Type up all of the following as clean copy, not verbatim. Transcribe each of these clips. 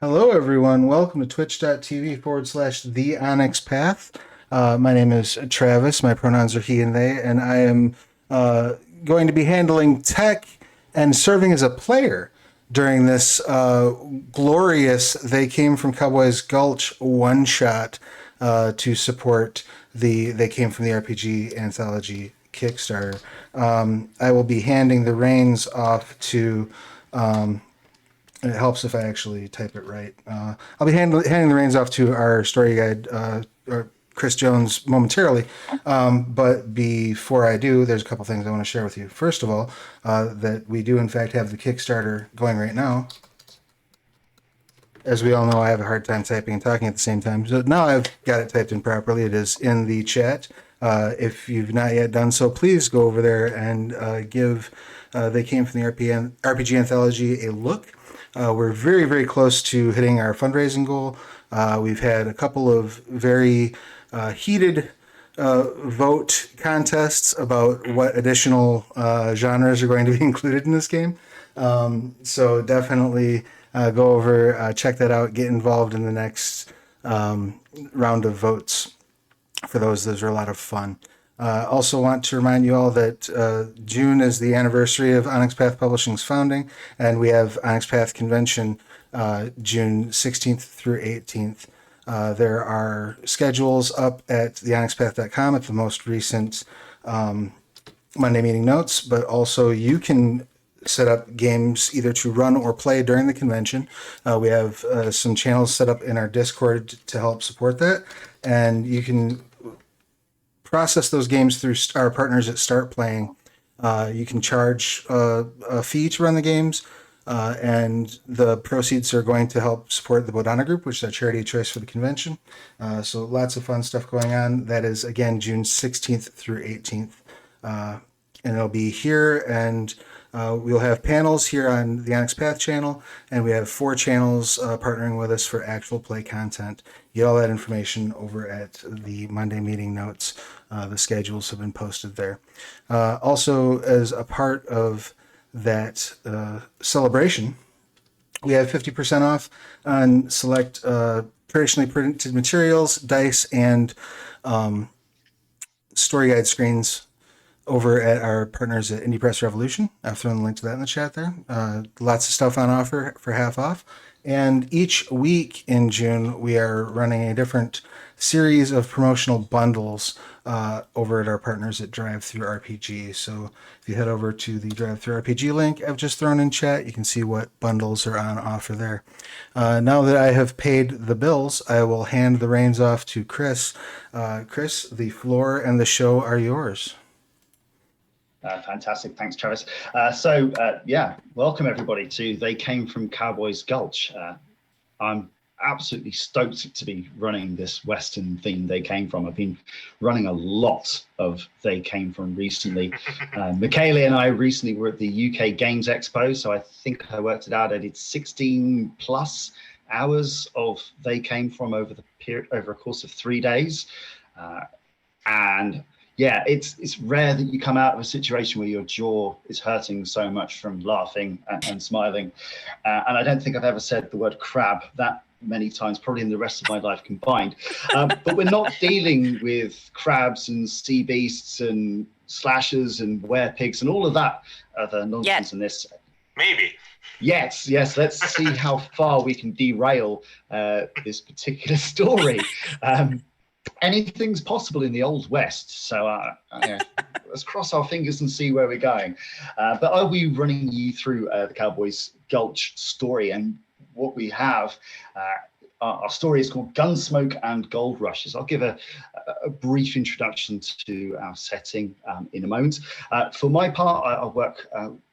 Hello, everyone. Welcome to twitch.tv/the Onyx Path. My name is Travis. My pronouns are he and they, and I am going to be handling tech and serving as a player during this glorious They Came from Cowboy's Gulch one shot to support the They Came from the RPG Anthology Kickstarter. I will be handing the reins off to. It helps if I actually type it right. I'll be handing the reins off to our story guide, Chris Jones, momentarily. But before I do, there's a couple things I want to share with you. First of all, that we do, in fact, have the Kickstarter going right now. As we all know, I have a hard time typing and talking at the same time. So now I've got it typed in properly. It is in the chat. If you've not yet done so, please go over there and give They Came from the RPG Anthology a look. We're very, very close to hitting our fundraising goal. We've had a couple of very heated vote contests about what additional genres are going to be included in this game. So definitely go over, check that out, get involved in the next round of votes. For those are a lot of fun. Also want to remind you all that June is the anniversary of Onyx Path Publishing's founding, and we have Onyx Path Convention June 16th through 18th. There are schedules up at theonyxpath.com at the most recent Monday meeting notes, but also you can set up games either to run or play during the convention. We have some channels set up in our Discord to help support that, and you can process those games through our partners at Start.Playing. You can charge a fee to run the games, and the proceeds are going to help support the Bodhana Group, which is our charity of choice for the convention. So lots of fun stuff going on. That is, again, June 16th through 18th. And it'll be here, and we'll have panels here on the Onyx Path channel, and we have 4 channels partnering with us for actual play content. Get all that information over at the Monday meeting notes. The schedules have been posted there. Also, as a part of that celebration, we have 50% off on select traditionally printed materials, dice, and story guide screens over at our partners at Indie Press Revolution. I've thrown the link to that in the chat there. Lots of stuff on offer for half off. And each week in June, we are running a different series of promotional bundles over at our partners at Drive Through RPG. So if you head over to the Drive Through RPG link I've just thrown in chat, you can see what bundles are on offer there. Now that I have paid the bills, I will hand the reins off to Chris. Chris, the floor and the show are yours. Fantastic. Thanks, Travis. Welcome everybody to They Came from Cowboy's Gulch. I'm absolutely stoked to be running this Western theme They Came From. I've been running a lot of They Came From recently. Michaela and I recently were at the UK Games Expo, so I think I worked it out. I did 16 plus hours of They Came From over a course of 3 days. Yeah, it's rare that you come out of a situation where your jaw is hurting so much from laughing and smiling. And I don't think I've ever said the word crab that many times, probably in the rest of my life combined. But we're not dealing with crabs and sea beasts and slashers and werepigs and all of that other nonsense in this. Maybe. Yes, let's see how far we can derail this particular story. Anything's possible in the Old West, so let's cross our fingers and see where we're going. But I'll be running you through the Cowboys Gulch story, and what we have, our story is called Gunsmoke and Goldrushes. I'll give a brief introduction to our setting in a moment. For my part, I work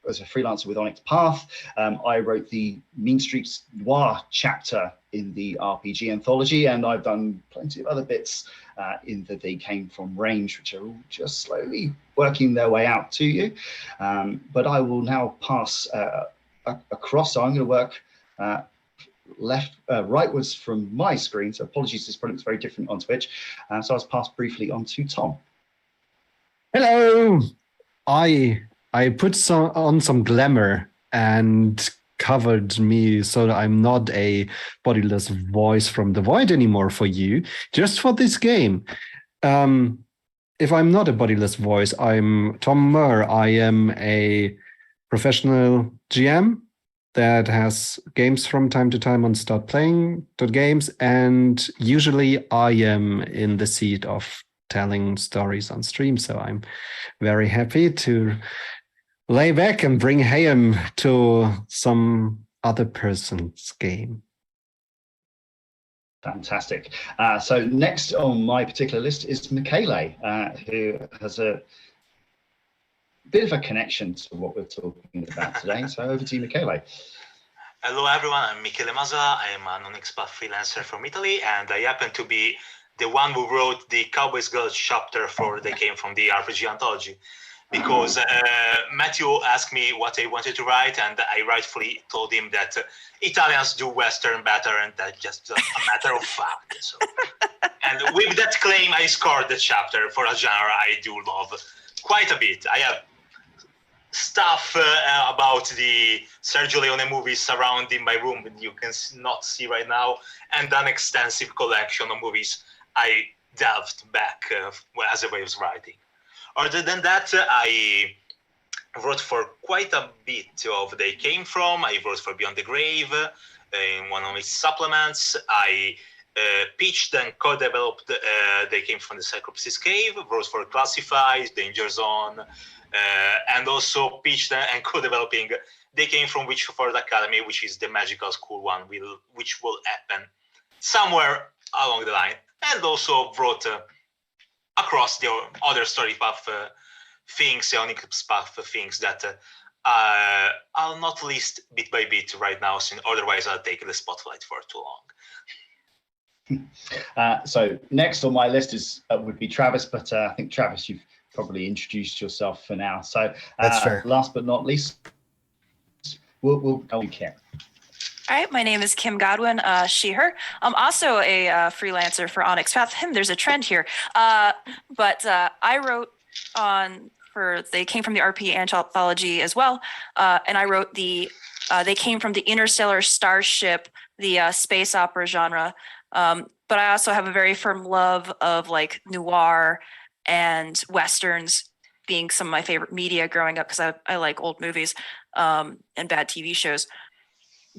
as a freelancer with Onyx Path. I wrote the Mean Streets Noir chapter in the RPG anthology, and I've done plenty of other bits in the They Came From range, which are all just slowly working their way out to you. But I will now pass across. So I'm going to work rightwards from my screen. So apologies, this probably looks very different on Twitch. So I'll pass briefly on to Tom. Hello. I put on some glamour and discovered me, so I'm not a bodiless voice from the void anymore for you, just for this game. If I'm not a bodiless voice, I'm Tom Murr. I am a professional GM that has games from time to time on Start.Playing games, and usually I am in the seat of telling stories on stream, so I'm very happy to lay back and bring Hayam to some other person's game. Fantastic. So next on my particular list is Michele, who has a bit of a connection to what we're talking about today. So over to you, Michele. Hello everyone, I'm Michele Masola. I am an Onyx Path freelancer from Italy, and I happen to be the one who wrote the Cowboy's Gulch chapter for They Came from the RPG anthology. Because Matthew asked me what I wanted to write, and I rightfully told him that Italians do Western better, and that's just a matter of fact. So, and with that claim, I scored the chapter for a genre I do love quite a bit. I have stuff about the Sergio Leone movies surrounding my room that you can not see right now, and an extensive collection of movies I delved back as a way of writing. Other than that, I wrote for quite a bit of They Came From. I wrote for Beyond the Grave in one of its supplements. I pitched and co-developed They Came From the Cyclops' Cave, wrote for Classified, Danger Zone, and also pitched and co-developing They Came From Witchford Academy, which is the magical school one, which will happen somewhere along the line. And also wrote across the other story path things, the Onyx Path things that I'll not list bit by bit right now, since otherwise I'll take the spotlight for too long. So next on my list is would be Travis, but I think Travis, you've probably introduced yourself for now. So That's fair. Last but not least, we'll go with Kim. All right, my name is Kim Godwin, she, her. I'm also a freelancer for Onyx Path. There's a trend here. But I wrote they came from the RP anthology as well. And I wrote they came from the interstellar starship, the space opera genre. But I also have a very firm love of like noir and Westerns being some of my favorite media growing up, because I like old movies and bad TV shows.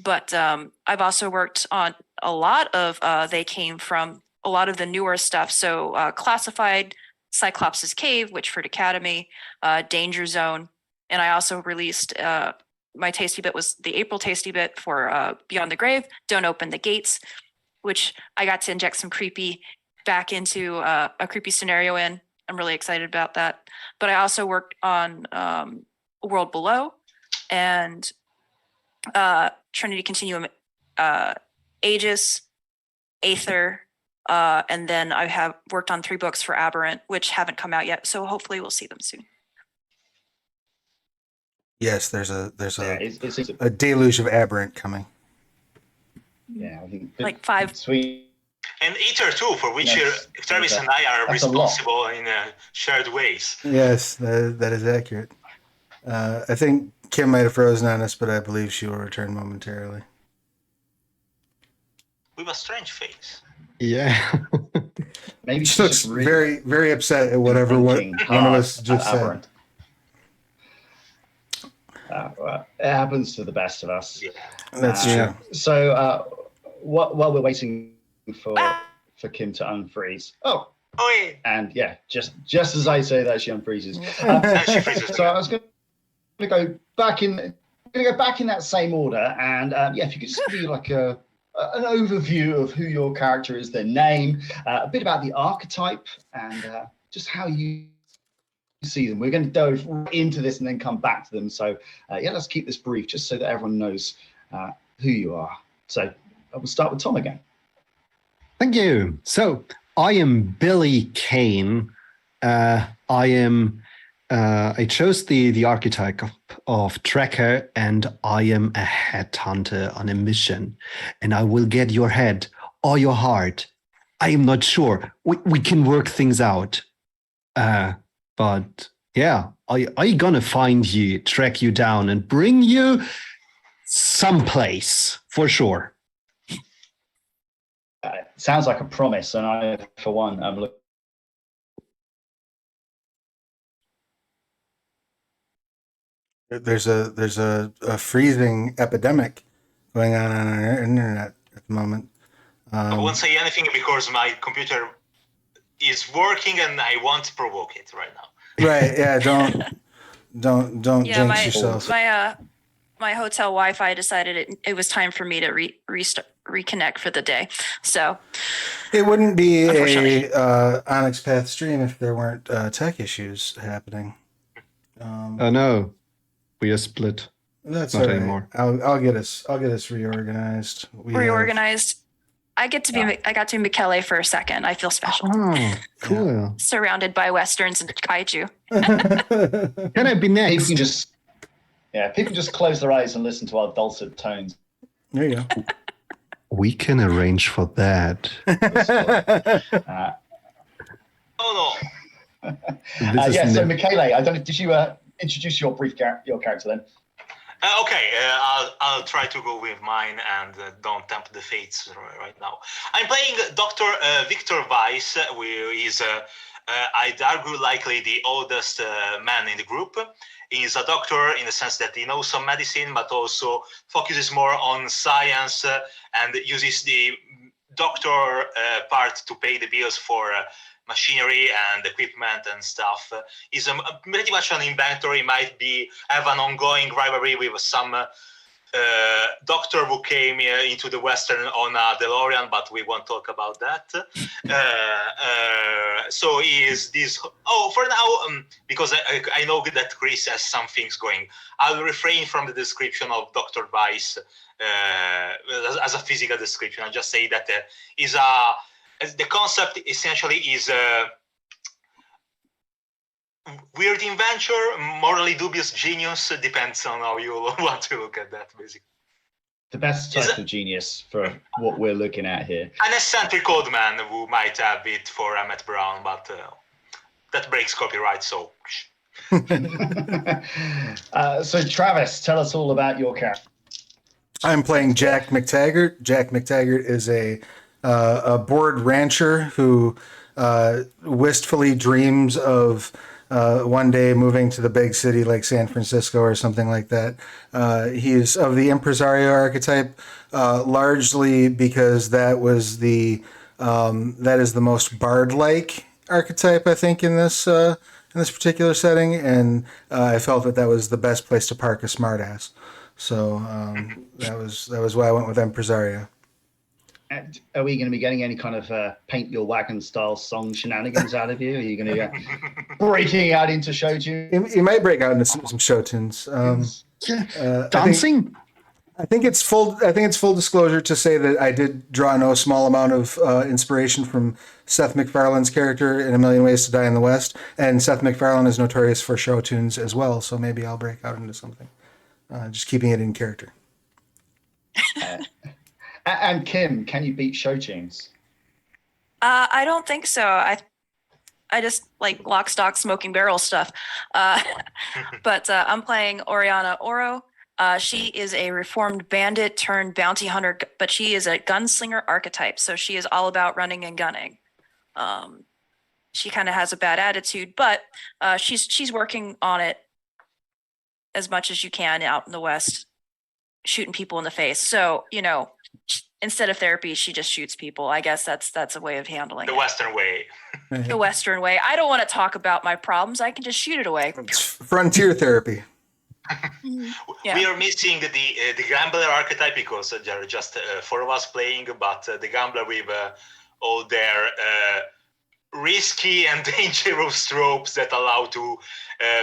But I've also worked on a lot of They Came From, a lot of the newer stuff. So Classified, Cyclops' Cave, Witchford Academy, Danger Zone. And I also released, my tasty bit was the April tasty bit for Beyond the Grave, Don't Open the Gates, which I got to inject some creepy back into a creepy scenario in. I'm really excited about that. But I also worked on World Below and Trinity Continuum, Aegis, Aether, and then I have worked on 3 books for Aberrant, which haven't come out yet, so hopefully we'll see them soon. Yes, there's a It's a deluge of Aberrant coming. yeah, I think Like 5. sweet. And Ether too, for which Yes, Travis and I are that's a lot. responsible in shared ways. Yes, that is accurate. I think Kim might have frozen on us, but I believe she will return momentarily. With a strange face. Yeah. Maybe She she's looks just really very, very upset at whatever one thinking of hard us just at said. Aberrant. Well, it happens to the best of us. Yeah. That's Yeah. true. So while we're waiting for Kim to unfreeze. Oh, Oh, and yeah, just as I say that, she unfreezes. yeah. She freezes So I again. was going to go back in. Going to go back in that same order, and yeah, if you could just give me like an overview of who your character is, their name, a bit about the archetype, and just how you see them. We're going to dive right into this and then come back to them. So yeah, let's keep this brief, just so that everyone knows who you are. So we'll start with Tom again. Thank you. So I am Billy Kane. I chose the archetype of tracker, and I am a headhunter on a mission, and I will get your head or your heart. I am not sure. We can work things out. But yeah, I gonna find you, track you down, and bring you someplace for sure. Sounds like a promise, and I, for one, am looking. There's a freezing epidemic going on our internet at the moment. I won't say anything because my computer is working and I won't provoke it right now. Right? Yeah. Don't Yeah, jinx yourself. my hotel Wi-Fi decided it was time for me to reconnect for the day. So It wouldn't be Unfortunately. a Onyx Path stream if there weren't tech issues happening. Oh no, we are split. That's Not all right. anymore. I'll get us reorganized. reorganized. I got to be Michele for a second. I feel special. Oh, cool. Surrounded by westerns and kaiju. Can I be next? People can just close their eyes and listen to our dulcet tones. There you go. We can arrange for that. Oh no. So Michele, I don't know, did you introduce your character then? Okay, I'll try to go with mine and don't tempt the fates right now. I'm playing Dr. Victor Weiss, who is, I'd argue, likely the oldest man in the group. He's a doctor in the sense that he knows some medicine, but also focuses more on science and uses the doctor part to pay the bills for machinery and equipment and stuff. He's pretty much an inventor. He might have an ongoing rivalry with some doctor who came into the Western on a DeLorean, but we won't talk about that. So he is this. Oh, for now, because I know that Chris has some things going, I'll refrain from the description of Dr. Weiss as a physical description. I'll just say that the concept essentially is a weird inventor, morally dubious genius. Depends on how you want to look at that, basically. The best type of genius for what we're looking at here. An eccentric old man who might have it for Emmett Brown, but that breaks copyright, so. So Travis, tell us all about your character. I'm playing Jack McTaggart. Jack McTaggart is a bored rancher who wistfully dreams of one day moving to the big city like San Francisco or something like that. He is of the impresario archetype, largely because that is the most bard-like archetype, I think, in this particular setting, and I felt that was the best place to park a smartass. So that was why I went with impresario. Are we going to be getting any kind of paint your wagon style song shenanigans out of you? Are you going to be breaking out into show tunes? You might break out into some show tunes. Dancing? I think it's full disclosure to say that I did draw no small amount of inspiration from Seth MacFarlane's character in A Million Ways to Die in the West, and Seth MacFarlane is notorious for show tunes as well. So maybe I'll break out into something, just keeping it in character. And Kim, can you beat show tunes? I don't think so. I just like lock, stock, smoking barrel stuff. But I'm playing Oriana Oro. She is a reformed bandit turned bounty hunter, but she is a gunslinger archetype. So she is all about running and gunning. She kind of has a bad attitude, but she's working on it as much as you can out in the West, shooting people in the face. So, instead of therapy, she just shoots people. I guess that's a way of handling the it. Western way. The Western way. I don't want to talk about my problems. I can just shoot it away. It's frontier therapy. Yeah. We are missing the gambler archetype because there are just 4 of us playing, but the gambler with all their risky and dangerous tropes that allow to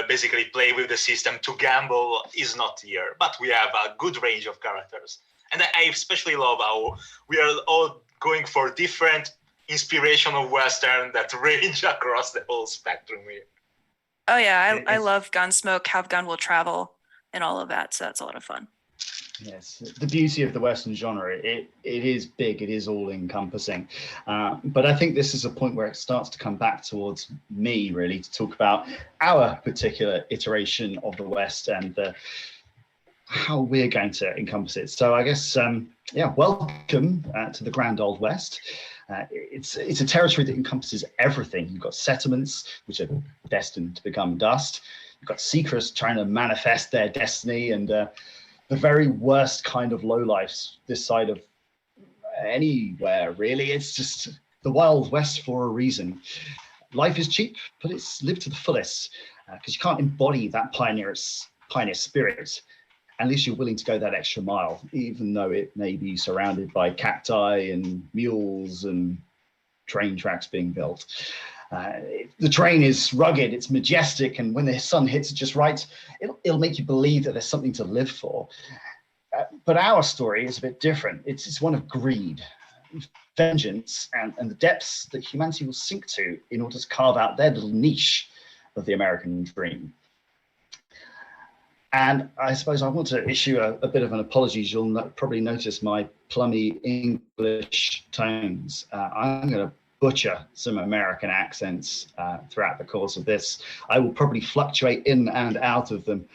basically play with the system to gamble is not here. But we have a good range of characters. And I especially love how we are all going for different inspirational Western that range across the whole spectrum here. Oh yeah, I love Gunsmoke, How Gun Will Travel, and all of that. So that's a lot of fun. Yes, the beauty of the Western genre, it is big, it is all encompassing. But I think this is a point where it starts to come back towards me, really, to talk about our particular iteration of the West and how we're going to encompass it. So I guess, welcome to the Grand Old West. It's a territory that encompasses everything. You've got settlements, which are destined to become dust. You've got seekers trying to manifest their destiny, and the very worst kind of lowlifes this side of anywhere, really. It's just the Wild West for a reason. Life is cheap, but it's lived to the fullest, because you can't embody that pioneer spirit unless you're willing to go that extra mile, even though it may be surrounded by cacti and mules and train tracks being built. The terrain is rugged, it's majestic, and when the sun hits it just right, it'll make you believe that there's something to live for. But our story is a bit different. It's one of greed, vengeance, and the depths that humanity will sink to in order to carve out their little niche of the American dream. And I suppose I want to issue a bit of an apology. You'll probably notice my plummy English tones. I'm going to butcher some American accents throughout the course of this. I will probably fluctuate in and out of them.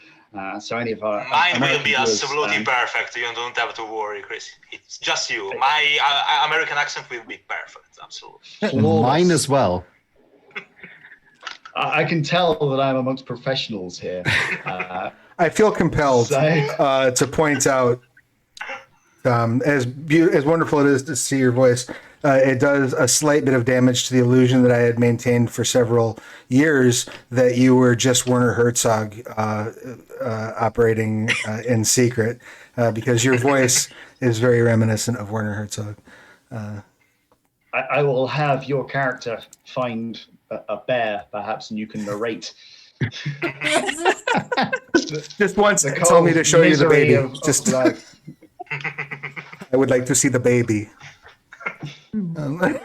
So any of our mine American will be viewers, absolutely perfect. You don't have to worry, Chris. It's just you. My American accent will be perfect. Absolutely. flawless. Mine as well. I can tell that I'm amongst professionals here. I feel compelled to point out, as wonderful it is to see your voice, it does a slight bit of damage to the illusion that I had maintained for several years that you were just Werner Herzog operating in secret, because your voice is very reminiscent of Werner Herzog. I will have your character find a bear, perhaps, and you can narrate. Just once, The tell me to show you the misery baby. of Just, life. I would like to see the baby. Which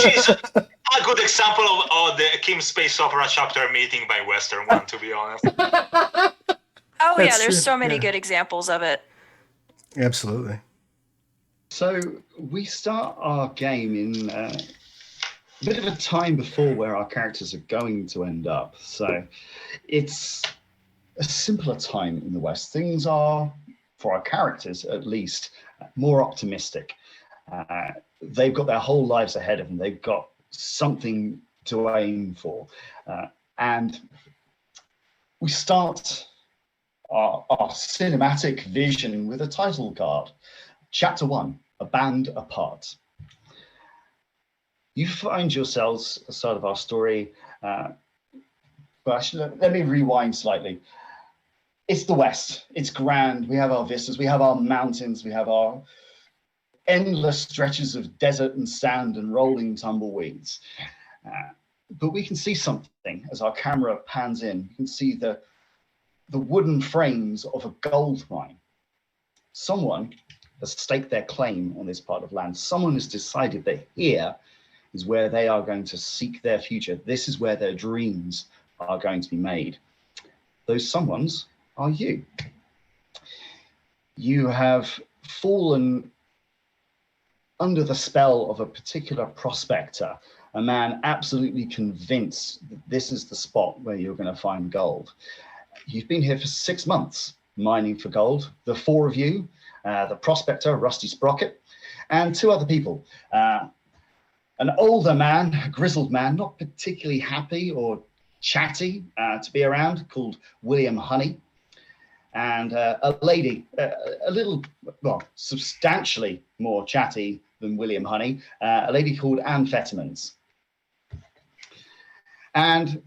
is a good example of the Kim Space Opera chapter meeting by Western one, to be honest. Oh That's yeah, there's true, so many yeah. good examples of it. Absolutely. So we start our game in a bit of a time before where our characters are going to end up. So it's a simpler time in the West. Things are, for our characters at least, more optimistic. They've got their whole lives ahead of them. They've got something to aim for. And we start our cinematic vision with a title card. Chapter 1, A Band Apart. You find yourselves, as part of our story, but actually, let me rewind slightly. It's the West. It's grand. We have our vistas. We have our mountains. We have our endless stretches of desert and sand and rolling tumbleweeds. But we can see something as our camera pans in. You can see the wooden frames of a gold mine. Someone has staked their claim on this part of land. Someone has decided that here is where they are going to seek their future. This is where their dreams are going to be made. Those someones are you. You have fallen under the spell of a particular prospector, a man absolutely convinced that this is the spot where you're going to find gold. You've been here for 6 months mining for gold. The 4 of you, the prospector, Rusty Sprocket, and 2 other people. An older man, a grizzled man, not particularly happy or chatty to be around, called William Honey, and a lady, a little, well, substantially more chatty than William Honey, a lady called Amphetamines. And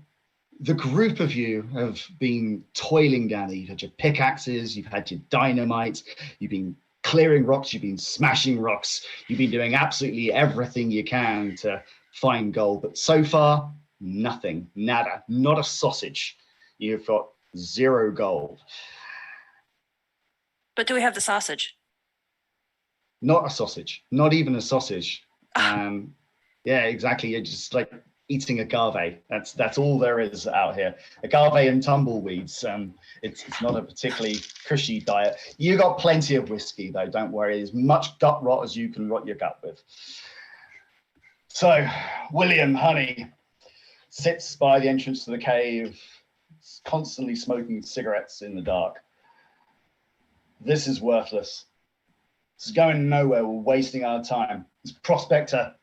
the group of you have been toiling down there. You've had your pickaxes, you've had your dynamite, you've been clearing rocks, you've been smashing rocks, you've been doing absolutely everything you can to find gold. But so far, nothing, nada, not a sausage. You've got 0 gold. But do we have the sausage? Not a sausage, not even a sausage. Yeah, exactly. You're just like eating agave. That's all there is out here. Agave and tumbleweeds. It's not a particularly cushy diet. You got plenty of whiskey though, don't worry. As much gut rot as you can rot your gut with. So William Honey sits by the entrance to the cave, constantly smoking cigarettes in the dark. This is worthless. This is going nowhere. We're wasting our time. This prospector,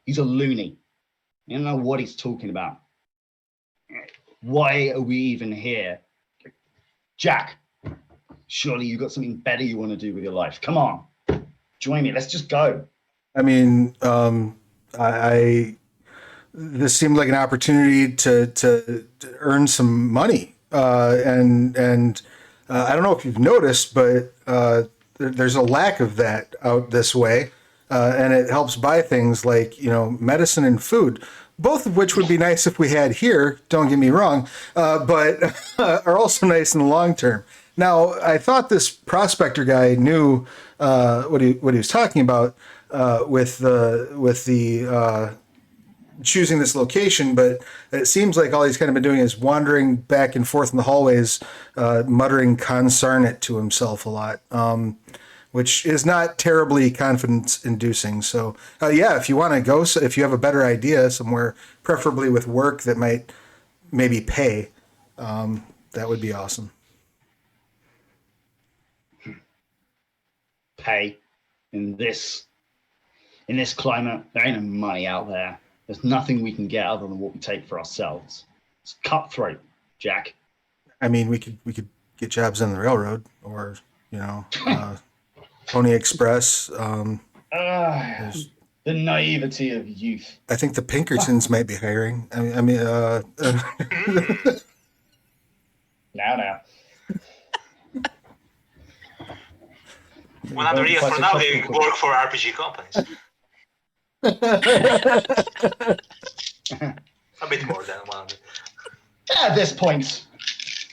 he's a loony. You don't know what he's talking about. Why are we even here? Jack, surely you've got something better you want to do with your life. Come on, join me. Let's just go. I mean, this seemed like an opportunity to earn some money, and I don't know if you've noticed, but there's a lack of that out this way, and it helps buy things like medicine and food, both of which would be nice if we had here. Don't get me wrong, but are also nice in the long term. Now, I thought this prospector guy knew what he was talking about with the choosing this location, but it seems like all he's kind of been doing is wandering back and forth in the hallways, muttering "consarn it" to himself a lot, which is not terribly confidence-inducing. So, yeah, if you want to go, if you have a better idea somewhere, preferably with work that might maybe pay, that would be awesome. Pay in this climate, there ain't no money out there. There's nothing we can get other than what we take for ourselves. It's cutthroat, Jack. I mean, we could get jobs on the railroad, or Pony Express. The naivety of youth. I think the Pinkertons might be hiring. Now. One other year from now, they work for RPG companies. A bit more than 100. At this point,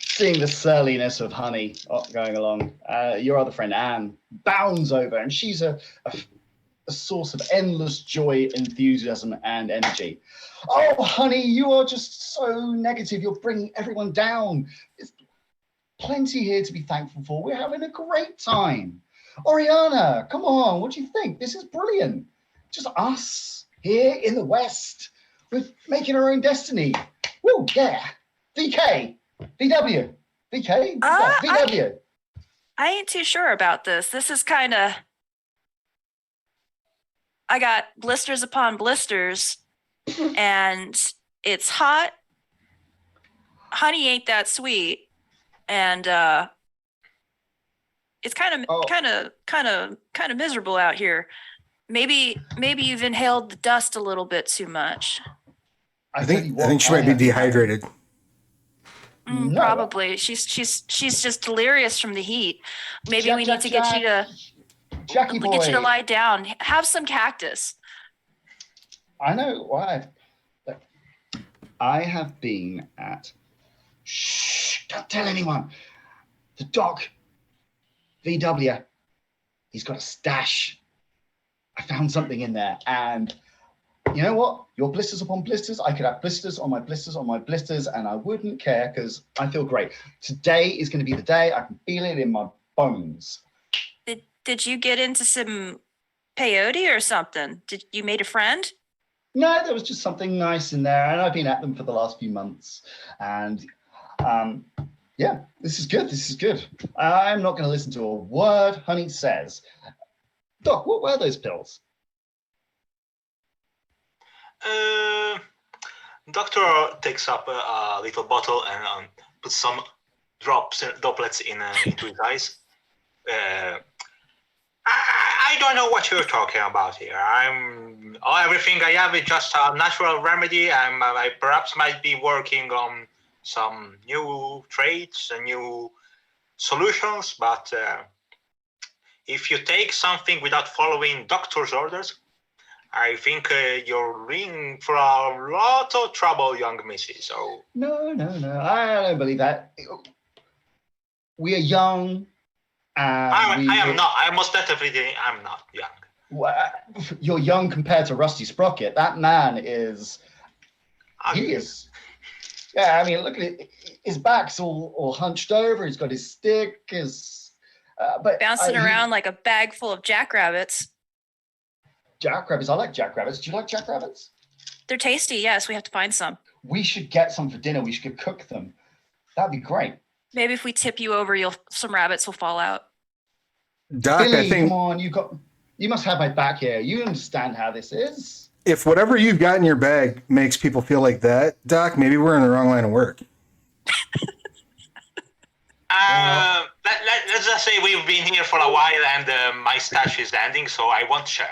seeing the surliness of Honey going along, your other friend Anne bounds over, and she's a source of endless joy, enthusiasm, and energy. Oh, Honey, you are just so negative. You're bringing everyone down. There's plenty here to be thankful for. We're having a great time. Oriana, come on, what do you think? This is brilliant. Just us here in the West. We're making our own destiny. Woo, yeah. VK, VW, VK, VW. I ain't too sure about this. This is kind of... I got blisters upon blisters, and it's hot. Honey ain't that sweet, and it's kind of miserable out here. Maybe you've inhaled the dust a little bit too much. I think she might be dehydrated. No. Probably. She's just delirious from the heat. Maybe we need to get you to Jackie boy. get you to lie down. Have some cactus. I know why. I have been at. Shh! Don't tell anyone. The doc, VW. He's got a stash. I found something in there, and you know what? Your blisters upon blisters. I could have blisters on my blisters on my blisters, and I wouldn't care because I feel great. Today is going to be the day. I can feel it in my bones. Did you get into some peyote or something? Did you made a friend? No, there was just something nice in there, and I've been at them for the last few months, and yeah, this is good. This is good. I'm not going to listen to a word Honey says. Doc, what were those pills? Doctor takes up a little bottle and puts some droplets into his eyes. I don't know what you're talking about here. Everything I have is just a natural remedy. I perhaps might be working on some new traits and new solutions, but if you take something without following doctor's orders, I think you're in for a lot of trouble, young missy. So No, I don't believe that. We are young. I am not. I most definitely am not young. You're young compared to Rusty Sprocket. That man is. He is. Yeah, I mean, look at it. His back's all hunched over. He's got his stick. But Bouncing around like a bag full of jackrabbits. Jackrabbits. I like jackrabbits. Do you like jackrabbits? They're tasty. Yes, we have to find some. We should get some for dinner. We should cook them. That'd be great. Maybe if we tip you over, some rabbits will fall out. Doc, Billy, I think come on, you must have my back here. You understand how this is. if whatever you've got in your bag makes people feel like that, Doc, maybe we're in the wrong line of work. Let's just say we've been here for a while and my stash is ending, so I won't share.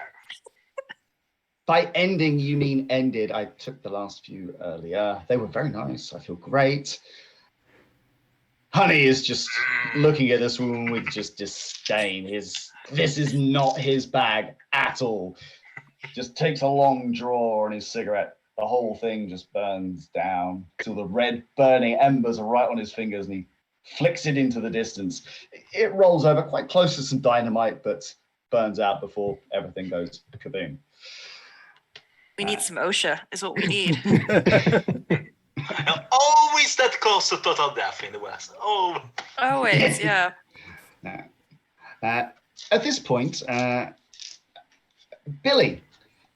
By ending, you mean ended. I took the last few earlier. They were very nice. I feel great. Honey is just looking at this woman with just disdain. This is not his bag at all. Just takes a long draw on his cigarette. The whole thing just burns down till the red burning embers are right on his fingers, and he flicks it into the distance. It rolls over quite close to some dynamite, but burns out before everything goes kaboom. We need some OSHA, is what we need. Always that close to total death in the West. Oh. Always, yeah. At this point, Billy,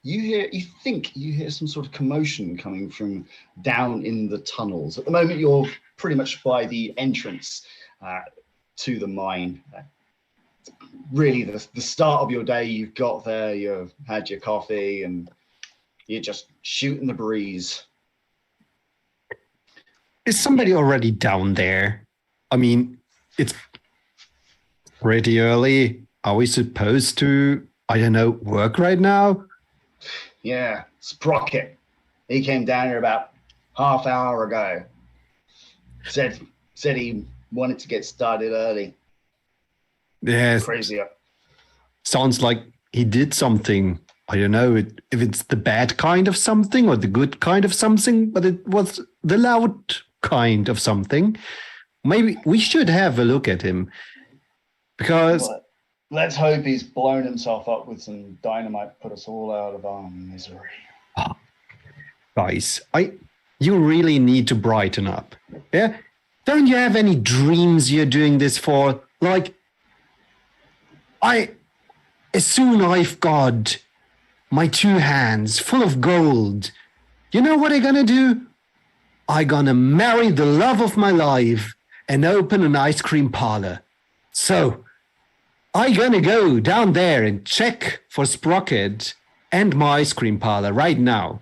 you think you hear some sort of commotion coming from down in the tunnels. At the moment, you're pretty much by the entrance to the mine. Really, the start of your day, you've got there, you've had your coffee, and you're just shooting the breeze. Is somebody already down there? I mean, it's pretty early. Are we supposed to, I don't know, work right now? Yeah, Sprocket. He came down here about half hour ago. Said he wanted to get started early. Yes. Crazy. Sounds like he did something. I don't know if it's the bad kind of something or the good kind of something, but it was the loud kind of something. Maybe we should have a look at him, because let's hope he's blown himself up with some dynamite, put us all out of our misery. Guys, you really need to brighten up. Yeah? Don't you have any dreams you're doing this for? Like, as soon I've got my 2 hands full of gold, you know what I'm gonna do? I'm gonna marry the love of my life and open an ice cream parlor. So, I'm gonna go down there and check for Sprocket and my ice cream parlor right now.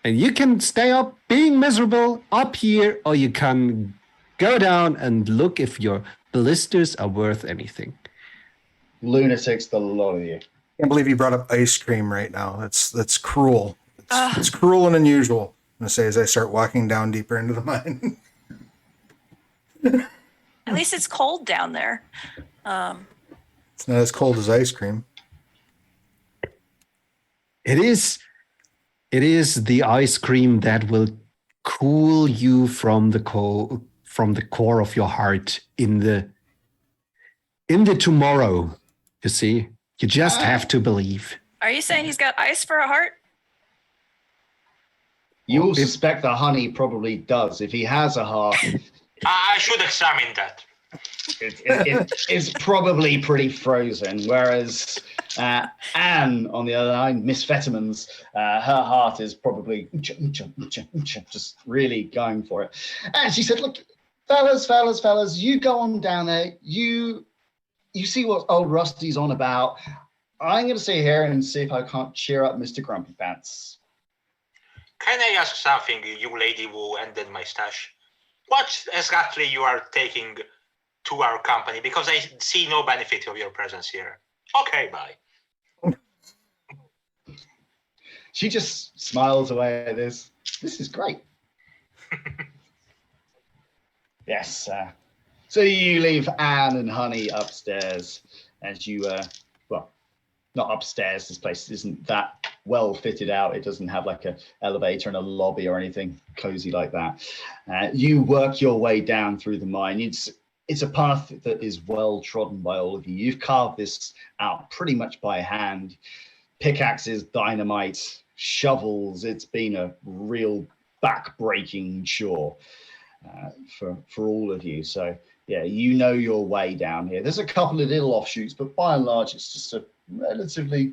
And you can stay up being miserable up here, or you can go down and look if your blisters are worth anything. Lunatics, the lot of you. Can't believe you brought up ice cream right now. That's cruel. It's cruel and unusual. I'm gonna say as I start walking down deeper into the mine. At least it's cold down there. It's not as cold as ice cream. It is the ice cream that will cool you from the core of your heart in the tomorrow. You see, you just have to believe. Are you saying he's got ice for a heart? You'll suspect the honey probably does. If he has a heart, I should examine that. it's probably pretty frozen. Whereas Anne, on the other hand, Miss Fetterman's, her heart is probably just really going for it. And she said, look, fellas, you go on down there. You see what old Rusty's on about. I'm going to sit here and see if I can't cheer up Mr. Grumpy Pants. Can I ask something, you lady who ended my stash? What exactly you are taking to our company? Because I see no benefit of your presence here. Okay, bye. She just smiles away at this. This is great. Yes. So you leave Anne and Honey upstairs as you, well, not upstairs. This place isn't that well fitted out. It doesn't have like an elevator and a lobby or anything cozy like that. You work your way down through the mine. It's a path that is well trodden by all of you. You've carved this out pretty much by hand. Pickaxes, dynamite, shovels. It's been a real back-breaking chore for all of you. So yeah, you know your way down here. There's a couple of little offshoots, but by and large, it's just a relatively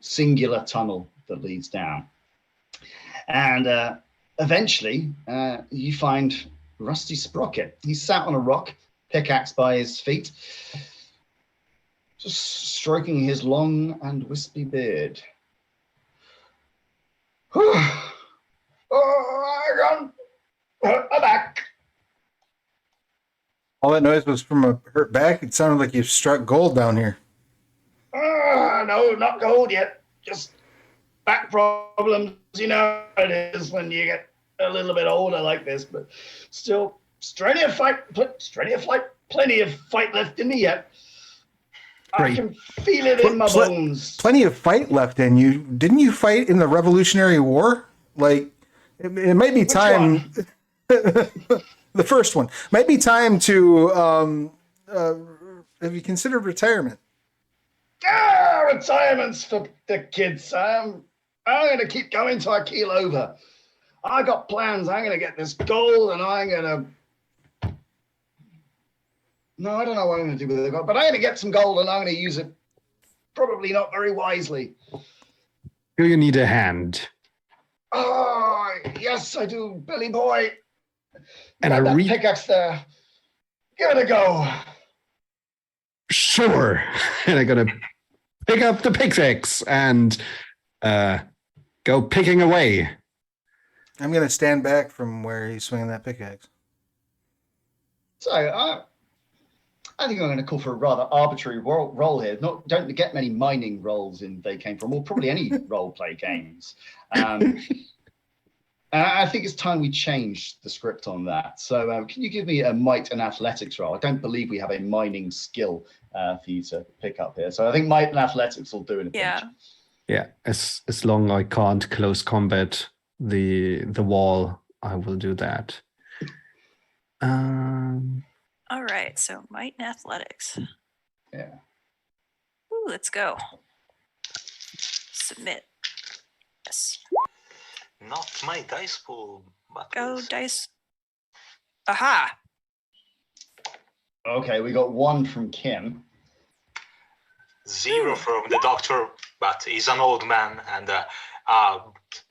singular tunnel that leads down. And eventually, you find Rusty Sprocket. He's sat on a rock, pickaxe by his feet. just stroking his long and wispy beard. Oh, I'm back. All that noise was from a hurt back. It sounded like you struck gold down here. No, not gold yet. Just back problems. You know it is when you get a little bit older like this, but still, plenty of fight left in me yet. Great. I can feel it in my bones. Plenty of fight left in you. Didn't you fight in the Revolutionary War? Like, it might be time. The first one might be time to. Have you considered retirement? Retirement's for the kids. I'm going to keep going till I keel over. I got plans. I'm going to get this gold, and I'm going to. No, I don't know what I'm going to do with it, but I'm going to get some gold, and I'm going to use it. Probably not very wisely. Do you need a hand? Oh, yes, I do, Billy boy. And Got that pickaxe there. Give it a go. Sure. And I'm gonna pick up the pickaxe and go picking away. I'm going to stand back from where he's swinging that pickaxe. So I think I'm going to call for a rather arbitrary role here. Don't get many mining roles in They Came From, or probably any role play games. I think it's time we change the script on that. So can you give me a might and athletics roll? I don't believe we have a mining skill for you to pick up here. So I think might and athletics will do in a pinch. Yeah, as long I can't close combat the wall, I will do that. All right, so might and athletics. Yeah. Ooh, let's go. Submit. Yes. Not my dice pool, but Go dice. Aha. Okay, we got 1 from Kim. 0 from the doctor, but he's an old man and a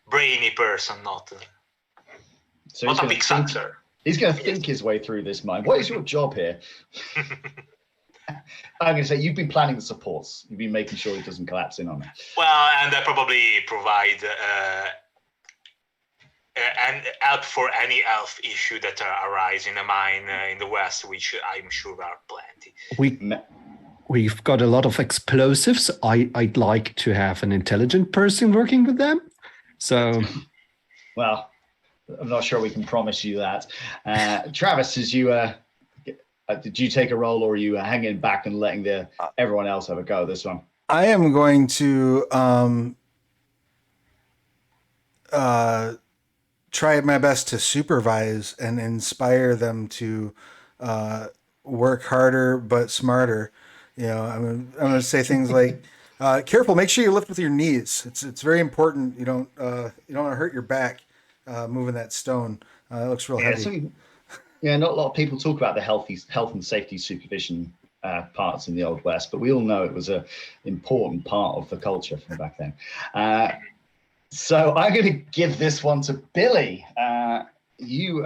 brainy person, not So a big sucker. He's going to think his way through this mine. What is your job here? I'm going to say you've been planning the supports. You've been making sure he doesn't collapse in on it. Well, and I probably provide and help for any health issue that arise in a mine in the west, which I'm sure are plenty. We've got a lot of explosives. I'd like to have an intelligent person working with them. So, well, I'm not sure we can promise you that. Travis, did you take a roll, or are you hanging back and letting everyone else have a go at this one? I am going to try my best to supervise and inspire them to work harder but smarter. You know, I'm going to say things like, "Careful! Make sure you lift with your knees. It's very important. You don't want to hurt your back moving that stone. It looks real heavy." Not a lot of people talk about the health and safety supervision parts in the Old West, but we all know it was an important part of the culture from back then. So I'm going to give this one to Billy. You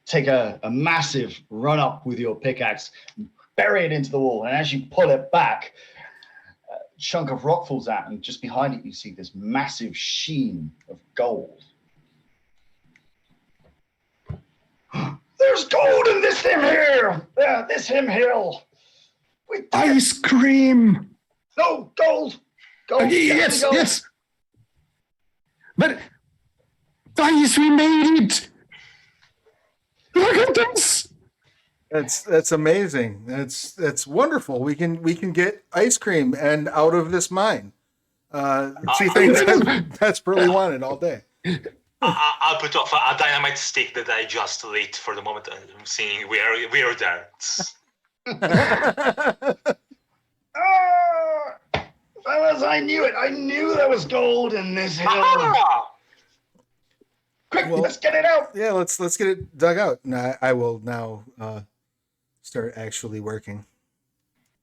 take a massive run up with your pickaxe, bury it into the wall, and as you pull it back, a chunk of rock falls out, and just behind it you see this massive sheen of gold. There's gold in this him here! This him hill! ice cream! No, gold! Gold! Yes, gold. yes! But guys, we made it! Look at this! That's amazing. That's wonderful. We can get ice cream and out of this mine. 2 things that's really wanted all day. I'll put off a dynamite stick that I just lit for the moment. I'm seeing we're there. Fellas, I knew it. I knew there was gold in this hill. Quick, let's get it out. Yeah, let's get it dug out. And I will now start actually working.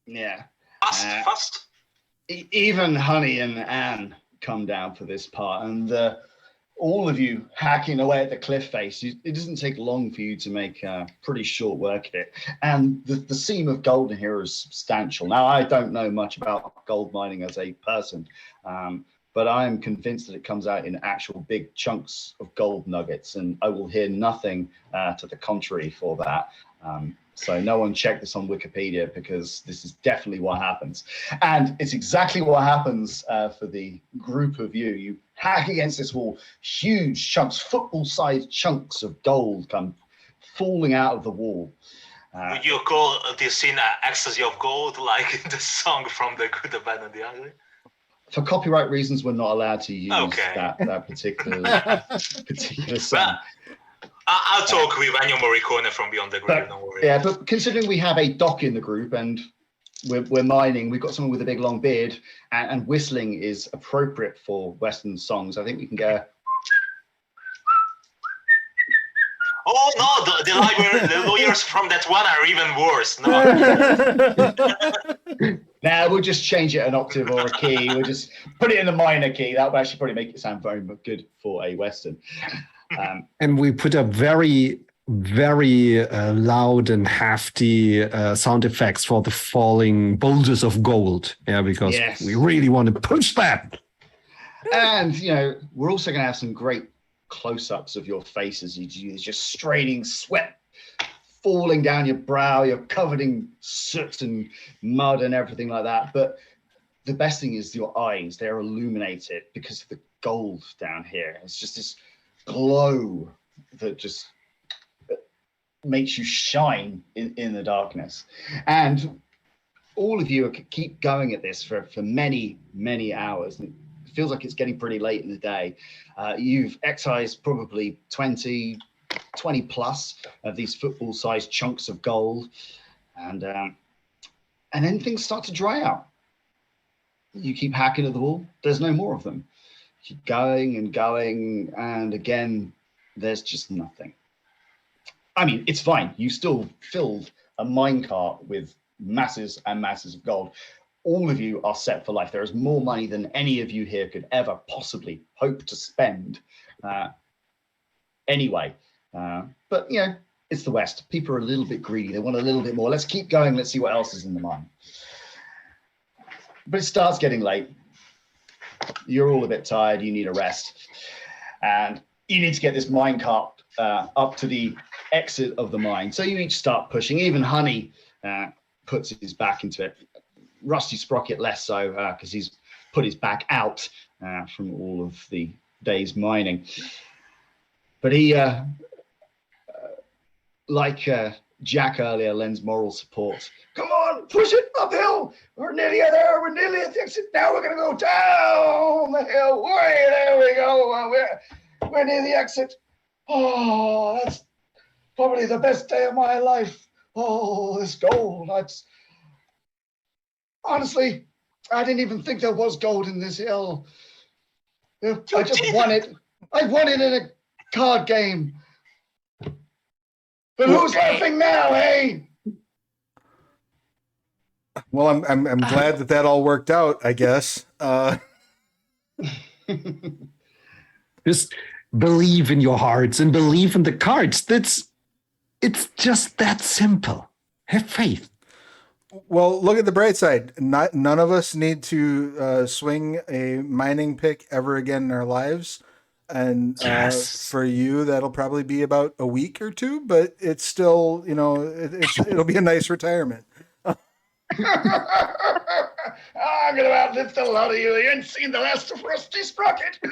Yeah. Fast. Even Honey and Anne come down for this part, and the all of you hacking away at the cliff face. It doesn't take long for you to make pretty short work of it. And the seam of gold in here is substantial. Now, I don't know much about gold mining as a person, but I am convinced that it comes out in actual big chunks of gold nuggets, and I will hear nothing to the contrary for that. So no one check this on Wikipedia, because this is definitely what happens. And it's exactly what happens for the group of you. You hack against this wall, huge chunks, football-sized chunks of gold come falling out of the wall. Would you call this scene ecstasy of gold, like the song from The Good, the Bad, and the Ugly? For copyright reasons, we're not allowed to use that particular song. I'll talk with Ennio Morricone from Beyond the Grave, don't worry. Yeah, but considering we have a doc in the group and we're mining, we've got someone with a big long beard, and whistling is appropriate for Western songs. I think we can go. Oh no, the lawyers from that one are even worse. No. Now we'll just change it an octave or a key. We'll just put it in the minor key. That would actually probably make it sound very good for a Western. And we put up very, very loud and hefty sound effects for the falling boulders of gold. Yeah, because we really want to push that. And, we're also going to have some great close-ups of your faces. You're just straining sweat falling down your brow. You're covered in soot and mud and everything like that. But the best thing is your eyes. They're illuminated because of the gold down here. It's just this glow that just makes you shine in the darkness. And all of you keep going at this for many, many hours. It feels like it's getting pretty late in the day. You've excised probably 20 plus of these football-sized chunks of gold. And then things start to dry out. You keep hacking at the wall. There's no more of them. Keep going and going, and again, there's just nothing. I mean, it's fine. You still filled a minecart with masses and masses of gold. All of you are set for life. There is more money than any of you here could ever possibly hope to spend anyway. But, it's the West. People are a little bit greedy. They want a little bit more. Let's keep going. Let's see what else is in the mine. But it starts getting late. You're all a bit tired. You need a rest. And you need to get this minecart up to the exit of the mine. So you each start pushing. Even Honey puts his back into it. Rusty Sprocket less so, because he's put his back out from all of the day's mining. But he, like Jack earlier, lends moral support. Come on, push it uphill. We're nearly there. We're nearly at the exit. Now we're going to go down the hill. Way, there we go. We're near the exit. Oh, that's probably the best day of my life. Oh, this gold. Honestly, I didn't even think there was gold in this hill. I just won it. I won it in a card game. But who's laughing now, hey? Well, I'm glad that all worked out, I guess. Just believe in your hearts and believe in the cards. It's just that simple. Have faith. Well, look at the bright side. None of us need to swing a mining pick ever again in our lives. And for you, that'll probably be about a week or two, but it's still, it'll be a nice retirement. I'm going to outlive the lot of you. You ain't seen the last of Rusty Sprocket. You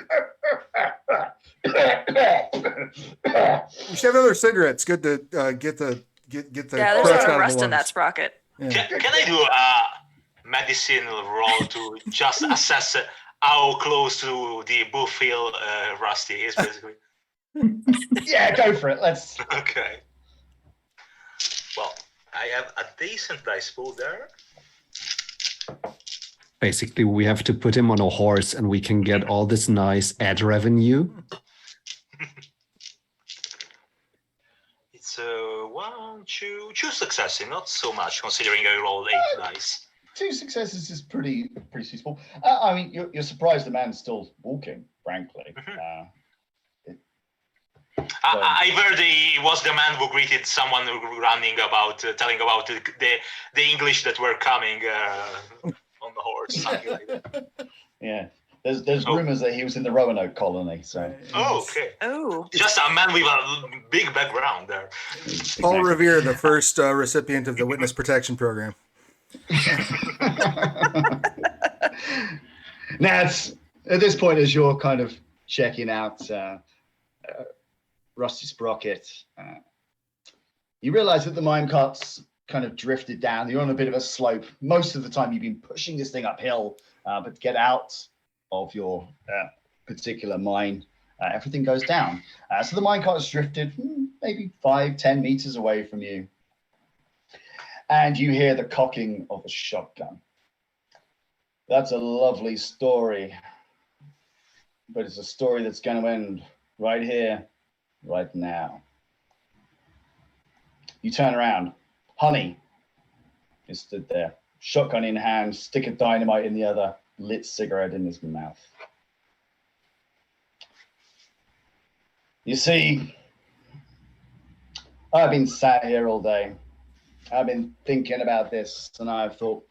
should have another cigarette. It's good to get the Yeah, there's a lot of rust in that sprocket. Yeah. Can I do a medicine roll to just assess how close to the bullfield Rusty is, basically? Yeah, go for it. Let's. Okay. Well, I have a decent dice pool there. Basically, we have to put him on a horse and we can get all this nice ad revenue. It's two successes, not so much considering I rolled 8 dice. 2 successes is pretty useful. I mean, you're surprised the man's still walking, frankly. I heard he was the man who greeted someone running about, telling about the English that were coming on the horse, something like that. Yeah. There's rumors that he was in the Roanoke colony. So. Oh, okay. Oh, Just a man with a big background there. Paul Revere, the first recipient of the Witness Protection Program. Now, at this point, as you're kind of checking out Rusty Sprocket, you realize that the minecart's kind of drifted down. You're on a bit of a slope. Most of the time, you've been pushing this thing uphill, but to get out of your particular mine, everything goes down. So the minecart has drifted maybe 5-10 meters away from you. And you hear the cocking of a shotgun. That's a lovely story, but it's a story that's going to end right here, right now. You turn around. Honey is stood there, shotgun in hand, stick of dynamite in the other, lit cigarette in his mouth. You see, I've been sat here all day. I've been thinking about this, and I've thought,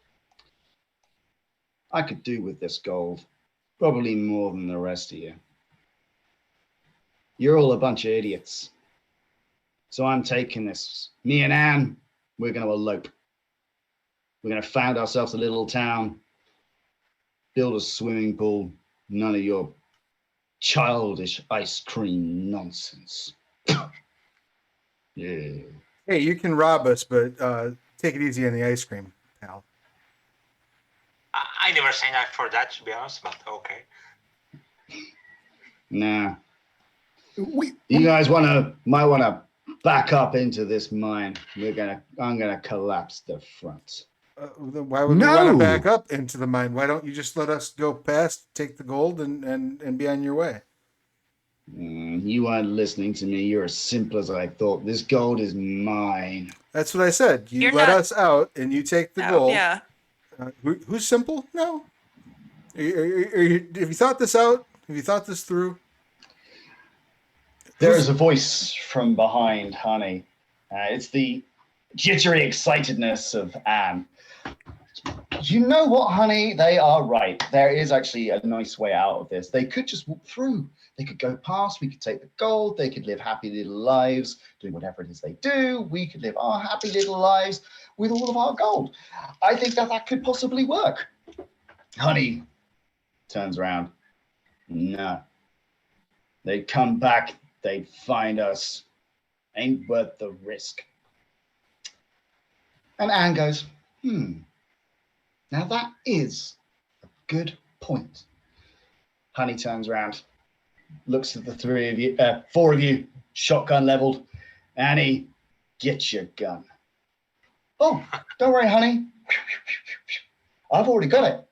I could do with this gold probably more than the rest of you. You're all a bunch of idiots. So I'm taking this. Me and Anne, we're going to elope. We're going to found ourselves a little town, build a swimming pool, none of your childish ice cream nonsense. Yeah. Hey, you can rob us, but take it easy on the ice cream, pal. I never signed up for that, to be honest, but okay. Nah. You guys might want to back up into this mine. I'm gonna collapse the front. Why would we want to back up into the mine? Why don't you just let us go past, take the gold, and be on your way? You weren't listening to me. You're as simple as I thought. This gold is mine. That's what I said. You let us out, and you take the gold. Yeah. Who's simple? No. Have you thought this out? Have you thought this through? There is a voice from behind, honey. It's the jittery excitedness of Anne. You know what, honey? They are right. There is actually a nice way out of this. They could just walk through. They could go past. We could take the gold. They could live happy little lives doing whatever it is they do. We could live our happy little lives with all of our gold. I think that could possibly work. Honey turns around. No. They'd come back. They'd find us. Ain't worth the risk. And Anne goes, Now that is a good point. Honey turns around, looks at the four of you, shotgun leveled. Annie, get your gun. Oh, don't worry, honey. I've already got it.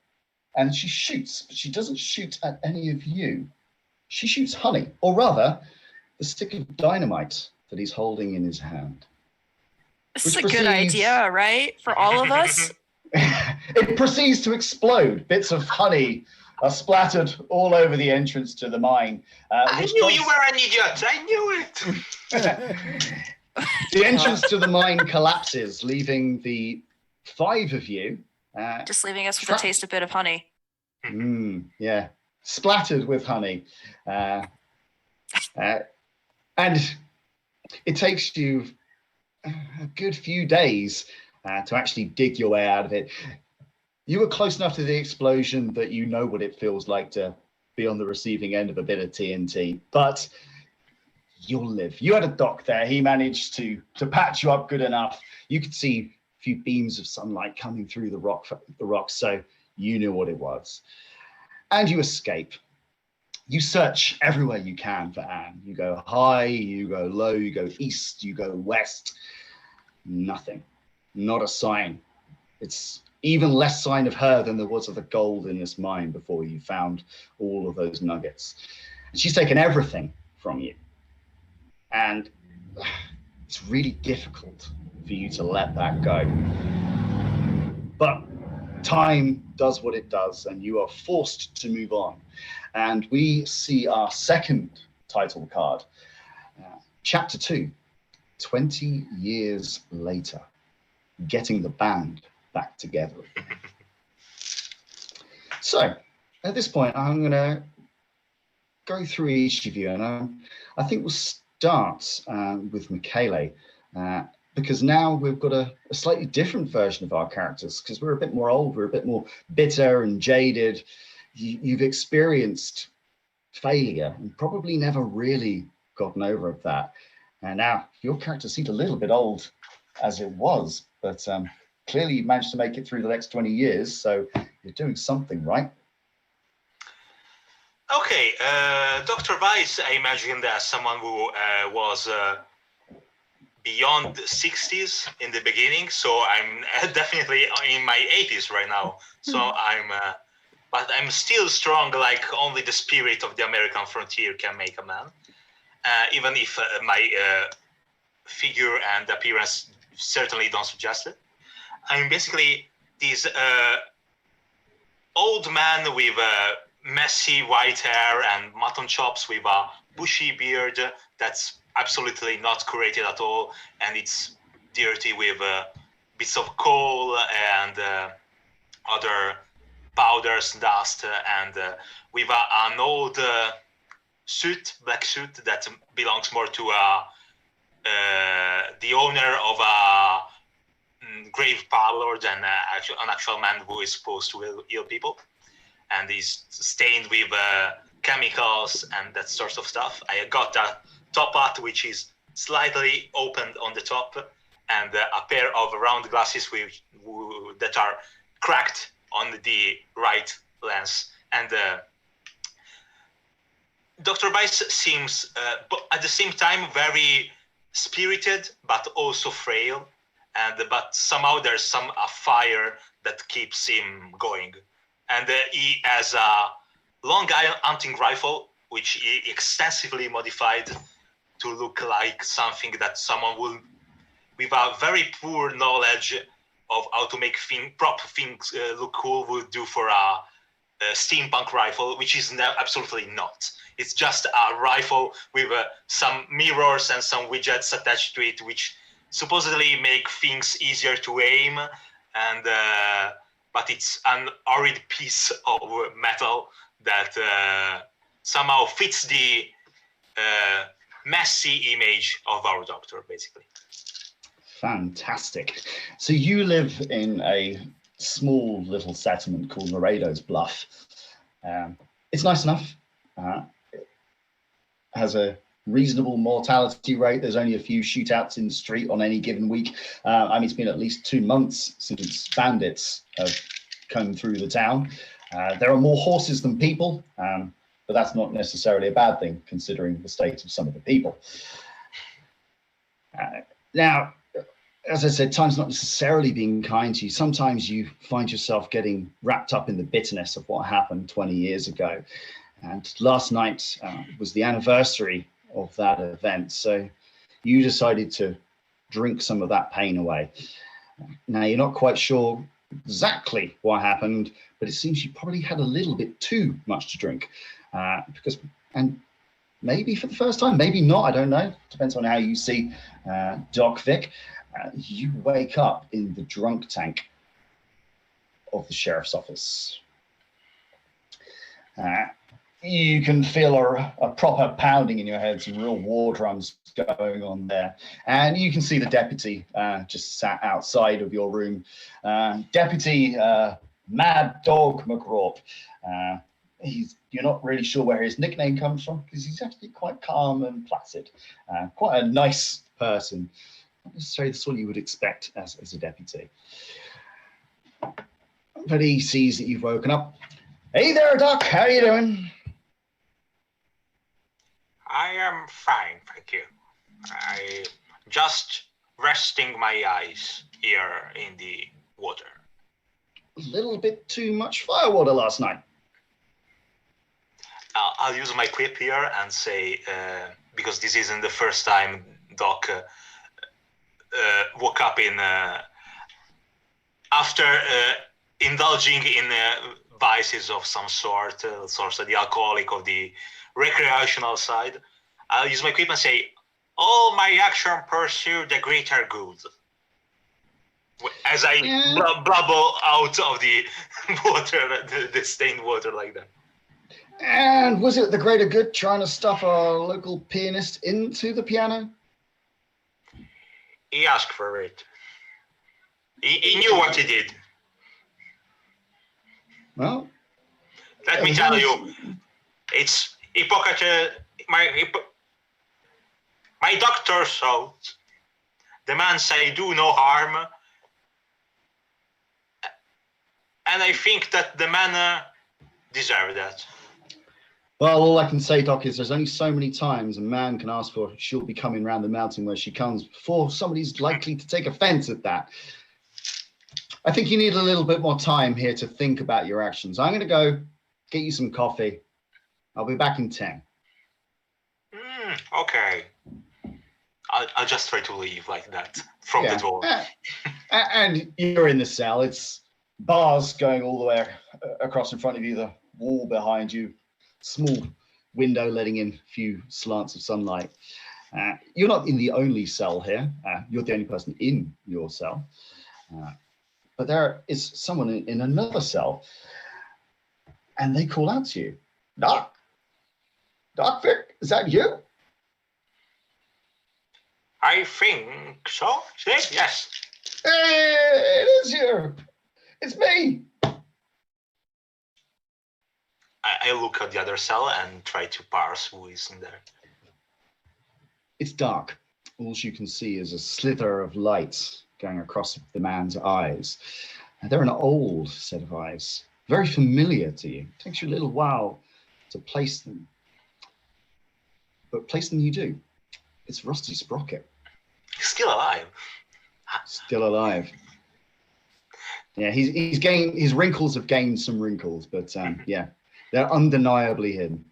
And she shoots, but she doesn't shoot at any of you. She shoots Honey, or rather, the stick of dynamite that he's holding in his hand. This is a good idea, right? For all of us? It proceeds to explode. Bits of honey are splattered all over the entrance to the mine. I knew you were an idiot. I knew it. The entrance to the mine collapses, leaving the five of you. Just leaving us with a taste of bit of honey. Yeah, splattered with honey. And it takes you a good few days to actually dig your way out of it. You were close enough to the explosion that you know what it feels like to be on the receiving end of a bit of TNT, but you'll live. You had a doc there. He managed to patch you up good enough. You could see a few beams of sunlight coming through the rocks, so you knew what it was. And you escape. You search everywhere you can for Anne. You go high, you go low, you go east, you go west. Nothing. Not a sign. It's even less sign of her than there was of the gold in this mine before you found all of those nuggets. And she's taken everything from you. And it's really difficult for you to let that go. But time does what it does, and you are forced to move on. And we see our second title card. Chapter 2, 20 years later, getting the band back together. So, at this point, I'm going to go through each of you, and I think we'll start with Michele, because now we've got a slightly different version of our characters, because we're a bit more old, we're a bit more bitter and jaded. You've experienced failure and probably never really gotten over that. And now your character seemed a little bit old as it was, but clearly you managed to make it through the next 20 years, so you're doing something right. Okay, Dr. Weiss, I imagine that someone who was beyond the 60s in the beginning, so I'm definitely in my 80s right now. So but I'm still strong, like only the spirit of the American frontier can make a man. Even if my figure and appearance certainly don't suggest it. I'm basically this old man with messy white hair and mutton chops with a bushy beard that's absolutely not curated at all, and it's dirty with bits of coal and other powders, dust, and with an old black suit that belongs more to the owner of a grave parlor than an actual man who is supposed to heal people. And he's stained with chemicals and that sort of stuff. I got a top hat which is slightly opened on the top, and a pair of round glasses that are cracked on the right lens. And Dr. Weiss seems, but at the same time, very spirited, but also frail. But somehow there's a fire that keeps him going. And he has a long hunting rifle, which he extensively modified to look like something that someone would, with a very poor knowledge of how to make prop things look cool, would do for a steampunk rifle, which is absolutely not. It's just a rifle with some mirrors and some widgets attached to it, which supposedly make things easier to aim, and but it's an horrid piece of metal that somehow fits the messy image of our doctor, basically. Fantastic. So you live in a small little settlement called Laredo's Bluff. It's nice enough. It has a reasonable mortality rate. There's only a few shootouts in the street on any given week. I mean, it's been at least 2 months since bandits have come through the town. There are more horses than people, but that's not necessarily a bad thing considering the state of some of the people. Now, as I said, time's not necessarily being kind to you. Sometimes you find yourself getting wrapped up in the bitterness of what happened 20 years ago. And last night was the anniversary of that event. So you decided to drink some of that pain away. Now, you're not quite sure exactly what happened, but it seems you probably had a little bit too much to drink. And maybe for the first time, maybe not, I don't know. Depends on how you see Doc Vic. You wake up in the drunk tank of the sheriff's office. You can feel a proper pounding in your head, some real war drums going on there. And you can see the deputy just sat outside of your room. Deputy Mad Dog McRorp. You're not really sure where his nickname comes from because he's actually quite calm and placid. Quite a nice person. Not necessarily the sort you would expect as a deputy. But he sees that you've woken up. Hey there, Doc, how are you doing? I am fine, thank you. I just resting my eyes here in the water. A little bit too much firewater last night. I'll use my quip here and say, because this isn't the first time Doc woke up in after indulging in vices of some sort of the alcoholic of the recreational side. I'll use my quip and say, All my action pursue the greater good. As I bubble out of the water, the stained water like that. And was it the greater good trying to stuff our local pianist into the piano? He asked for it. He knew what he did. Well, Let me tell you, it's Hippocrates. My doctor thought the man say do no harm, and I think that the man deserved that. well, all I can say, Doc, is there's only so many times a man can ask for she'll be coming round the mountain where she comes before somebody's likely to take offense at that. I think you need a little bit more time here to think about your actions. I'm going to go get you some coffee. I'll be back in 10. Okay. I'll just try to leave like that from the door. And you're in the cell. It's bars going all the way across in front of you, the wall behind you, small window letting in a few slants of sunlight. You're not in the only cell here. You're the only person in your cell. But there is someone in another cell, and they call out to you. Doc? Doc Vic, is that you? I think so. Yes. Hey, it is you. It's me. I look at the other cell and try to parse who is in there. It's dark. All you can see is a slither of light going across the man's eyes. And they're an old set of eyes, very familiar to you. It takes you a little while to place them. But place them you do. It's Rusty Sprocket. He's still alive. Still alive. Yeah, he's gained, his wrinkles have gained some wrinkles, but yeah, they're undeniably hidden.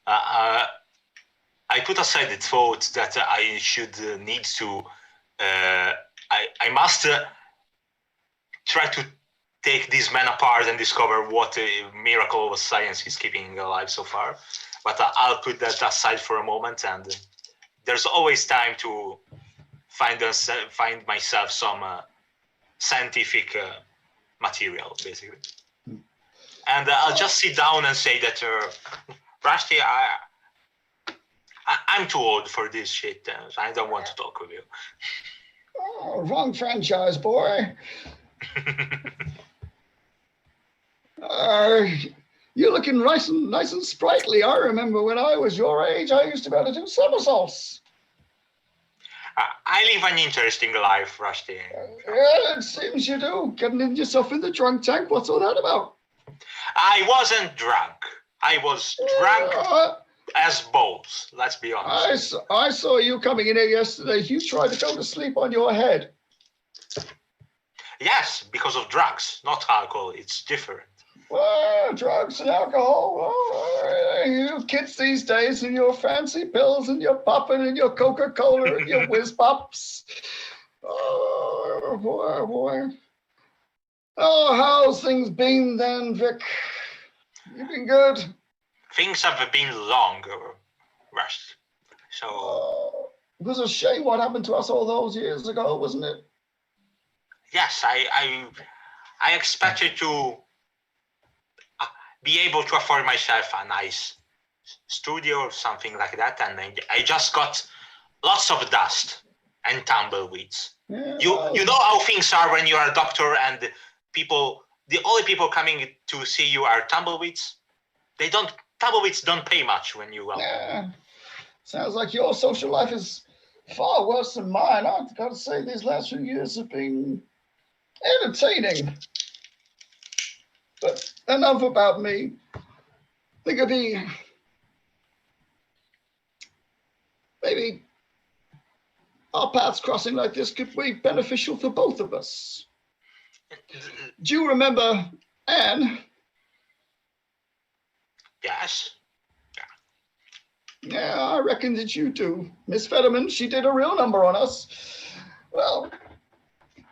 I put aside the thought that I should need to, I must try to take these men apart and discover what a miracle of science is keeping alive so far. But I'll put that aside for a moment, and there's always time to find myself some scientific material, basically. And I'll just sit down and say that, Rusty, I'm too old for this shit. I don't want to talk with you. Oh, wrong franchise, boy. You're looking nice and sprightly. I remember when I was your age, I used to be able to do somersaults. I live an interesting life, Rusty. Yeah, it seems you do. Getting yourself in the drunk tank. What's all that about? I wasn't drunk. I was drunk as balls. Let's be honest. I saw you coming in here yesterday. You tried to go to sleep on your head. Yes, because of drugs, not alcohol. It's different. Well, drugs and alcohol. Well, you kids these days and your fancy pills and your popping and your Coca-Cola and your whiz pops. Oh, boy, boy. Oh, how's things been then, Vic? You been good? Things have been long, Rush. So... it was a shame what happened to us all those years ago, wasn't it? Yes, I expected to be able to afford myself a nice studio or something like that, and I just got lots of dust and tumbleweeds. Yeah, you know how things are when you are a doctor and the only people coming to see you are tumbleweeds. Tumbleweeds don't pay much when you well. Yeah, sounds like your social life is far worse than mine. I've got to say these last few years have been entertaining. But enough about me. Think of me. Maybe our paths crossing like this could be beneficial for both of us. Do you remember Anne? Yes. Yeah, I reckon that you do. Miss Fetterman, she did a real number on us. Well,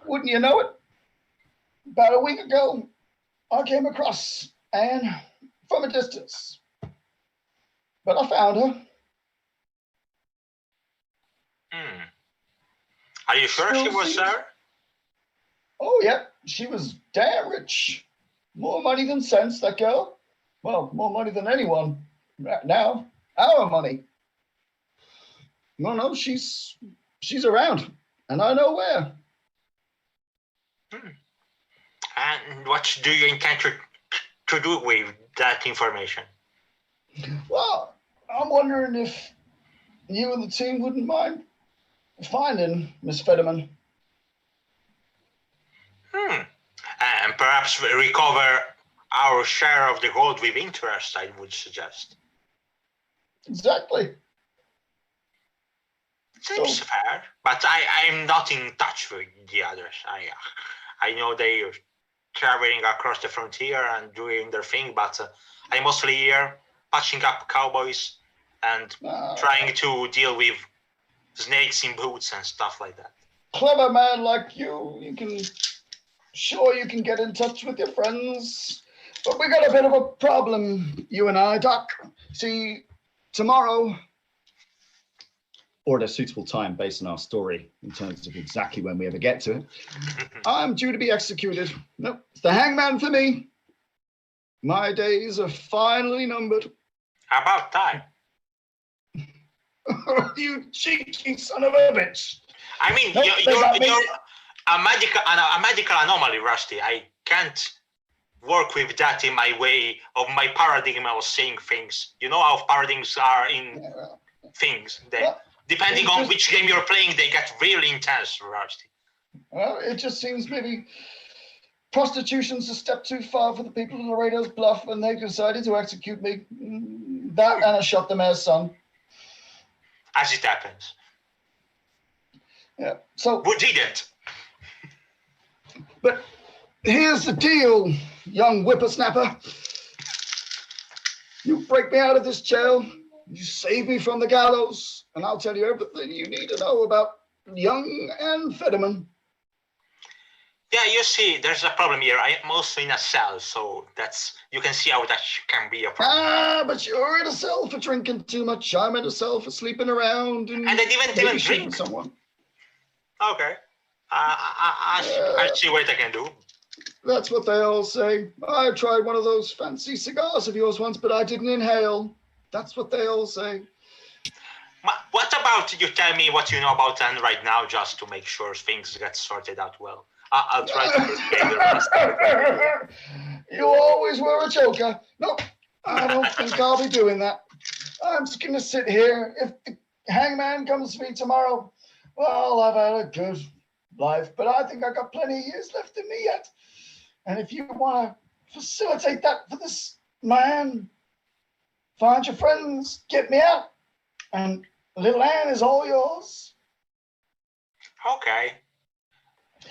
wouldn't you know it? About a week ago, I came across Anne from a distance. but I found her. Are you sure she was there? Oh, yeah, she was damn rich. More money than sense, that girl. Well, more money than anyone right now. Our money. No, she's around, and I know where. And what do you intend to do with that information? Well, I'm wondering if you and the team wouldn't mind finding Miss Fetterman. And perhaps recover our share of the gold with interest, I would suggest. Exactly. Seems fair, but I'm not in touch with the others. I know they're traveling across the frontier and doing their thing, but I'm mostly here patching up cowboys and trying to deal with snakes in boots and stuff like that. Clever man like you can get in touch with your friends, but we got a bit of a problem, you and I, Doc. See, tomorrow, or at a suitable time based on our story in terms of exactly when we ever get to it, I'm due to be executed. Nope, it's the hangman for me. My days are finally numbered. About time. You cheeky son of a bitch. I mean, Nope, you're a magical anomaly, Rusty. I can't work with that in my way of my paradigm of seeing things. You know how paradigms are in things. Depending on which game you're playing, they get really intense, Rusty. Well, it just seems maybe prostitution's a step too far for the people in Laredo's Bluff, and they decided to execute me. That and I shot the mayor's son. As it happens. Yeah. So who did it? But here's the deal, young whippersnapper. You break me out of this jail, you save me from the gallows, and I'll tell you everything you need to know about Young and Fetterman. Yeah, you see, there's a problem here. I'm also in a cell, so you can see how that can be a problem. But you're in a cell for drinking too much. I'm in a cell for sleeping around and I didn't even drink. Someone. Okay. I'll see what I can do. That's what they all say. I tried one of those fancy cigars of yours once, but I didn't inhale. That's what they all say. What about you tell me what you know about Anne right now, just to make sure things get sorted out well? I'll try to You always were a joker. Nope, I don't think I'll be doing that. I'm just going to sit here. If the hangman comes to me tomorrow, well, I've had a good life, but I think I got plenty of years left in me yet. And if you want to facilitate that for this man, find your friends, get me out, and little Anne is all yours. Okay.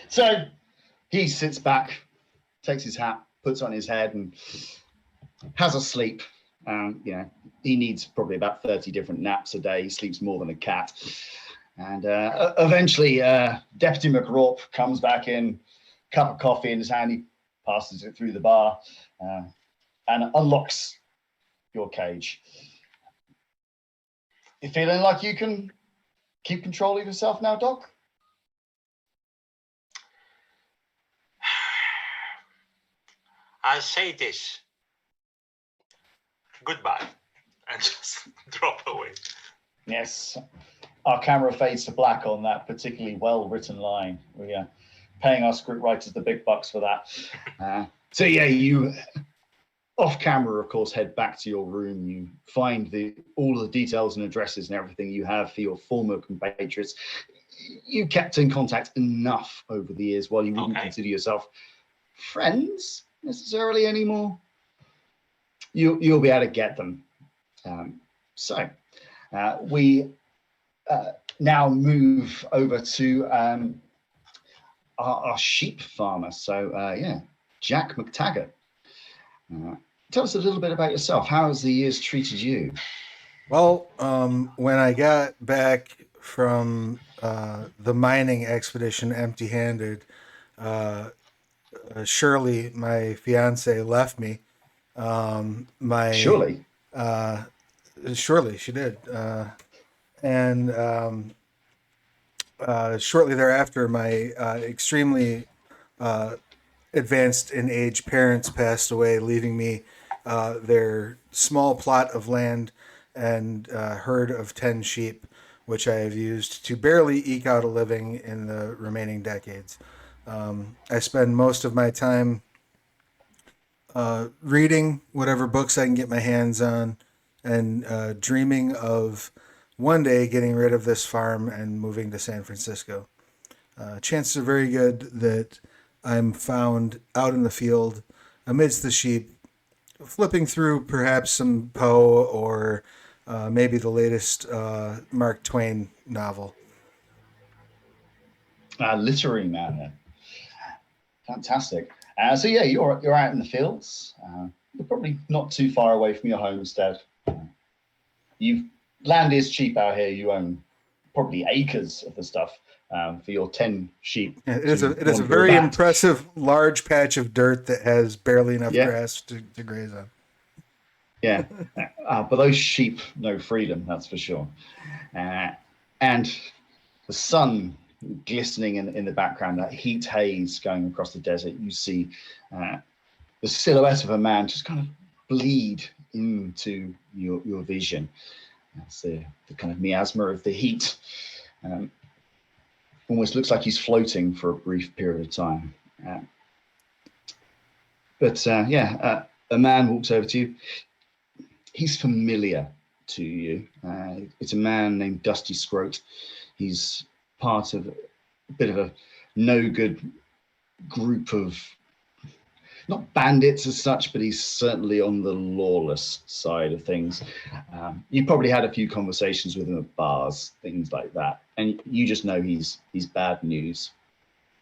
So he sits back, takes his hat, puts on his head, and has a sleep. He needs probably about 30 different naps a day. He sleeps more than a cat. And eventually, Deputy McRorp comes back in, cup of coffee in his hand. He passes it through the bar and unlocks your cage. You feeling like you can keep control of yourself now, Doc? I'll say this. Goodbye. And just drop away. Yes. Our camera fades to black on that particularly well-written line. We are paying our script writers the big bucks for that. So yeah, you off camera, of course, head back to your room. You find all the details and addresses and everything you have for your former compatriots. You kept in contact enough over the years while you wouldn't consider yourself friends necessarily anymore. You'll be able to get them. So we now move over to our sheep farmer. So Jack McTaggart. Tell us a little bit about yourself. How has the years treated you? Well, when I got back from the mining expedition empty-handed, Shirley, my fiance, left me. Surely. Surely she did. And shortly thereafter, my extremely advanced in age parents passed away, leaving me their small plot of land and herd of 10 sheep, which I have used to barely eke out a living in the remaining decades. I spend most of my time reading whatever books I can get my hands on and dreaming of one day getting rid of this farm and moving to San Francisco. Chances are very good that I'm found out in the field amidst the sheep, flipping through perhaps some Poe or maybe the latest Mark Twain novel. Literary man then. Fantastic. So yeah, you're out in the fields. You're probably not too far away from your homestead. Land is cheap out here. You own probably acres of the stuff for your 10 sheep. It is a very impressive large patch of dirt that has barely enough grass to graze on. Yeah, but those sheep know freedom, that's for sure. And the sun glistening in the background, that heat haze going across the desert, you see the silhouette of a man just kind of bleed into your vision. That's the kind of miasma of the heat. Almost looks like he's floating for a brief period of time. A man walks over to you. He's familiar to you. It's a man named Dusty Scroat. He's part of a bit of a no-good group of, not bandits as such, but he's certainly on the lawless side of things. You probably had a few conversations with him at bars, things like that, and you just know he's bad news.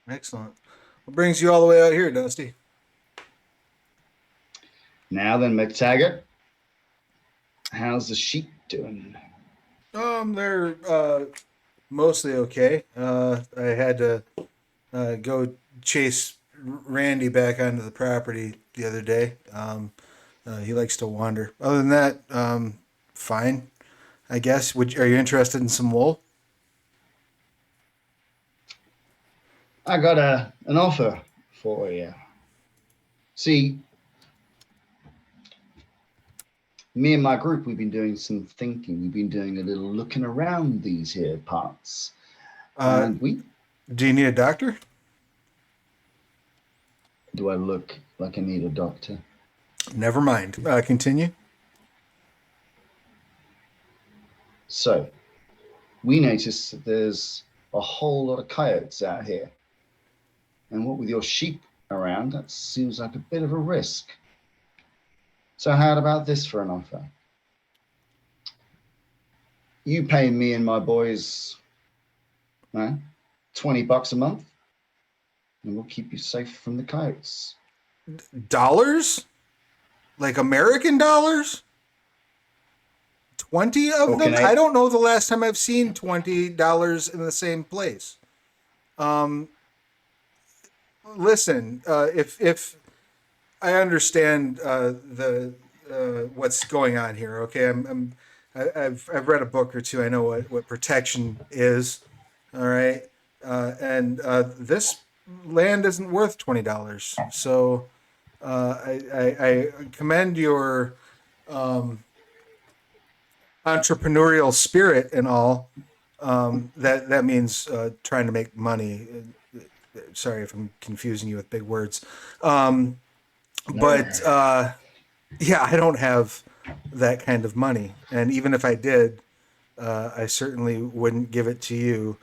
Excellent. What brings you all the way out here, Dusty? Now then, McTaggart, how's the sheep doing? They're mostly okay. I had to go chase Randy back onto the property the other day. He likes to wander. Other than that, fine, I guess. Are you interested in some wool? I got an offer for you. See, me and my group, we've been doing some thinking. We've been doing a little looking around these here parts. And do you need a doctor? Do I look like I need a doctor? Never mind. Continue. So, we noticed that there's a whole lot of coyotes out here. And what with your sheep around, that seems like a bit of a risk. So how about this for an offer? You pay me and my boys $20 a month, and we'll keep you safe from the coyotes. Dollars? Like American dollars? 20 of them? I don't know the last time I've seen $20 in the same place. Listen, if I understand the what's going on here, okay? I've read a book or two. I know what protection is. All right, and this land isn't worth $20. So I commend your entrepreneurial spirit and all. That means trying to make money. Sorry if I'm confusing you with big words. But yeah, I don't have that kind of money. And even if I did, I certainly wouldn't give it to you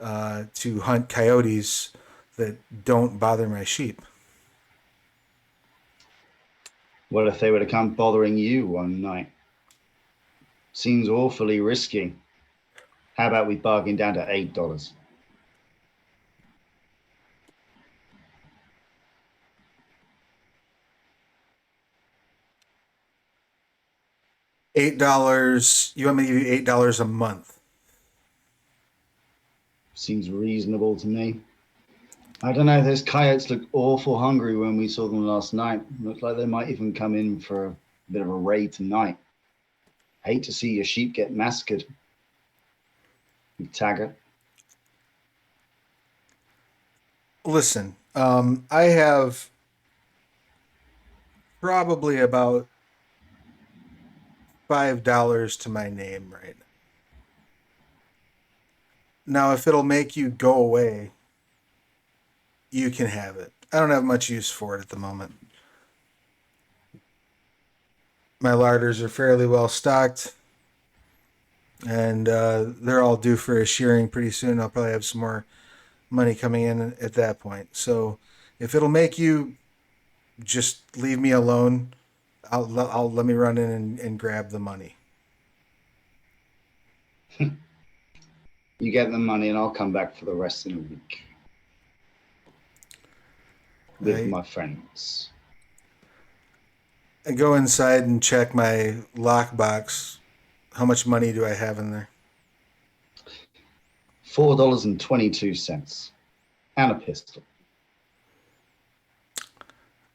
to hunt coyotes that don't bother my sheep. What if they were to come bothering you one night? Seems awfully risky. How about we bargain down to $8? $8. You want me to give you $8 a month? Seems reasonable to me. I don't know. Those coyotes looked awful hungry when we saw them last night. Looked like they might even come in for a bit of a raid tonight. Hate to see your sheep get massacred. You tagger. Listen, I have probably about $5 to my name right now. Now, if it'll make you go away, you can have it. I don't have much use for it at the moment. My larders are fairly well stocked, and they're all due for a shearing pretty soon. I'll probably have some more money coming in at that point. So if it'll make you just leave me alone, I'll let me run in and grab the money. You get the money and I'll come back for the rest in a week. With my friends. I go inside and check my lockbox. How much money do I have in there? $4.22. And a pistol.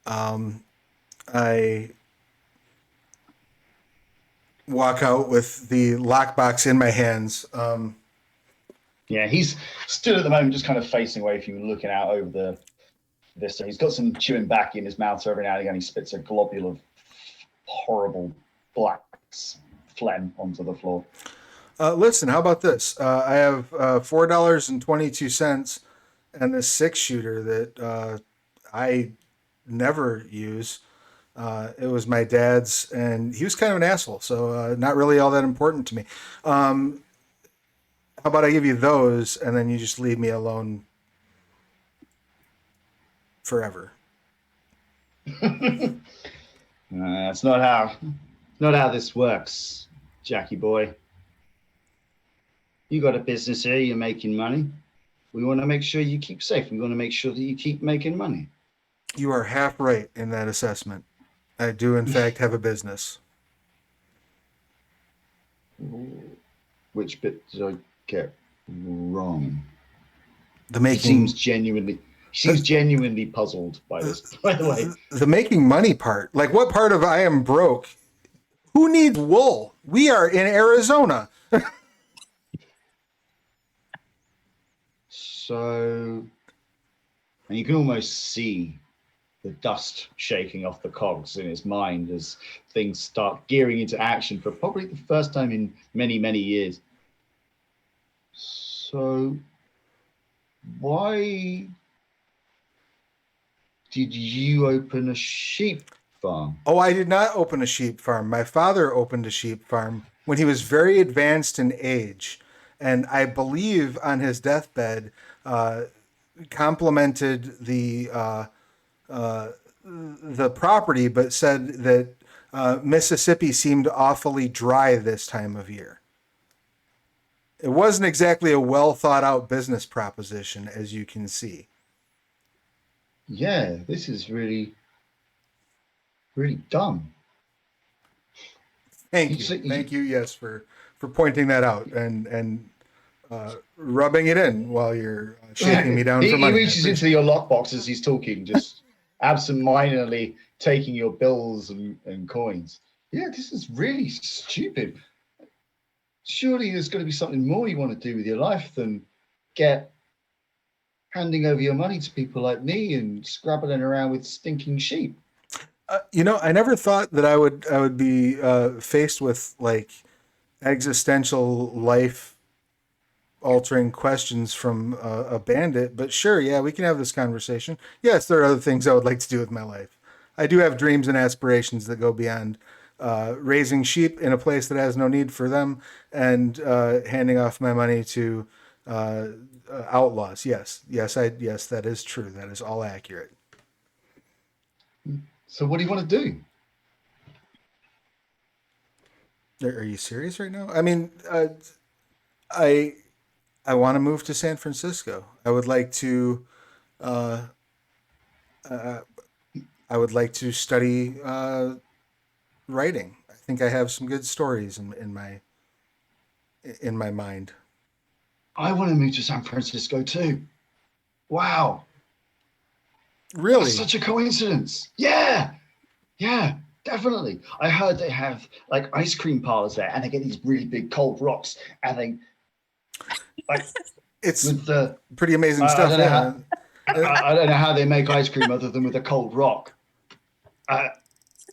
I walk out with the lockbox in my hands. Yeah, he's stood at the moment just kind of facing away from you, looking out over the vista. He's got some chewing back in his mouth, so every now and again he spits a globule of horrible black phlegm onto the floor. Listen, how about this? I have $4.22 and this 6-shooter that I never use. It was my dad's, and he was kind of an asshole, so not really all that important to me. How about I give you those, and then you just leave me alone forever? That's not how this works, Jackie boy. You got a business here, you're making money. We want to make sure you keep safe. We want to make sure that you keep making money. You are half right in that assessment. I do, in fact, have a business. Which bit did I get wrong? The He making seems genuinely puzzled by this, by the way. the making money part. Like, what part of I am broke? Who needs wool? We are in Arizona. So, and you can almost see the dust shaking off the cogs in his mind as things start gearing into action for probably the first time in many, many years. So, why did you open a sheep farm? Oh, I did not open a sheep farm. My father opened a sheep farm when he was very advanced in age. And I believe on his deathbed, complimented the property, but said that Mississippi seemed awfully dry this time of year. It wasn't exactly a well thought out business proposition, as you can see. Yeah, this is really, really dumb. Thank you. Yes, for pointing that out and rubbing it in while you're shaking me down for money. He reaches into your lockbox as he's talking, just absent-mindedly taking your bills and coins. Yeah, this is really stupid. Surely there's got to be something more you want to do with your life than handing over your money to people like me and scrabbling around with stinking sheep. I never thought that I would be faced with like existential life altering questions from a bandit, but sure, yeah, we can have this conversation. Yes, there are other things I would like to do with my life. I do have dreams and aspirations that go beyond raising sheep in a place that has no need for them and handing off my money to outlaws. Yes, that is true. That is all accurate. So what do you want to do? Are you serious right now? I mean, I want to move to San Francisco. I would like to study writing. I think I have some good stories in my mind. I want to move to San Francisco too. Wow. Really? That's such a coincidence. Yeah. Definitely. I heard they have like ice cream parlors there, and they get these really big cold rocks, and they like It's with the pretty amazing I stuff. don't know Yeah. I don't know how they make ice cream other than with a cold rock.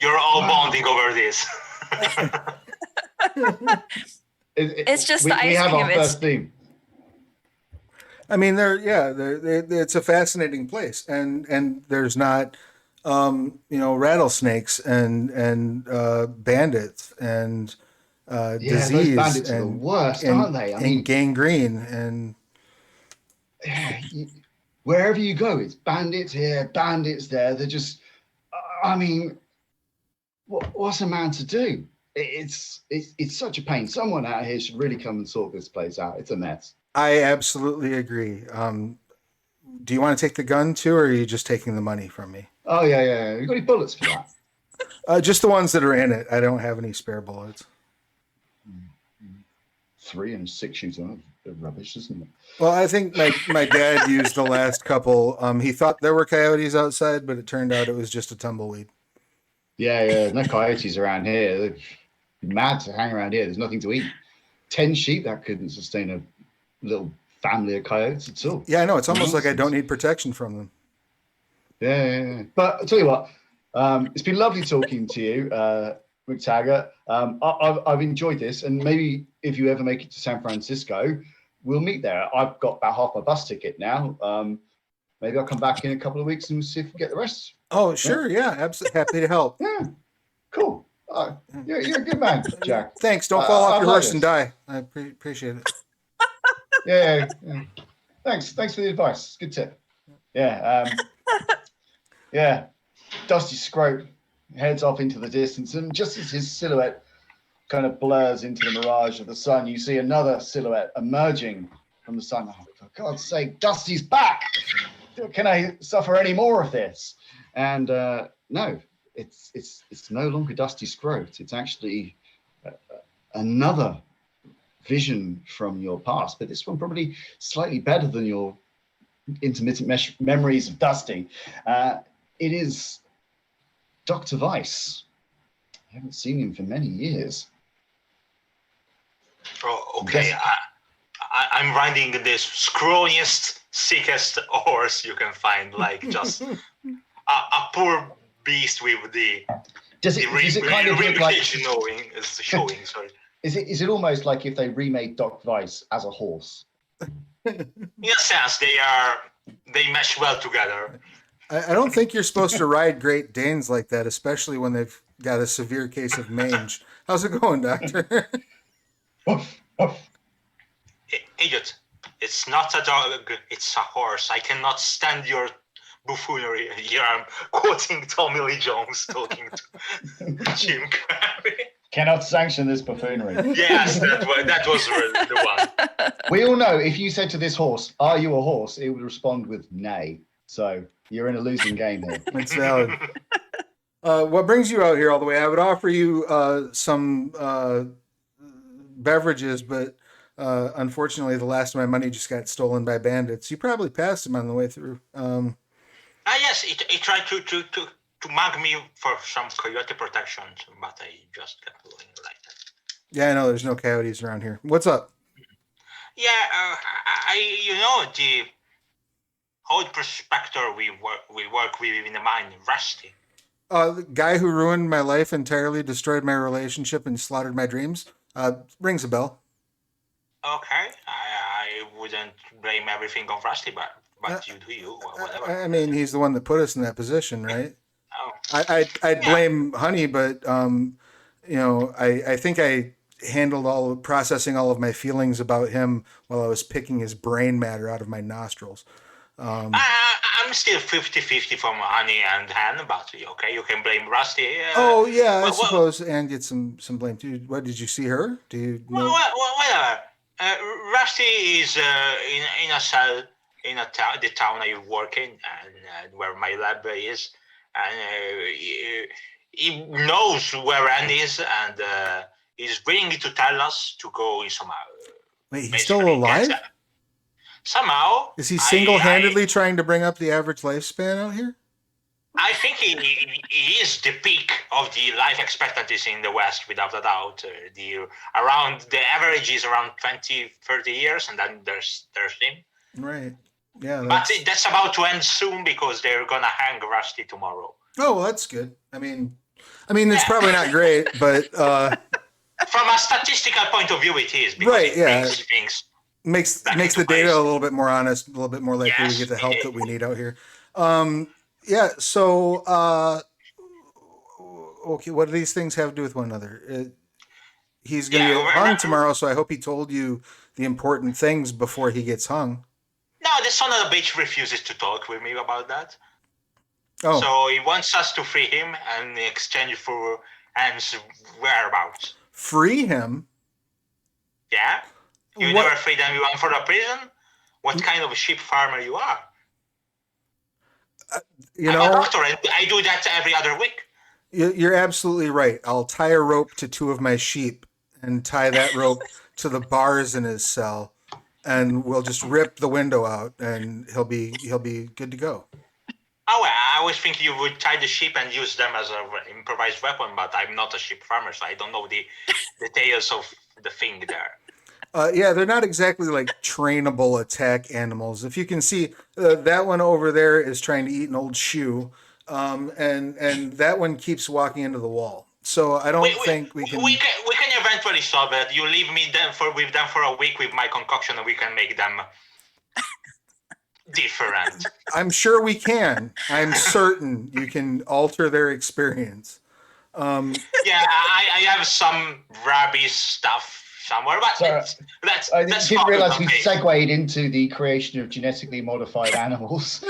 You're all Wow. bonding over this. It's just we the ice have cream. our It's first theme. I mean, it's a fascinating place, and there's not, rattlesnakes and bandits and Yeah, disease those bandits are the and worst, aren't they? I mean, and gangrene and yeah, wherever you go, it's bandits here, bandits there. They're just, I mean, what's a man to do? It's such a pain. Someone out here should really come and sort this place out. It's a mess. I absolutely agree. Do you want to take the gun too, or are you just taking the money from me? Oh yeah. You got any bullets for that? Just the ones that are in it. I don't have any spare bullets. 3 and 6 shooter. They're rubbish, isn't it? Well, I think my dad used the last couple. He thought there were coyotes outside, but it turned out it was just a tumbleweed. Yeah. No coyotes around here. They're mad to hang around here. There's nothing to eat. 10 sheep, that couldn't sustain a little family of coyotes at all. Yeah, I know. It's almost like I don't need protection from them. Yeah. But I'll tell you what, it's been lovely talking to you, McTaggart. I've enjoyed this, and maybe if you ever make it to San Francisco, we'll meet there. I've got about half my bus ticket now. Maybe I'll come back in a couple of weeks and see if we get the rest. Oh, sure. Yeah, absolutely. Happy to help. Yeah, cool. You're a good man, Jack. Thanks. Don't fall off I your like horse this. and die. I appreciate it. Yeah. Thanks for the advice. Good tip. Yeah. Yeah. Dusty Scrope heads off into the distance, and just as his silhouette kind of blurs into the mirage of the sun, you see another silhouette emerging from the sun. Oh, for God's sake, Dusty's back! Can I suffer any more of this? And no, it's no longer Dusty Scrope. It's actually another vision from your past, but this one probably slightly better than your intermittent memories of Dusty. It is Dr. Weiss. I haven't seen him for many years. Oh, okay. I'm riding the scrawniest, sickest horse you can find, like just a poor beast with the Does it kind of look like? showing. Sorry. Is it almost like if they remade Dr. Weiss as a horse? In a sense, they mesh well together. I don't think you're supposed to ride Great Danes like that, especially when they've got a severe case of mange. How's it going, Doctor? Idiot, it's not a dog, it's a horse. I cannot stand your buffoonery. Here I'm quoting Tommy Lee Jones talking to Jim Carrey. Cannot sanction this buffoonery. Yes, that was the one. We all know if you said to this horse, "Are you a horse?" it would respond with "Nay." So you're in a losing game here. That's valid. What brings you out here all the way? I would offer you some beverages, but unfortunately, the last of my money just got stolen by bandits. You probably passed them on the way through. Yes, he tried to mug me for some coyote protection, but I just kept going like that. Yeah, I know there's no coyotes around here. What's up? Yeah, the old prospector we work with in the mine, Rusty. The guy who ruined my life entirely, destroyed my relationship, and slaughtered my dreams. Rings a bell. Okay, I wouldn't blame everything on Rusty, but you do you, or whatever. I mean, he's the one that put us in that position, right? Oh. I'd blame Honey, but I think I handled processing all of my feelings about him while I was picking his brain matter out of my nostrils. I'm still 50-50 from Honey and Han, but okay, you can blame Rusty. Oh yeah, I suppose, and get some blame too. What, did you see her? Do you know? Whatever. Rusty is in a cell in the town I work in, and where my lab is, and he knows where Anne is, and he's willing to tell us to go in somehow. Wait, he's still alive? Somehow. Is he single-handedly trying to bring up the average lifespan out here? I think he is the peak of the life expectancy in the West, without a doubt. The average is around 20, 30 years, and then there's him. Right. Yeah. But that's about to end soon because they're gonna hang Rusty tomorrow. Oh, well, that's good. I mean, it's probably not great, but from a statistical point of view, it is because right. it Yeah. brings things Makes back the into data place. a little bit more honest, a little bit more likely Yes, we get the help it that we is. need out here. Yeah. So, okay, what do these things have to do with one another? He's going to Yeah, get hung tomorrow, so I hope he told you the important things before he gets hung. No, the son of a bitch refuses to talk with me about that. Oh, So he wants us to free him in exchange for Anne's whereabouts. free him? Yeah? You What- never freed anyone from the prison? What kind of a sheep farmer you are? You I'm know, a doctor and I do that every other week. you're absolutely right. I'll tie a rope to 2 of my sheep and tie that rope to the bars in his cell, and we'll just rip the window out, and he'll be good to go. Oh, well, I always think you would tie the sheep and use them as an improvised weapon, but I'm not a sheep farmer, so I don't know the details of the thing there. Yeah, they're not exactly like trainable attack animals. If you can see, that one over there is trying to eat an old shoe, and that one keeps walking into the wall. So I don't think we can. We can eventually solve it. You leave me with them for a week with my concoction, and we can make them different. I'm sure we can. I'm certain you can alter their experience. Yeah, I have some rubbish stuff somewhere, but Sorry, that's I that's didn't realize we okay. segued into the creation of genetically modified animals.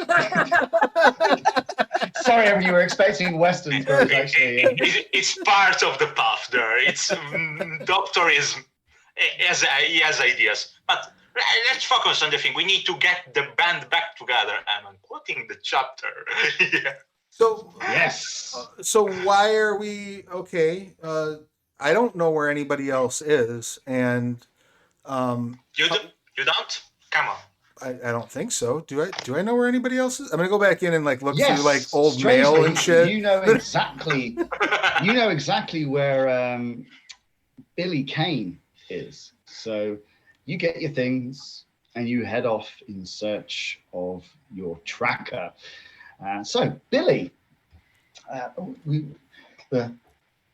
Sorry, if you were expecting westerns, but it's actually. It's part of the path there. It's doctor he has ideas, but let's focus on the thing. We need to get the band back together, and I'm quoting the chapter. Yeah. So Yes. So why are we okay? I don't know where anybody else is, and You don't? Come on. I don't think so. Do I know where anybody else is? I'm gonna go back in and like look Yes. through like old strangely, mail and shit. You know exactly. You know exactly where Billy Kane is. So you get your things and you head off in search of your tracker. So Billy, the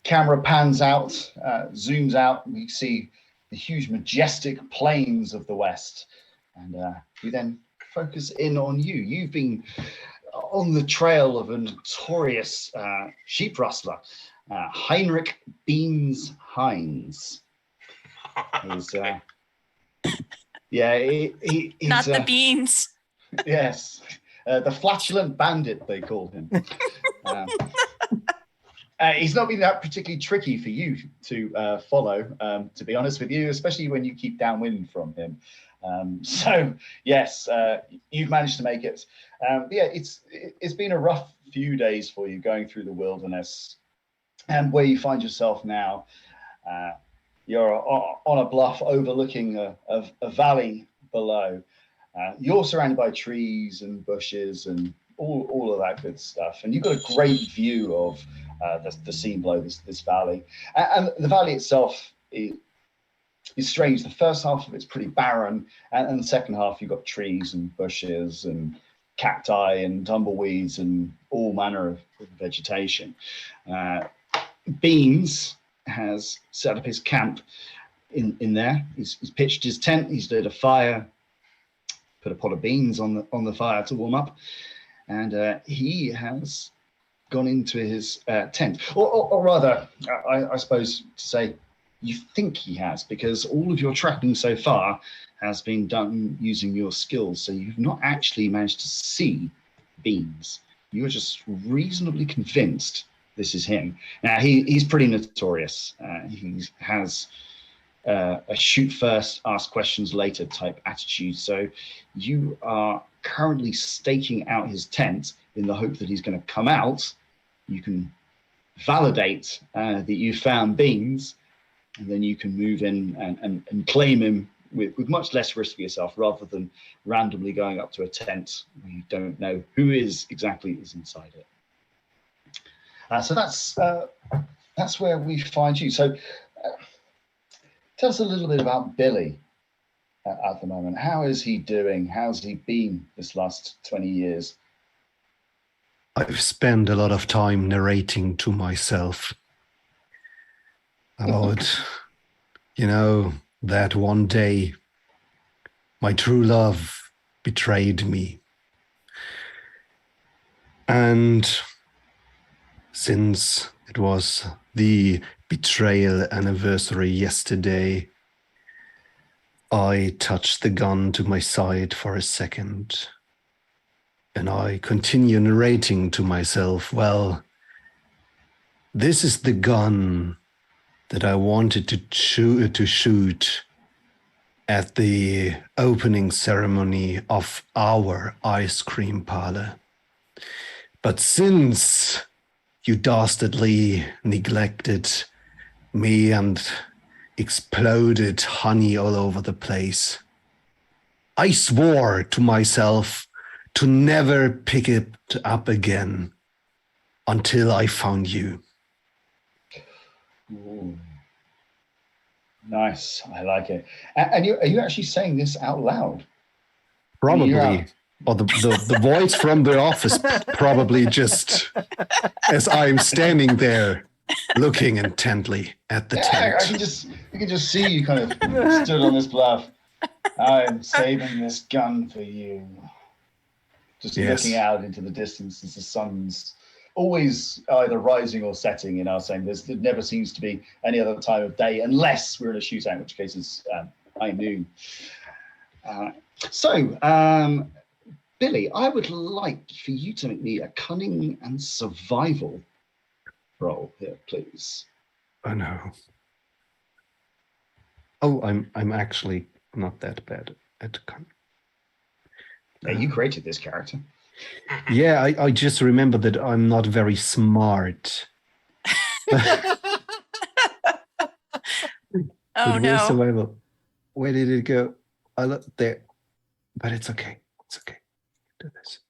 camera pans out, zooms out. We see the huge, majestic plains of the West, and we then focus in on you. You've been on the trail of a notorious sheep rustler, Heinrich Beans Hines. He's, yeah, he's Not the beans. yes, the flatulent bandit, they call him. He's not been that particularly tricky for you to follow, to be honest with you, especially when you keep downwind from him. So yes, you've managed to make it. Yeah, it's been a rough few days for you going through the wilderness, and where you find yourself now, you're on a bluff overlooking a valley below. You're surrounded by trees and bushes and all of that good stuff, and you've got a great view of the scene below this valley. And the valley itself is strange. The first half of it's pretty barren, and the second half you've got trees and bushes and cacti and tumbleweeds and all manner of vegetation. Beans has set up his camp in there. He's pitched his tent. He's lit a fire, put a pot of beans on the fire to warm up, and he has gone into his tent, or rather, I suppose to say, you think he has, because all of your tracking so far has been done using your skills. So you've not actually managed to see Beans. You're just reasonably convinced this is him. Now he's pretty notorious. He has a shoot first, ask questions later type attitude. So you are currently staking out his tent in the hope that he's going to come out. You can validate that you found Beans, and then you can move in and claim him with much less risk for yourself, rather than randomly going up to a tent where you don't know who exactly is inside it. So that's where we find you. So tell us a little bit about Billy at the moment. How is he doing? How's he been this last 20 years? I've spent a lot of time narrating to myself about, that one day my true love betrayed me. And since it was the betrayal anniversary yesterday, I touched the gun to my side for a second. And I continue narrating to myself, well, this is the gun that I wanted to shoot at the opening ceremony of our ice cream parlor. But since you dastardly neglected me and exploded honey all over the place, I swore to myself to never pick it up again until I found you. Ooh. Nice, I like it. And are you actually saying this out loud? Probably. Yeah. Or the voice from the office probably just as I'm standing there looking intently at the tent. I can just see you kind of stood on this bluff. I'm saving this gun for you. Just looking out into the distance as the sun's always either rising or setting in our same. There never seems to be any other time of day unless we're in a shootout, in which case it's high noon. Billy, I would like for you to make me a cunning and survival roll here, please. Oh no. Oh, I'm actually not that bad at cunning. Yeah, you created this character. Yeah, I just remember that I'm not very smart. Oh no. Survival. Where did it go? I looked there. But it's okay. It's okay. Do this.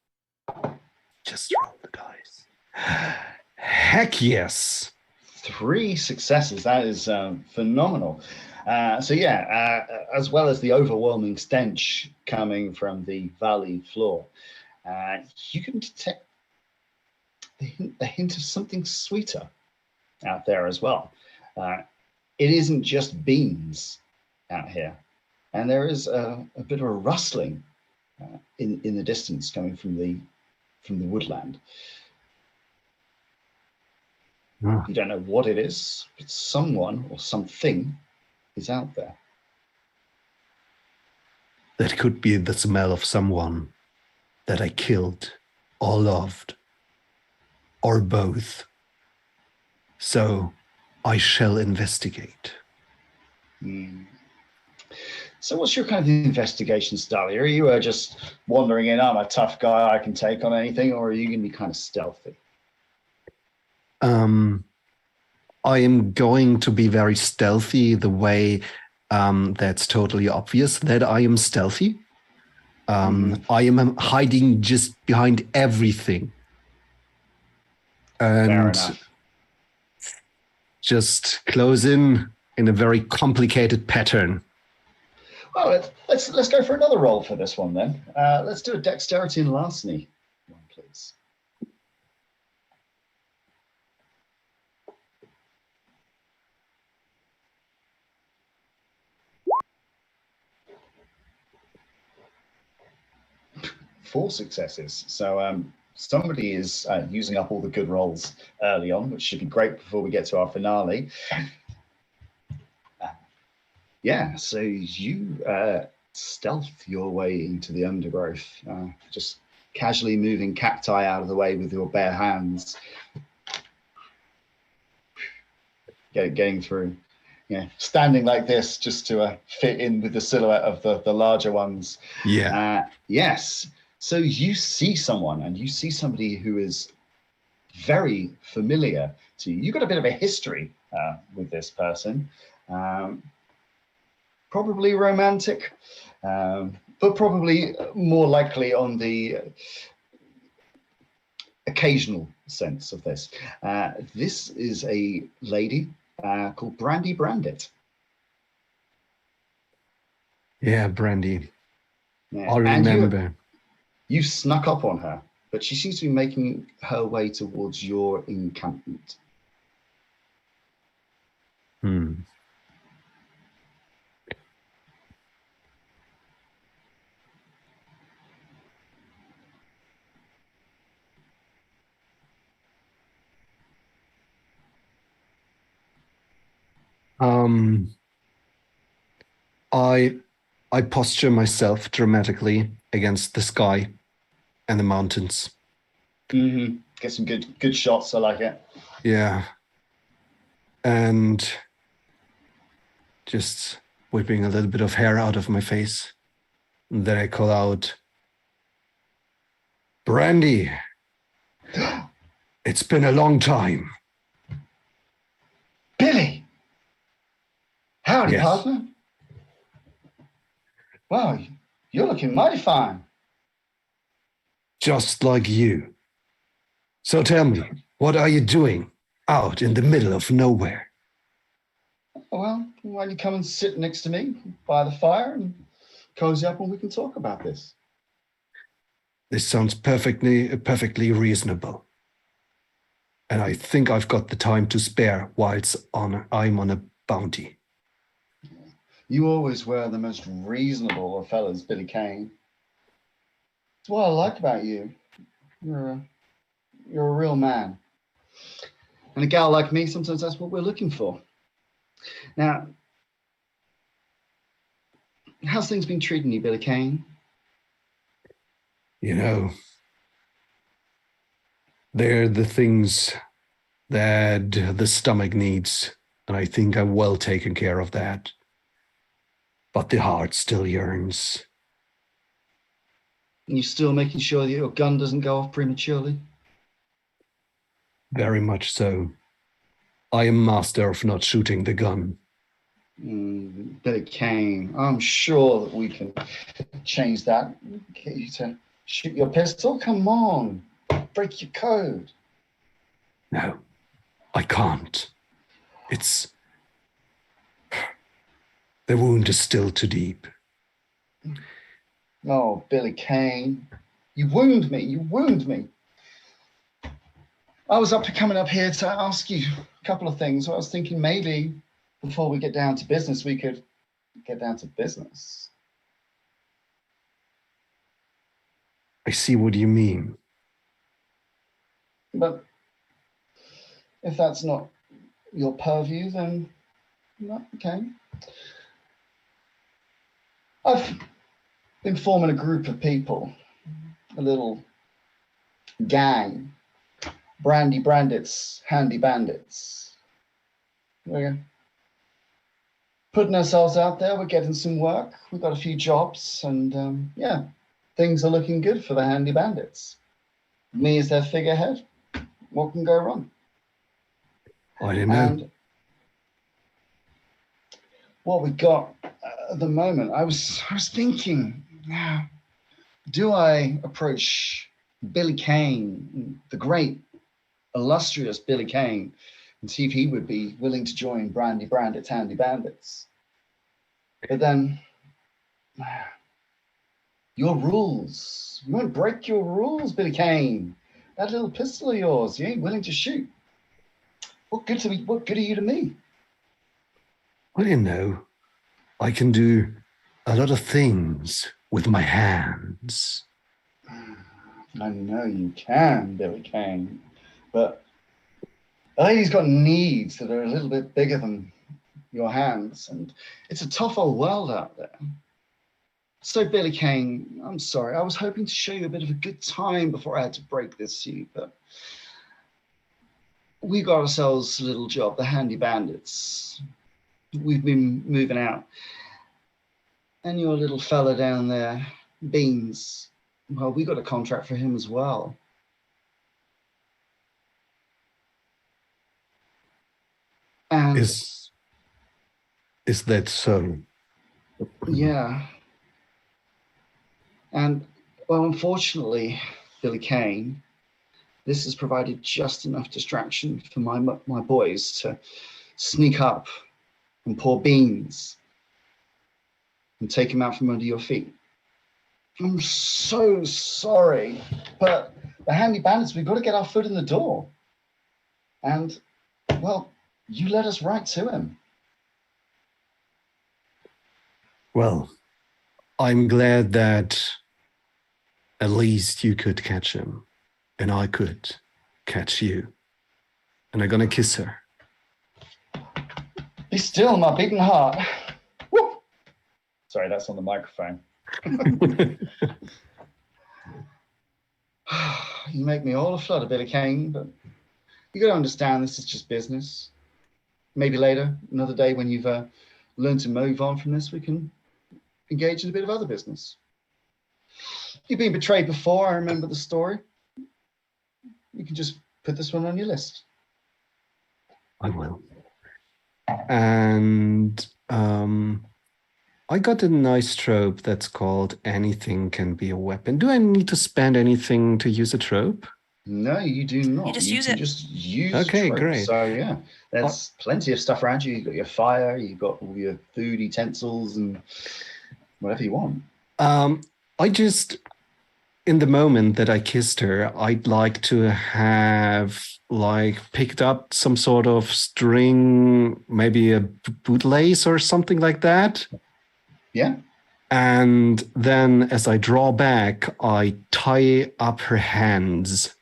Just roll the dice. Heck yes. 3 successes. That is phenomenal. As well as the overwhelming stench coming from the valley floor, you can detect the hint of something sweeter out there as well. It isn't just beans out here, and there is a bit of a rustling in the distance coming from the woodland. Oh. You don't know what it is, but someone or something is out there. That could be the smell of someone that I killed or loved or both. So I shall investigate. So what's your kind of investigation style here? Are you just wandering in, I'm a tough guy, I can take on anything, or are you going to be kind of stealthy? I am going to be very stealthy the way that's totally obvious that I am stealthy. I am hiding just behind everything. Fair And enough. just close in a very complicated pattern. Well, let's go for another roll for this one then. Let's do a dexterity and larceny one, please. Four successes. So somebody is using up all the good rolls early on, which should be great before we get to our finale. So you stealth your way into the undergrowth, just casually moving cacti out of the way with your bare hands, getting through. Standing like this just to fit in with the silhouette of the larger ones. Yes. So you see someone, and you see somebody who is very familiar to you. You've got a bit of a history with this person. Probably romantic, but probably more likely on the occasional sense of this. This is a lady called Brandy Brandit. Yeah, Brandy. Yeah. I'll And remember. you snuck up on her, but she seems to be making her way towards your encampment. Hmm. I posture myself dramatically against the sky and the mountains. Mm-hmm. Get some good shots. I like it. Yeah. And just whipping a little bit of hair out of my face. And then I call out, Brandy, it's been a long time. Billy! Howdy, Yes. partner. Wow, you're looking mighty fine. Just like you. So tell me, what are you doing out in the middle of nowhere? Well, why don't you come and sit next to me by the fire and cozy up and we can talk about this. This sounds perfectly reasonable. And I think I've got the time to spare whilst I'm on a bounty. You always were the most reasonable of fellas, Billy Kane. That's what I like about you. You're a real man. And a gal like me, sometimes that's what we're looking for. Now, how's things been treating you, Billy Kane? You know, they're the things that the stomach needs, and I think I'm well taken care of that. But the heart still yearns. And you're still making sure that your gun doesn't go off prematurely? Very much so. I am master of not shooting the gun. Billy Kane, I'm sure that we can change that. Get you to shoot your pistol? Come on, break your code. No, I can't. The wound is still too deep. Oh, Billy Kane, you wound me. I was coming up here to ask you a couple of things. I was thinking maybe before we get down to business, we could get down to business. I see what you mean. But if that's not your purview, then no, okay. I've been forming a group of people, a little gang, Brandy Brandits, Handy Bandits. We're putting ourselves out there. We're getting some work. We've got a few jobs, and yeah, things are looking good for the Handy Bandits. Me as their figurehead. What can go wrong? I don't know. And what we got at the moment, I was thinking, do I approach Billy Kane, the great, illustrious Billy Kane, and see if he would be willing to join Brandy Brandit's Handy Bandits? But then, your rules. You won't break your rules, Billy Kane. That little pistol of yours, you ain't willing to shoot. What good are you to me? Well, you know, I can do a lot of things with my hands. I know you can, Billy Kane, but I think he's got needs that are a little bit bigger than your hands, and it's a tough old world out there. So, Billy Kane, I'm sorry. I was hoping to show you a bit of a good time before I had to break this to you, but we got ourselves a little job, the Handy Bandits. We've been moving out. And your little fella down there, Beans, well, we got a contract for him as well. And Is that so? yeah. And well, unfortunately, Billy Kane, this has provided just enough distraction for my boys to sneak up and pour beans and take him out from under your feet. I'm so sorry, but the Handy Bandits, we've got to get our foot in the door. And, well, you led us right to him. Well, I'm glad that at least you could catch him, and I could catch you. And I'm gonna kiss her. Be still, my beating heart. Woo! Sorry, that's on the microphone. You make me all aflutter, Billy Kane, but you got to understand this is just business. Maybe later, another day when you've learned to move on from this, we can engage in a bit of other business. You've been betrayed before, I remember the story. You can just put this one on your list. I will. And I got a nice trope that's called anything can be a weapon. Do I need to spend anything to use a trope? No, you do not. You just use it. Just use Okay, trope. great. So yeah, there's plenty of stuff around you. You've got your fire, you've got all your food utensils and whatever you want. I just, in the moment that I kissed her, I'd like to have picked up some sort of string, maybe a bootlace or something like that. Yeah. And then as I draw back, I tie up her hands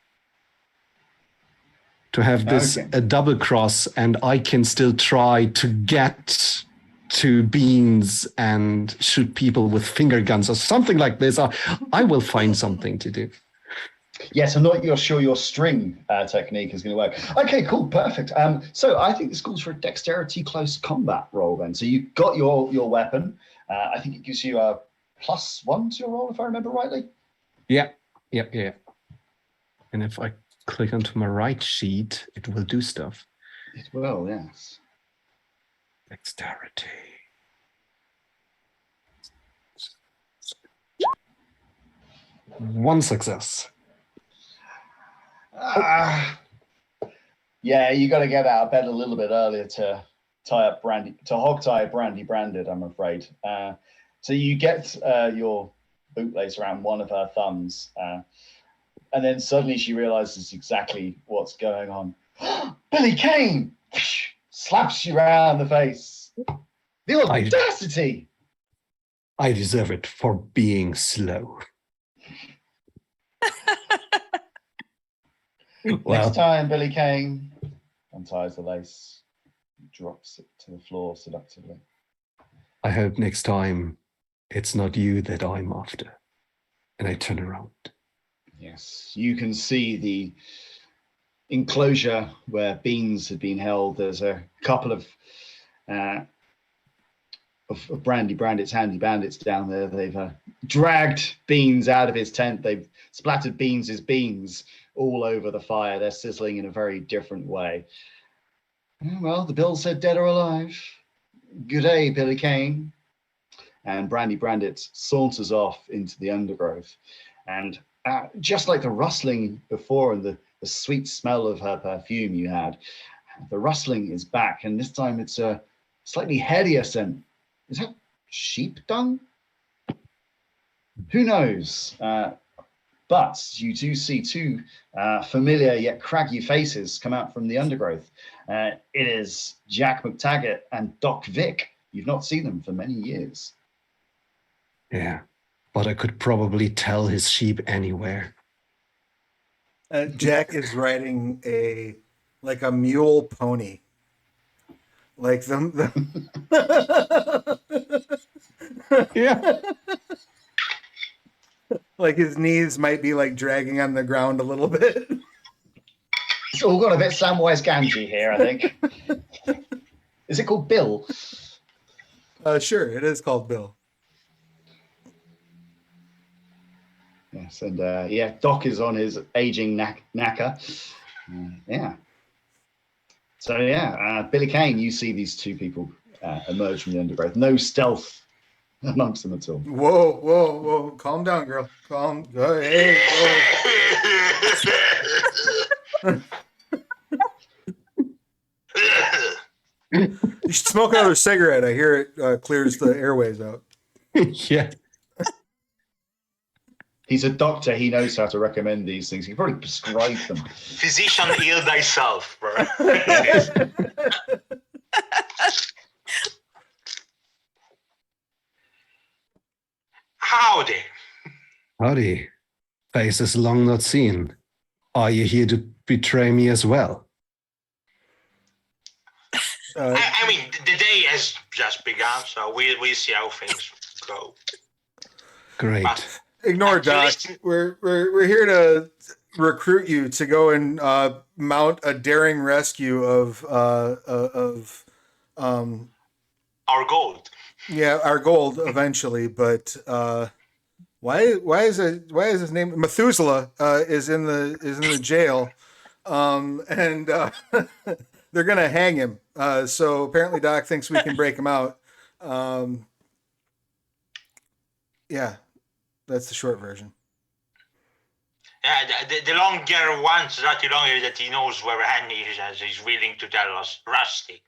to have this a double cross, and I can still try to get to beans and shoot people with finger guns or something like this. I will find something to do. Yes, I'm not sure your string technique is going to work. Okay, cool, perfect. So I think this calls for a dexterity close combat roll then. So you've got your weapon. I think it gives you a +1 to your roll, if I remember rightly. Yeah. And if I click onto my right sheet, it will do stuff. It will, yes. Dexterity. One success. Yeah, you got to get out of bed a little bit earlier to hog tie Brandy branded, I'm afraid. So you get your bootlace around one of her thumbs, and then suddenly she realizes exactly what's going on. Billy Kane slaps you around the face. The audacity! I deserve it for being slow. Next time, Billy Kane unties the lace, drops it to the floor seductively. I hope next time it's not you that I'm after. And I turn around. Yes, you can see the enclosure where beans had been held. There's a couple of Brandy Brandit's Handy Bandits down there. They've dragged Beans out of his tent. They've splattered Beans' beans all over the fire. They're sizzling in a very different way. Well, the bill said dead or alive. Good day, Billy Kane. And Brandy Brandit saunters off into the undergrowth. And just like the rustling before and the sweet smell of her perfume you had, the rustling is back. And this time it's a slightly headier scent. Is that sheep dung? Who knows? But you do see two familiar yet craggy faces come out from the undergrowth. It is Jack McTaggart and Doc Vic. You've not seen them for many years. Yeah, but I could probably tell his sheep anywhere. Jack is riding a mule pony. Like them. Yeah. Like his knees might be like dragging on the ground a little bit. It's all got a bit Samwise Gamgee here, I think. Is it called Bill? Sure, it is called Bill. Yes, and Doc is on his aging knacker. Yeah. So Billy Kane, you see these two people emerge from the undergrowth. No stealth amongst them at all. Whoa. Calm down, girl. Calm. Hey, whoa. You should smoke another cigarette. I hear it clears the airways out. Yeah. He's a doctor. He knows how to recommend these things. He can probably prescribe them. Physician, heal thyself, bro. Howdy. Howdy. Faces long not seen. Are you here to betray me as well? I mean, the day has just begun, so we'll see how things go. Great. But Ignore Doc. listen- We're here to recruit you to go and mount a daring rescue of our gold. our gold eventually. But why is his name Methuselah is in the jail, and they're gonna hang him. So apparently Doc thinks we can break him out. Yeah. That's the short version. Yeah, the longer one, slightly longer, that he knows where Henry is, as he's willing to tell us. Rusty.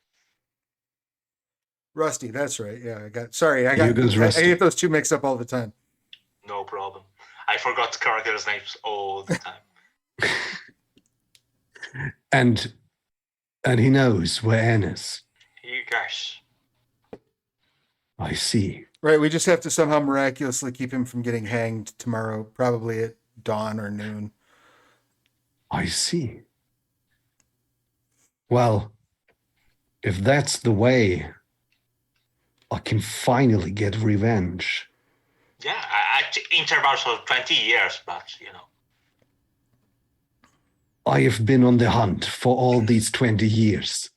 Rusty, that's right. Yeah, I get Rusty. those two mixed up all the time. No problem. I forgot characters' names all the time. And he knows where Anne is. You guys. I see. Right, we just have to somehow miraculously keep him from getting hanged tomorrow, probably at dawn or noon. I see. Well, if that's the way, I can finally get revenge. Yeah, at intervals of 20 years, but, you know. I have been on the hunt for all these 20 years.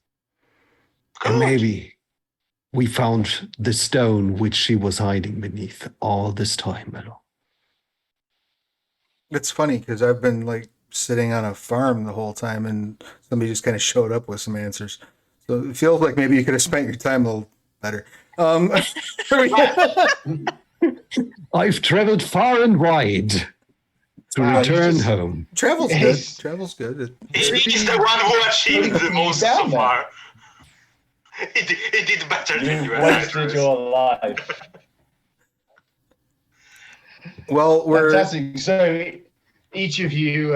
And Good. maybe we found the stone which she was hiding beneath all this time, Melo. It's funny because I've been like sitting on a farm the whole time and somebody just kind of showed up with some answers. So it feels like maybe you could have spent your time a little better. I've traveled far and wide to Wow, return you just- home. Travel's good. Yes. Travel's good. He's the one who achieved the most so down there. far. He did better than you. You wasted your life. Well, we're Fantastic. So each of you,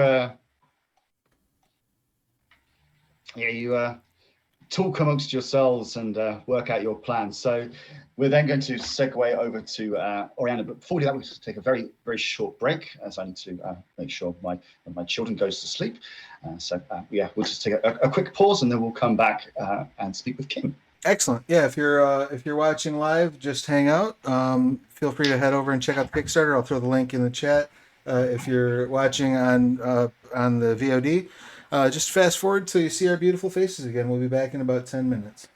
talk amongst yourselves and work out your plans. So we're then going to segue over to Oriana. But before we do that, we'll just take a very, very short break as I need to make sure my children goes to sleep. We'll just take a quick pause and then we'll come back and speak with Kim. excellent. Yeah, if you're watching live, just hang out. Feel free to head over and check out the Kickstarter. I'll throw the link in the chat. If you're watching on the VOD, just fast forward till you see our beautiful faces again. We'll be back in about 10 minutes.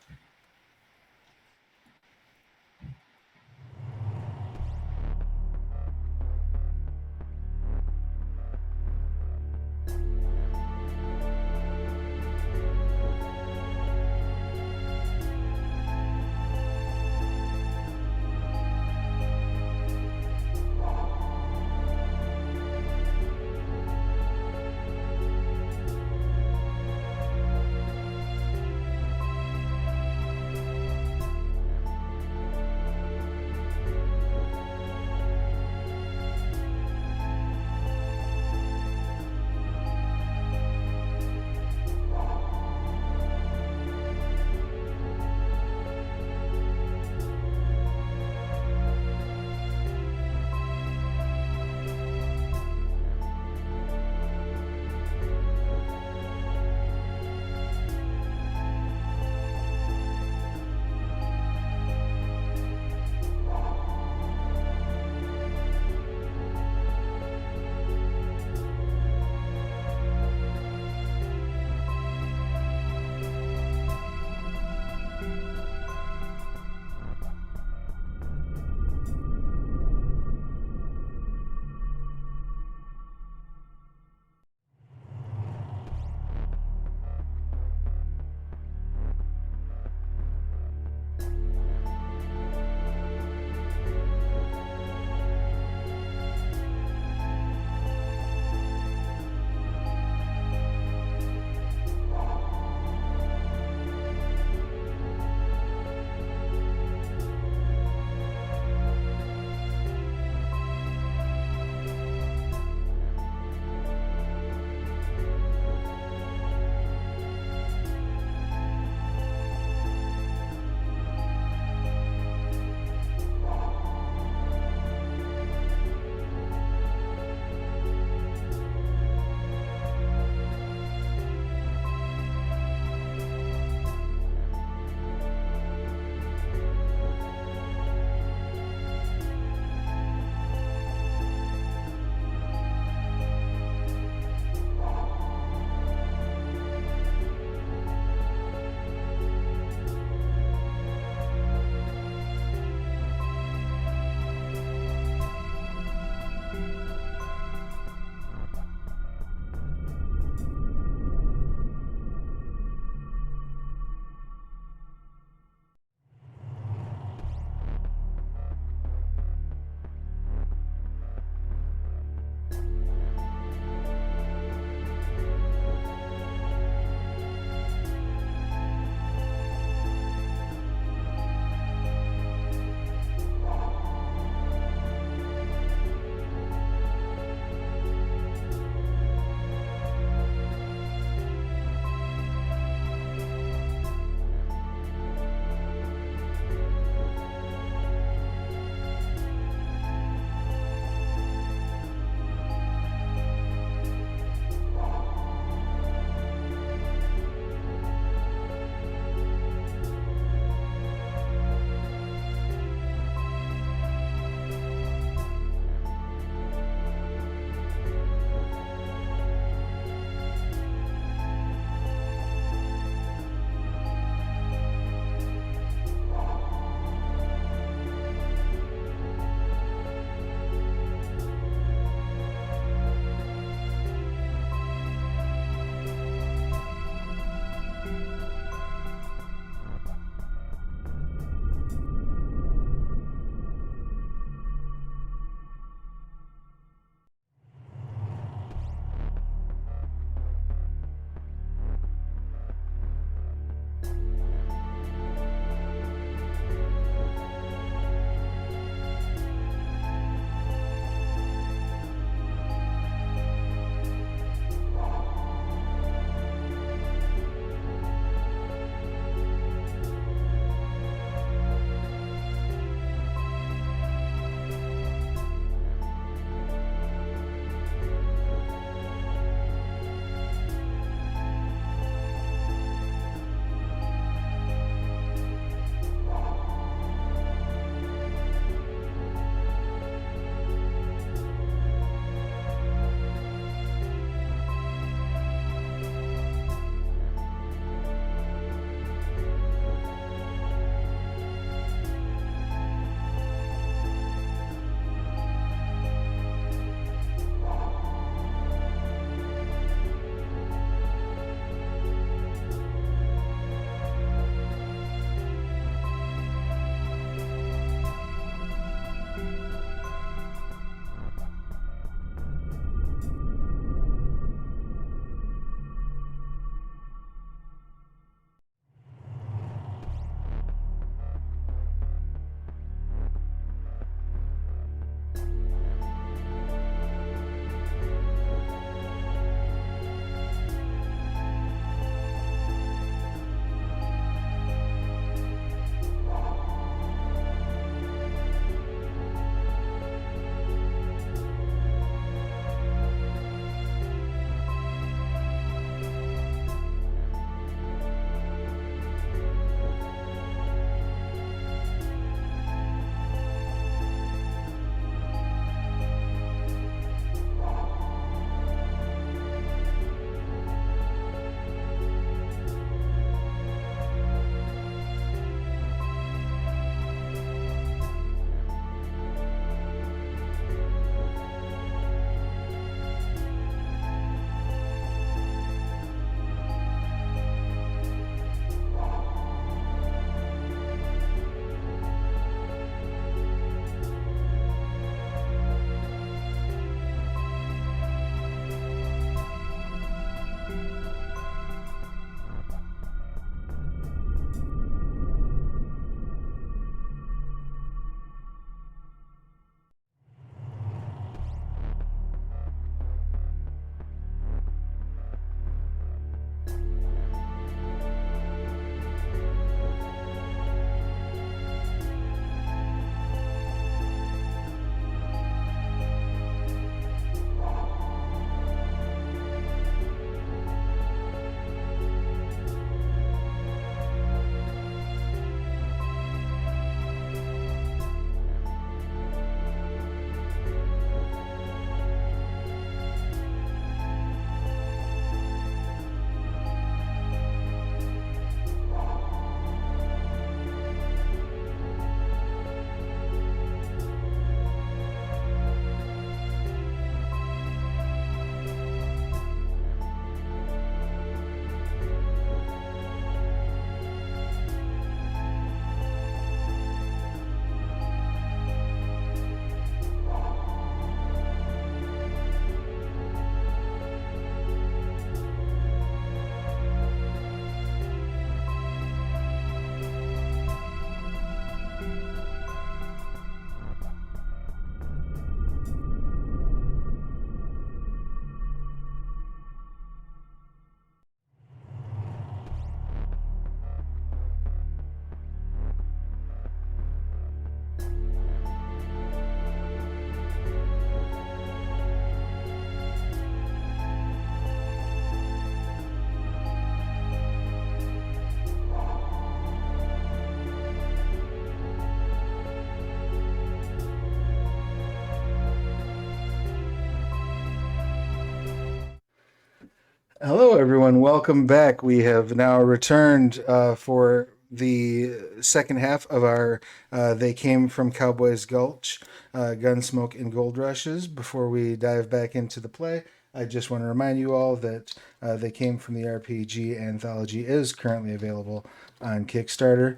Hello, everyone. Welcome back. We have now returned for the second half of our They Came from Cowboy's Gulch, Gunsmoke, and Goldrushes. Before we dive back into the play, I just want to remind you all that They Came from the RPG anthology is currently available on Kickstarter.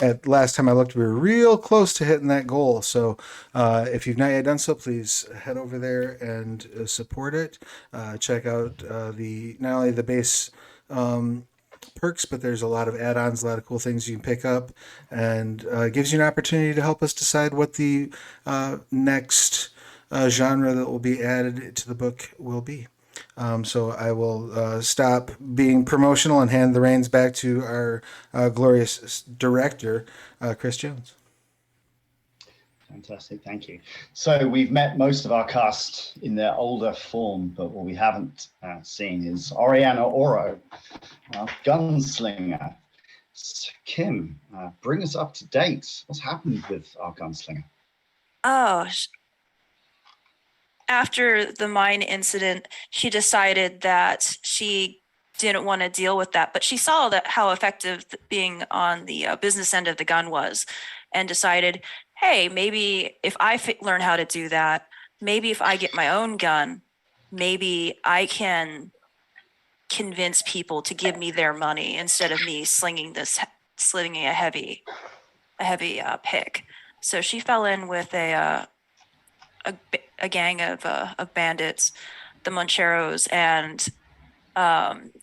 At last time I looked, we were real close to hitting that goal. So if you've not yet done so, please head over there and support it. Check out the not only the base perks, but there's a lot of add-ons, a lot of cool things you can pick up, and gives you an opportunity to help us decide what the next genre that will be added to the book will be. So I will stop being promotional and hand the reins back to our glorious director, Chris Jones. Fantastic, thank you. So we've met most of our cast in their older form, but what we haven't seen is Oriana Oro, our gunslinger. So Kim, bring us up to date. What's happened with our gunslinger? Oh, after the mine incident, she decided that she didn't want to deal with that, but she saw that how effective being on the business end of the gun was, and decided, hey, maybe if I learn how to do that, maybe if I get my own gun, maybe I can convince people to give me their money instead of me slinging a heavy pick. So she fell in with a gang of bandits, the Moncheros, and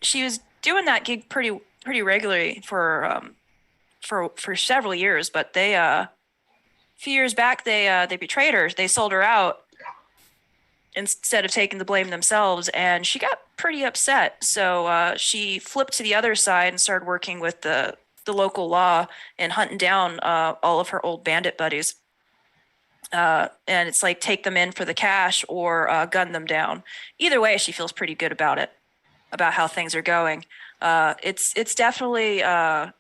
she was doing that gig pretty regularly for several years. But they a few years back they betrayed her. They sold her out instead of taking the blame themselves, and she got pretty upset. So she flipped to the other side and started working with the local law and hunting down all of her old bandit buddies. And it's like take them in for the cash or gun them down. Either way, she feels pretty good about it, about how things are going. It's definitely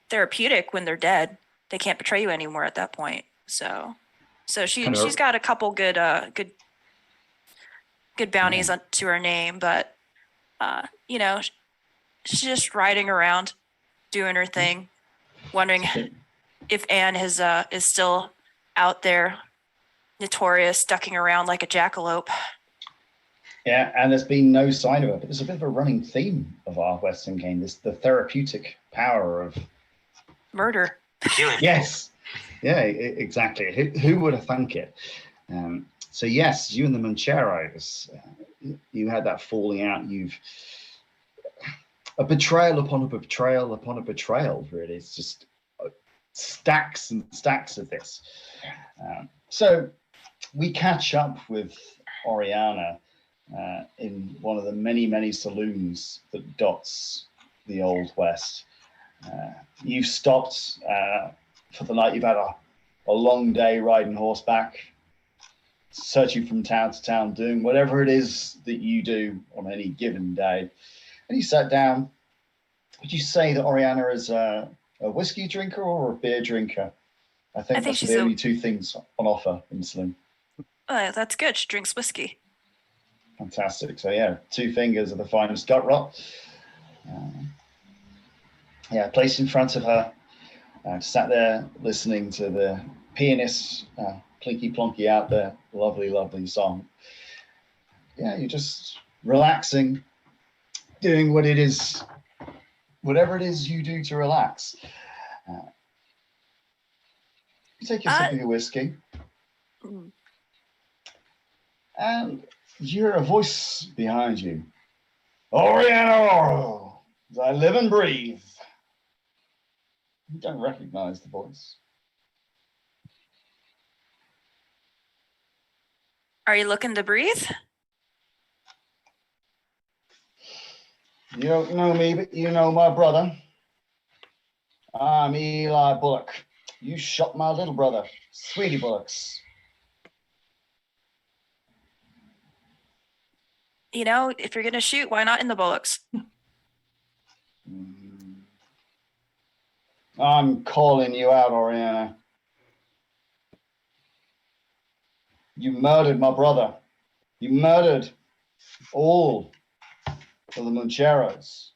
therapeutic when they're dead. They can't betray you anymore at that point. So she's got a couple good bounties to her name, but she's just riding around, doing her thing, wondering if Anne is still out there, notorious, ducking around like a jackalope. Yeah, and there's been no sign of it, but there's a bit of a running theme of our Western game, the therapeutic power of murder. Killing. Yes, yeah, exactly. Who would have thunk it? So yes, you and the Moncheros, you had that falling out. You've a betrayal upon a betrayal upon a betrayal. Really, it's just stacks and stacks of this. So we catch up with Oriana in one of the many saloons that dots the Old West. You've stopped for the night. You've had a long day riding horseback, searching from town to town, doing whatever it is that you do on any given day. And you sat down. Would you say that Oriana is a whiskey drinker or a beer drinker? I think that's the only two things on offer in the saloon. That's good. She drinks whiskey. Fantastic. So yeah, 2 fingers of the finest gut rot. Placed in front of her, sat there listening to the pianist plinky plonky out there, lovely song. Yeah, you're just relaxing, doing whatever it is you do to relax. You take a sip of your whiskey, and you hear a voice behind you. Oriana, as I live and breathe. You don't recognize the voice. Are you looking to breathe? You don't know me, but you know my brother. I'm Eli Bullock. You shot my little brother, Sweetie Bullocks. If you're going to shoot, why not in the bullocks? I'm calling you out, Oriana. You murdered my brother. You murdered all for the Muncheros.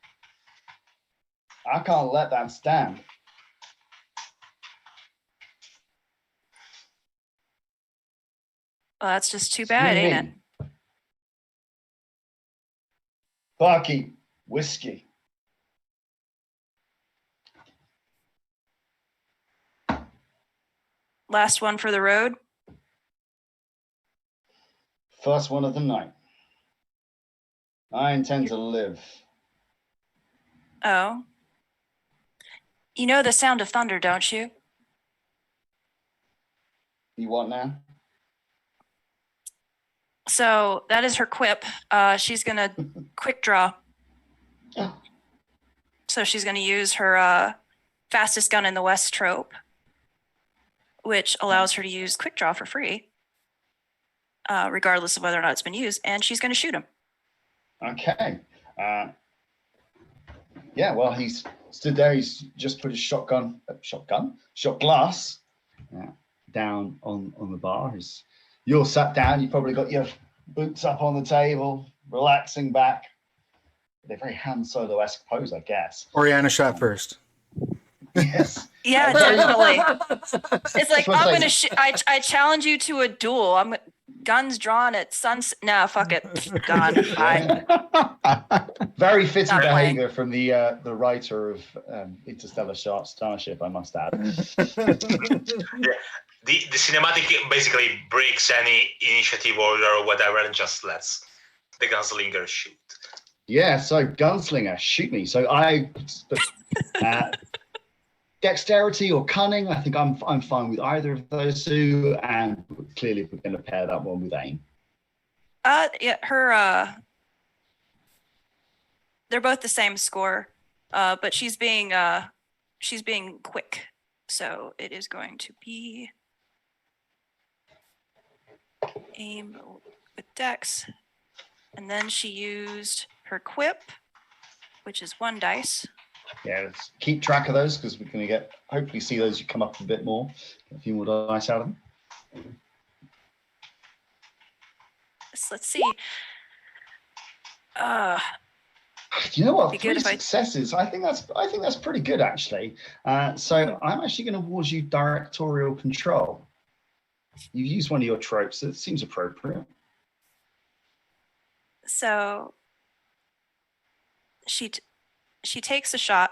I can't let that stand. Well, that's just too bad, ain't it? Barkeep, whiskey. Last one for the road. First one of the night. I intend to live. Oh. You know the sound of thunder, don't you? You what now? So that is her quip. She's gonna quick draw. So she's gonna use her fastest gun in the West trope, which allows her to use quick draw for free, regardless of whether or not it's been used. And she's gonna shoot him. Okay. Yeah, well, he's stood there. He's just put his shot glass down on the bar. You're sat down. You've probably got your boots up on the table, relaxing back. They're very Han Solo-esque pose, I guess. Oriana shot first. Yes. Yeah, definitely. It's like, That's what I'm I'm gonna I challenge you to a duel. I'm guns drawn at sunset. Nah, fuck it. Gone. Very fitting Not playing. behavior from the writer of Interstellar Starship, I must add. The cinematic basically breaks any initiative order or whatever and just lets the gunslinger shoot. Yeah, so gunslinger, shoot me. So dexterity or cunning, I think I'm fine with either of those two, and clearly we're going to pair that one with aim. Yeah, her they're both the same score, but she's being quick, so it is going to be aim with dex, and then she used her quip, which is 1 dice. Yeah, let's keep track of those because we're going to hopefully see those come up a bit more, get a few more dice out of them. So let's see. You know what? Be 3 good if I- successes. I think that's pretty good actually. So I'm actually going to award you directorial control. You've used one of your tropes, so it seems appropriate. So she takes a shot,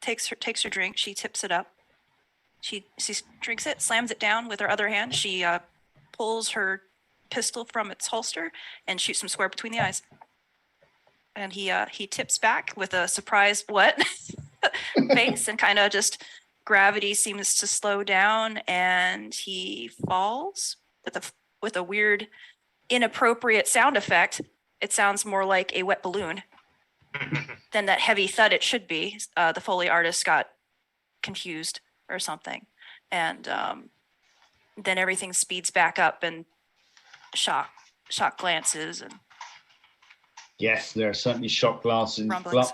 takes her drink, she tips it up. She drinks it, slams it down with her other hand. She pulls her pistol from its holster and shoots him square between the eyes. And he tips back with a surprised what face, and kind of just gravity seems to slow down, and he falls with a weird, inappropriate sound effect. It sounds more like a wet balloon than that heavy thud it should be. The Foley artist got confused or something, and then everything speeds back up, and shock glances and Yes, there are certainly shot glasses. rumblings.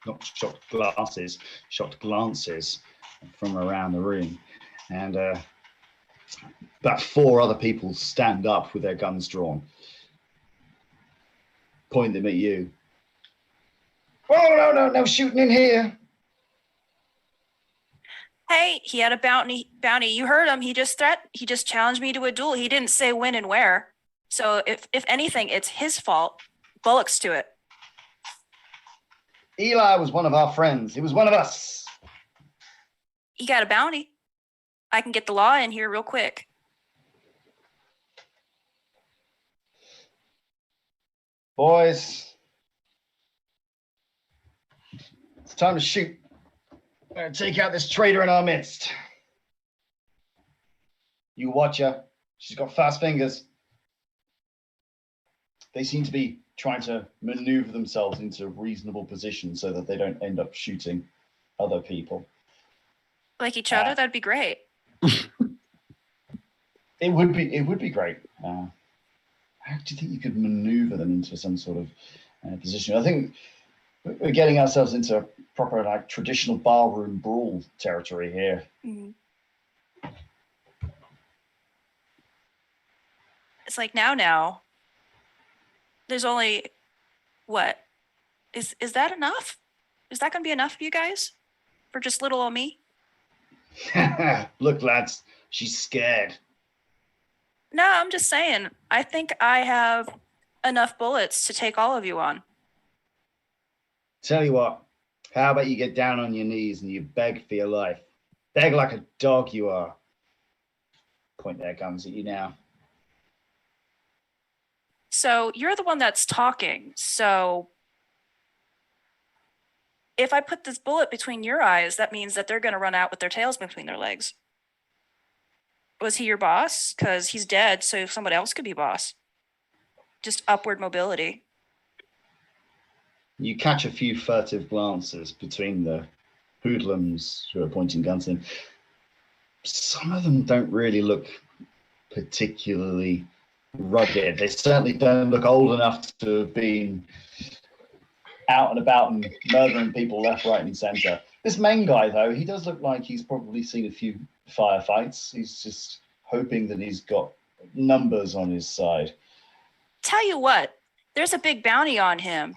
Not shot glasses, shot glances from around the room, and about 4 other people stand up with their guns drawn, point them at you. Oh no shooting in here. Hey, he had a bounty. You heard him. He just challenged me to a duel. He didn't say when and where. So if anything, it's his fault. Bullocks to it. Eli was one of our friends. He was one of us. He got a bounty. I can get the law in here real quick. Boys, it's time to shoot. I'm going to take out this traitor in our midst. You watch her. She's got fast fingers. They seem to be trying to maneuver themselves into reasonable positions so that they don't end up shooting other people. Like each other, that'd be great. It would be great. How do you think you could maneuver them into some sort of position? I think we're getting ourselves into proper like traditional barroom brawl territory here. Mm-hmm. It's like now. There's only What? Is that enough? Is that going to be enough for you guys? For just little old me? Look, lads, she's scared. No, I'm just saying. I think I have enough bullets to take all of you on. Tell you what, how about you get down on your knees and you beg for your life? Beg like a dog you are. Point their guns at you now. So you're the one that's talking. So if I put this bullet between your eyes, that means that they're going to run out with their tails between their legs. Was he your boss? Because he's dead, so somebody else could be boss. Just upward mobility. You catch a few furtive glances between the hoodlums who are pointing guns in. Some of them don't really look particularly rugged. They certainly don't look old enough to have been out and about and murdering people left, right, and center. This main guy, though, he does look like he's probably seen a few firefights. He's just hoping that he's got numbers on his side. Tell you what, there's a big bounty on him.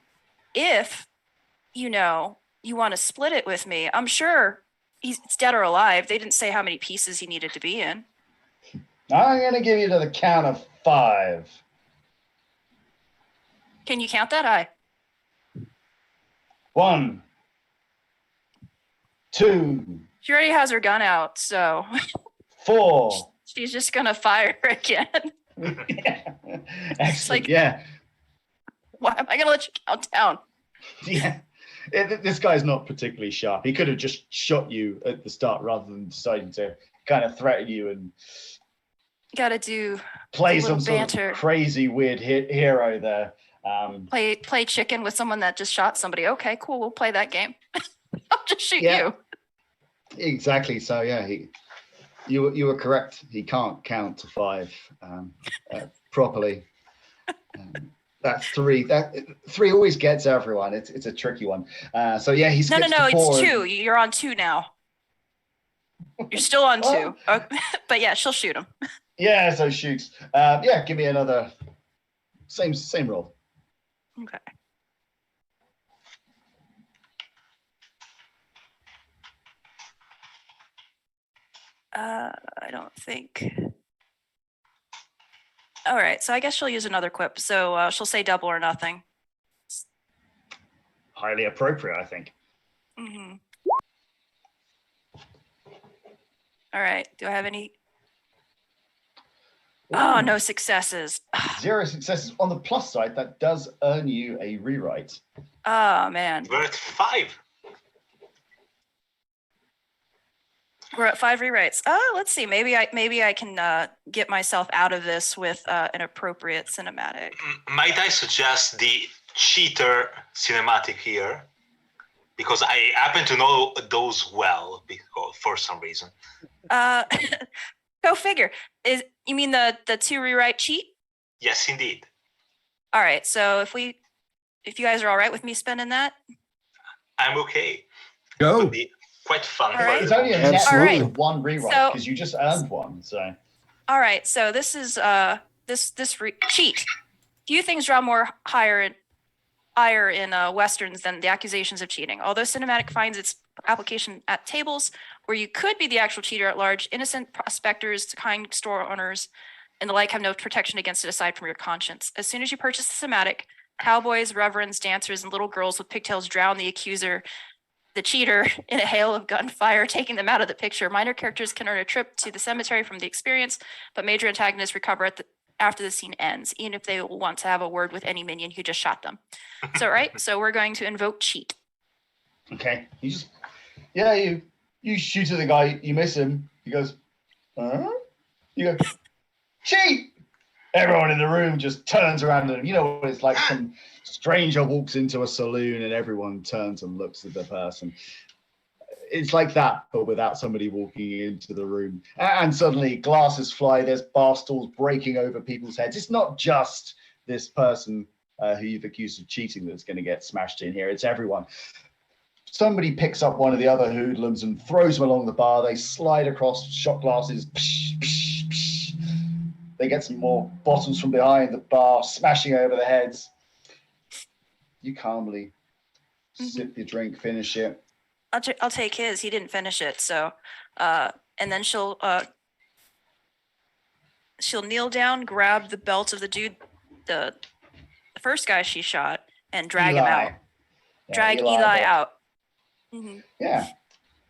If, you want to split it with me, I'm sure he's dead or alive. They didn't say how many pieces he needed to be in. I'm going to give you to the count of 5. Can you count that high? 1, 2. She already has her gun out, so 4. she's just going to fire again. Yeah. Excellent. like- yeah. Why am I going to let you count down? Yeah. This guy's not particularly sharp. He could have just shot you at the start rather than deciding to kind of threaten you and Got to do play a some little sort banter. of crazy weird hero there. Play chicken with someone that just shot somebody. Okay, cool. We'll play that game. I'll just shoot Yeah. you. Exactly. So yeah, you were correct. He can't count to 5 properly. That's 3. That 3 always gets everyone. It's a tricky one. So yeah, he's No. It's 2. You're on 2 now. You're still on 2. Oh. Okay. But yeah, she'll shoot him. Yeah, so shoots. Yeah, give me another same roll. Okay. I don't think. All right, so I guess she'll use another quip. So she'll say double or nothing. Highly appropriate, I think. Mm-hmm. All right. Do I have any? Oh, no successes. 0 successes. On the plus side, that does earn you a rewrite. Oh man, We're at 5. we're at 5 rewrites. Let's see. Maybe I can get myself out of this with an appropriate cinematic. Might I suggest the cheater cinematic here? Because I happen to know those well for some reason. Go figure. You mean the 2 rewrite cheat? Yes, indeed. All right. So if you guys are all right with me spending that, I'm okay. Go. Would be quite fun. All right. It's only a net Absolutely. of 1 rewrite So- because you just earned 1. So all right. So this is this cheat. Few things draw more ire in westerns than the accusations of cheating. Although cinematic finds its application at tables where you could be the actual cheater at large, innocent prospectors, kind store owners, and the like have no protection against it aside from your conscience. As soon as you purchase the cinematic, cowboys, reverends, dancers, and little girls with pigtails drown the accuser, the cheater, in a hail of gunfire, taking them out of the picture. Minor characters can earn a trip to the cemetery from the experience, but major antagonists recover after the scene ends, even if they will want to have a word with any minion who just shot them. So, right? So we're going to invoke cheat. okay, you shoot at the guy, you miss him. He goes, huh? You go, cheat! Everyone in the room just turns around and you know what it's like. Some stranger walks into a saloon and everyone turns and looks at the person. It's like that, but without somebody walking into the room. And suddenly glasses fly, there's bar stools breaking over people's heads. It's not just this person who you've accused of cheating that's going to get smashed in here. It's everyone. Somebody picks up one of the other hoodlums and throws them along the bar. They slide across shot glasses. Psh, psh, psh. They get some more bottles from behind the bar, smashing over the heads. You calmly sip your drink, finish it. I'll take his. He didn't finish it, so and then she'll kneel down, grab the belt of the dude, the first guy she shot, and drag him out. Yeah, Drag Eli but- out. Mm-hmm. Yeah.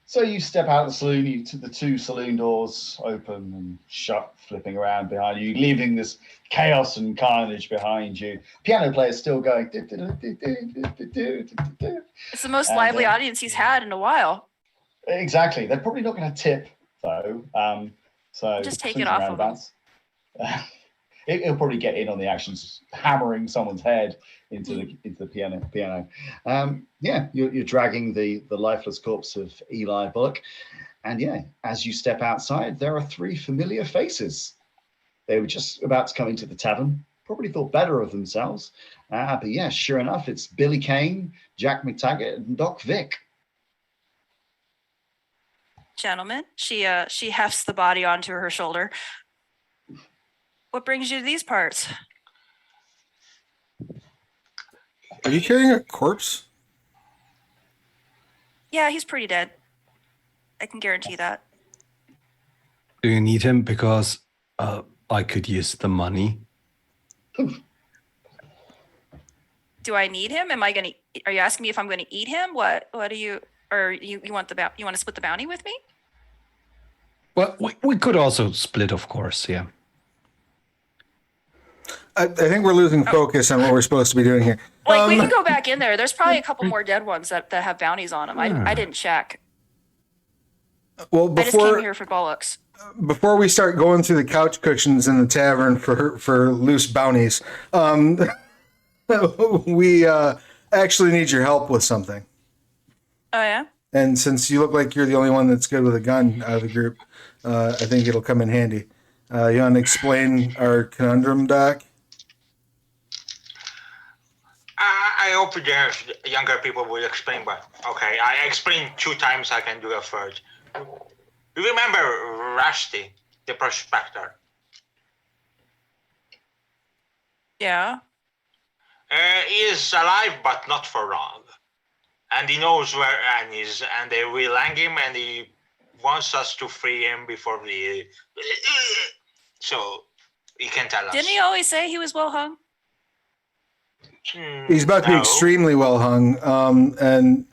So you step out of the saloon, the two saloon doors open and shut, flipping around behind you, leaving this chaos and carnage behind you. Piano player's still going. It's the most lively audience he's had in a while. Exactly. They're probably not going to tip, though. So Just take swings it and off of them. roundabouts. He'll probably get in on the actions, hammering someone's head into the piano. Yeah, you're dragging the lifeless corpse of Eli Bullock, and yeah, as you step outside, there are three familiar faces. They were just about to come into the tavern, probably thought better of themselves, but yeah, sure enough, it's Billy Kane, Jack McTaggart, and Doc Vic. Gentlemen, she hefts the body onto her shoulder. What brings you to these parts? Are you carrying a corpse? Yeah, he's pretty dead. I can guarantee that. Do you need him? Because I could use the money. Do I need him? Are you asking me if I'm gonna eat him? What do you, or you want you want to split the bounty with me? Well, we could also split, of course, yeah. I think we're losing focus on what we're supposed to be doing here. Like, we can go back in there. There's probably a couple more dead ones that have bounties on them. I didn't check. Well, I just came here for bollocks. before we start going through the couch cushions in the tavern for loose bounties, we actually need your help with something. Oh, yeah? And since you look like you're the only one that's good with a gun out of the group, I think it'll come in handy. You want to explain our conundrum, Doc? I hope the younger people will explain, but okay, I explained 2 times, I can do a third. You remember Rusty, the prospector? Yeah. He is alive, but not for long. And he knows where Anne is, and they will hang him, and he wants us to free him before the... So, he can tell us. Didn't he always say he was well hung? He's about to be No. extremely well hung, and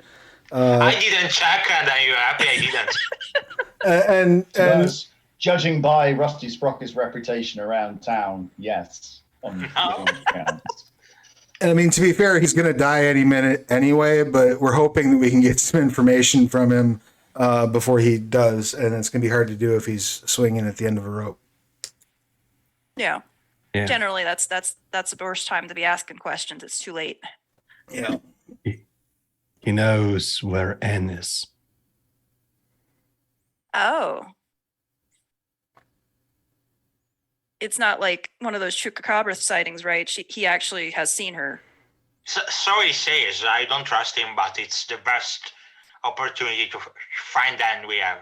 I didn't check, and I'm happy I didn't. and Judging by Rusty Sprocket's reputation around town, yes. No. I mean, to be fair, he's going to die any minute anyway, but we're hoping that we can get some information from him before he does, and it's going to be hard to do if he's swinging at the end of a rope. Yeah. Yeah. Generally, that's the worst time to be asking questions. It's too late. Yeah. He knows where N is. Oh. It's not like one of those Chupacabra sightings, right? He actually has seen her. So he says, I don't trust him, but it's the best opportunity to find Anne we have.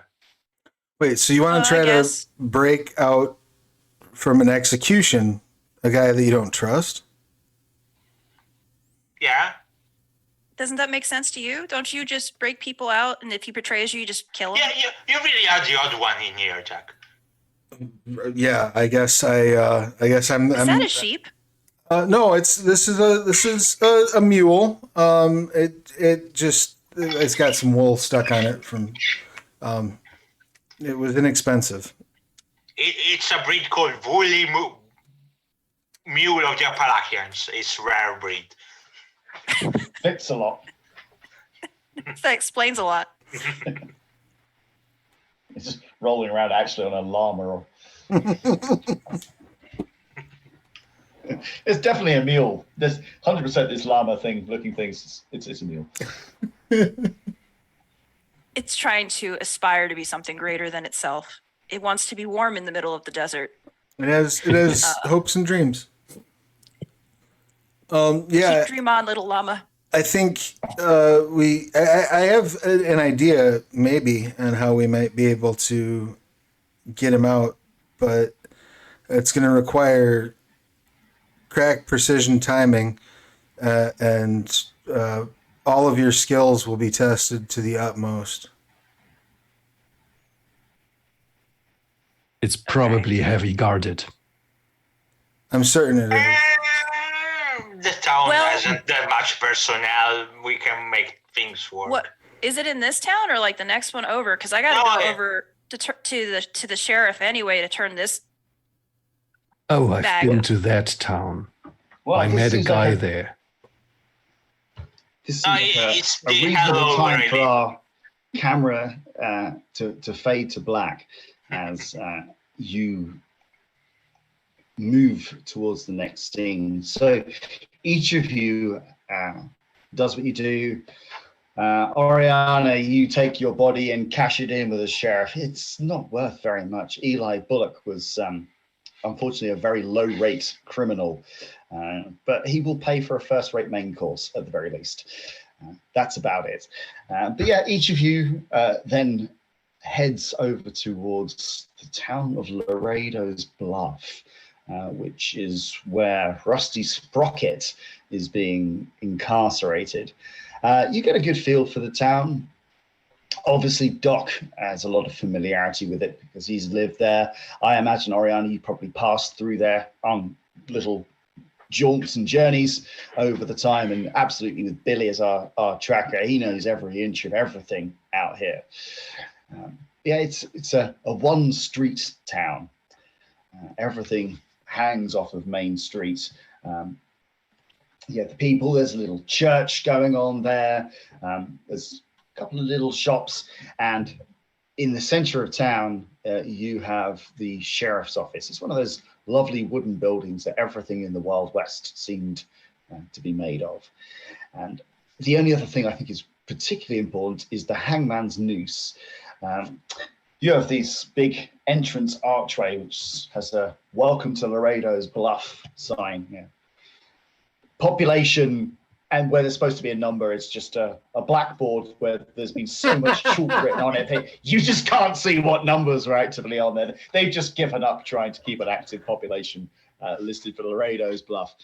Wait, so you want to try to break out from an execution a guy that you don't trust? Yeah? Doesn't that make sense to you? Don't you just break people out, and if he betrays you, you just kill him? Yeah, you really are the odd one in here, Jack. Yeah, I guess I'm. Is that a sheep? No, this is a mule. It's got some wool stuck on it from. It was inexpensive. It's a breed called Woolly Mule of the Appalachians. It's rare breed. Fits a lot. That explains a lot. It's just rolling around actually on a llama. Or... It's definitely a mule. There's 100% this llama looking things. It's a mule. It's trying to aspire to be something greater than itself. It wants to be warm in the middle of the desert. It has hopes and dreams. Yeah. Keep dream on, little llama. I think I have an idea maybe on how we might be able to get him out, but it's going to require crack precision timing and all of your skills will be tested to the utmost. It's probably heavy guarded. I'm certain it is. The town Well- hasn't that much personnel. We can make things work. What is it in this town or like the next one over? Because I got to Oh, go yeah. over to the sheriff anyway to turn this. Oh, I've Bag. been to that town. Well, I this met a seems guy like there. This Oh, seems like it's a the reasonable hello time where I for live. our camera to fade to black as you move towards the next scene. So each of you does what you do. Oriana, you take your body and cash it in with the sheriff. It's not worth very much. Eli Bullock was unfortunately a very low-rate criminal, but he will pay for a first-rate main course at the very least. That's about it. But yeah, each of you then heads over towards the town of Laredo's Bluff, which is where Rusty Sprocket is being incarcerated. You get a good feel for the town. Obviously, Doc has a lot of familiarity with it because he's lived there. I imagine, Oriana, you probably passed through there on little jaunts and journeys over the time, and absolutely with Billy as our tracker, he knows every inch of everything out here. Yeah, it's a one street town. Everything hangs off of Main Street. Yeah, the people, there's a little church going on there. There's a couple of little shops, and in the center of town, you have the sheriff's office. It's one of those lovely wooden buildings that everything in the Wild West seemed to be made of. And the only other thing I think is particularly important is the hangman's noose. You have this big entrance archway, which has a "Welcome to Laredo's Bluff" sign. Yeah. Population, and where there's supposed to be a number, it's just a blackboard where there's been so much chalk written on it. You just can't see what numbers are actively on there. They've just given up trying to keep an active population listed for Laredo's Bluff.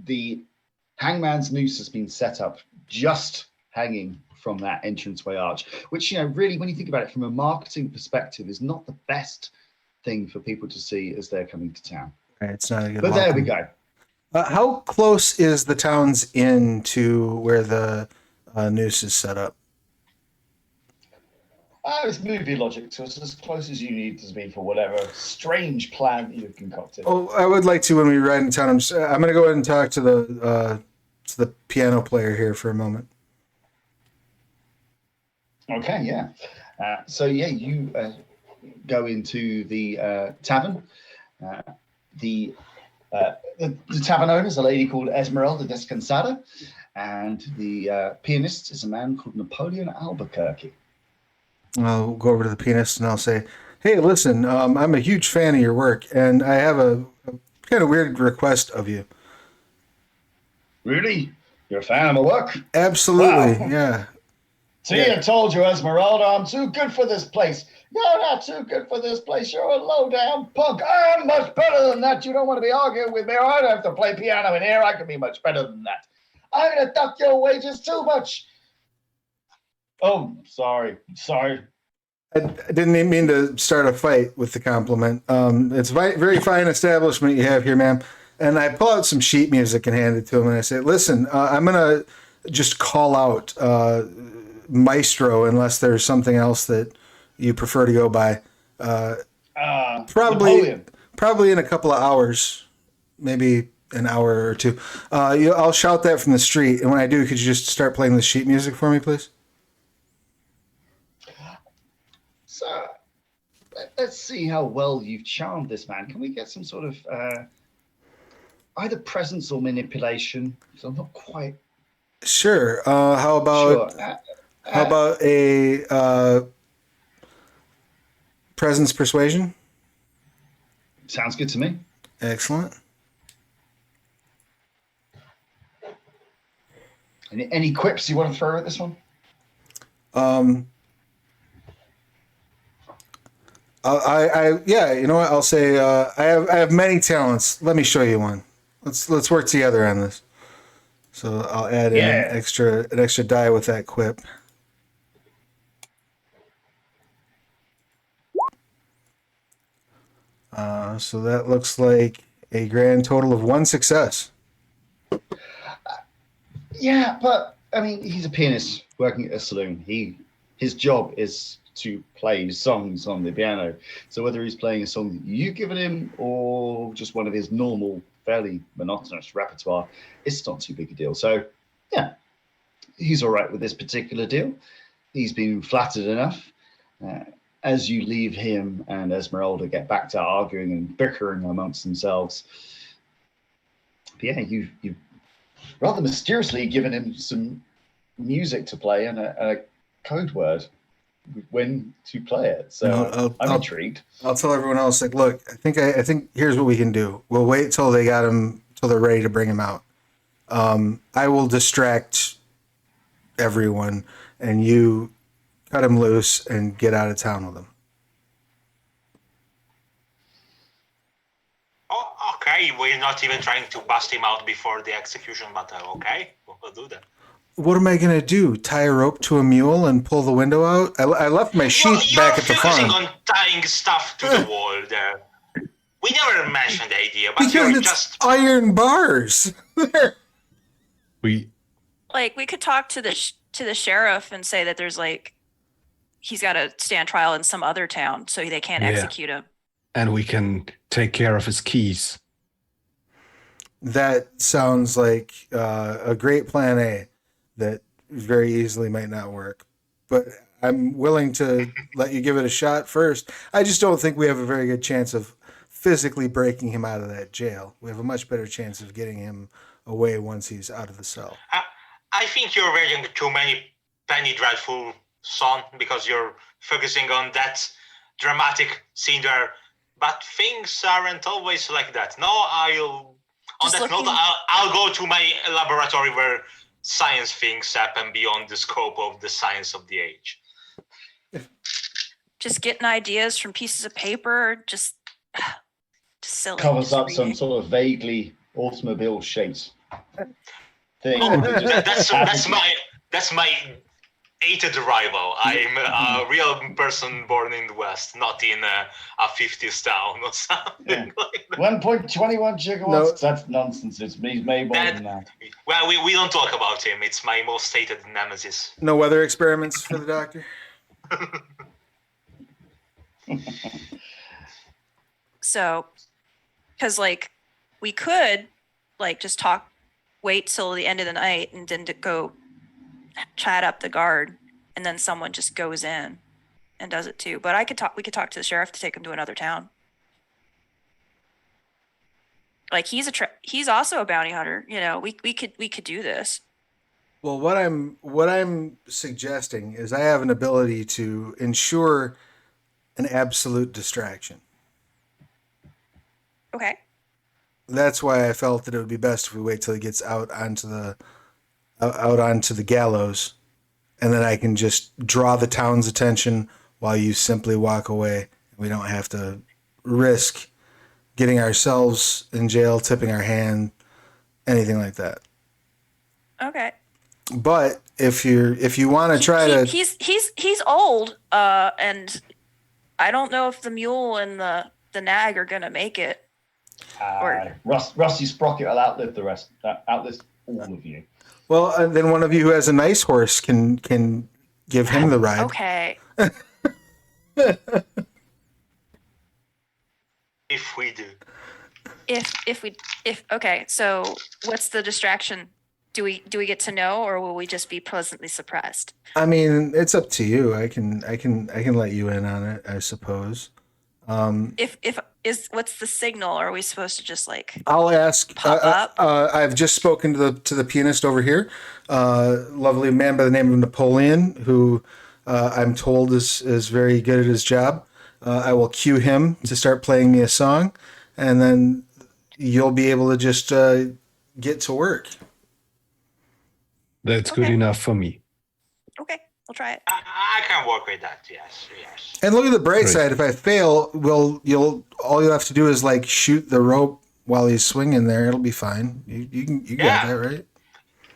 The hangman's noose has been set up just hanging from that entranceway arch, which, you know, really, when you think about it from a marketing perspective, is not the best thing for people to see as they're coming to town. Right, it's not a good But there we welcome. go. How close is the town's inn to where the noose is set up? It's movie logic, so it's as close as you need to be for whatever strange plan that you've concocted. Oh, I would like to when we ride into town. I'm going to go ahead and talk to the piano player here for a moment. Okay, yeah. So yeah, you go into the tavern. The tavern owner is a lady called Esmeralda Descansada, and the pianist is a man called Napoleon Albuquerque. I'll go over to the pianist and I'll say, "Hey, listen, I'm a huge fan of your work, and I have a kind of weird request of you." Really? You're a fan of my work? Absolutely, Wow. yeah. See, Yeah. I told you, Esmeralda, I'm too good for this place. You're not too good for this place. You're a low-down punk. I'm much better than that. You don't want to be arguing with me, or I don't have to play piano in here. I can be much better than that. I'm going to duck your wages too much. Oh, sorry. I didn't mean to start a fight with the compliment. It's a very fine establishment you have here, ma'am. And I pull out some sheet music and hand it to him, and I say, "Listen, I'm going to just call out Maestro unless there's something else that you prefer to go by. Probably in a couple of hours, maybe an hour or two. I'll shout that from the street, and when I do, could you just start playing the sheet music for me, please?" So let's see how well you've charmed this man. Can we get some sort of either presence or manipulation? So I'm not quite Sure. How about sure. how about a presence persuasion? Sounds good to me. Excellent. Any quips you want to throw at this one? Yeah, you know what? I'll say I have many talents. Let me show you one. Let's work together on this. So I'll add in Yeah. an extra die with that quip. So that looks like a grand total of 1 success. Yeah, but I mean, he's a pianist working at a saloon. His job is to play songs on the piano. So whether he's playing a song that you've given him or just one of his normal, fairly monotonous repertoire, it's not too big a deal. So yeah, he's all right with this particular deal. He's been flattered enough. As you leave him and Esmeralda get back to arguing and bickering amongst themselves, yeah, you've rather mysteriously given him some music to play and a code word when to play it. So I'm intrigued. I'll tell everyone else, like, look, I think here's what we can do. We'll wait till they're ready to bring him out. I will distract everyone, and you cut him loose and get out of town with him. Oh, okay. We're not even trying to bust him out before the execution, but okay, we'll do that. What am I going to do? Tie a rope to a mule and pull the window out? I left my sheep back at the farm. You're focusing on tying stuff to the wall there. We never mentioned the idea, but Because you're it's just... iron bars. We Like, we could talk to the sheriff and say that there's like, he's got to stand trial in some other town, so they can't execute him. And we can take care of his keys. That sounds like a great plan A that very easily might not work. But I'm willing to let you give it a shot first. I just don't think we have a very good chance of physically breaking him out of that jail. We have a much better chance of getting him away once he's out of the cell. I think you're reading too many Penny Dreadful, son, because you're focusing on that dramatic scene there. But things aren't always like that. No, I'll go to my laboratory where science things happen beyond the scope of the science of the age. Just getting ideas from pieces of paper, just silly. Covers just up reading. some sort of vaguely automobile shaped thing. Oh, that's my hated rival. I'm a real person born in the West, not in a 50s town or something like that. 1.21 gigawatts? No. That's nonsense. It's made more than that. Well, we don't talk about him. It's my most hated nemesis. No weather experiments for the doctor? So, because like we could like just wait till the end of the night and then to go chat up the guard, and then someone just goes in and does it too. But we could talk to the sheriff to take him to another town. Like he's also a bounty hunter. You know, we could do this. Well, what I'm suggesting is I have an ability to ensure an absolute distraction. Okay. That's why I felt that it would be best if we wait till he gets out onto the gallows, and then I can just draw the town's attention while you simply walk away. We don't have to risk getting ourselves in jail, tipping our hand, anything like that. Okay. But if you want to try to, he's old, and I don't know if the mule and the nag are gonna make it. Rusty Sprocket will outlive the rest. Outlive all of you. well, then one of you who has a nice horse can give him the ride. Okay. If we do. If okay, so what's the distraction? Do we get to know, or will we just be pleasantly surprised? I mean, it's up to you. I can let you in on it, I suppose. What's the signal? Or are we supposed to just like I'll ask. pop up? I've just spoken to the pianist over here, lovely man by the name of Napoleon, who I'm told is very good at his job. I will cue him to start playing me a song, and then you'll be able to just get to work. That's good Okay. enough for me. Okay, we'll try it. I can work with that. Yes. And look at the bright Great. side. If I fail, all you'll have to do is like shoot the rope while he's swinging there. It'll be fine. You got Yeah. that right.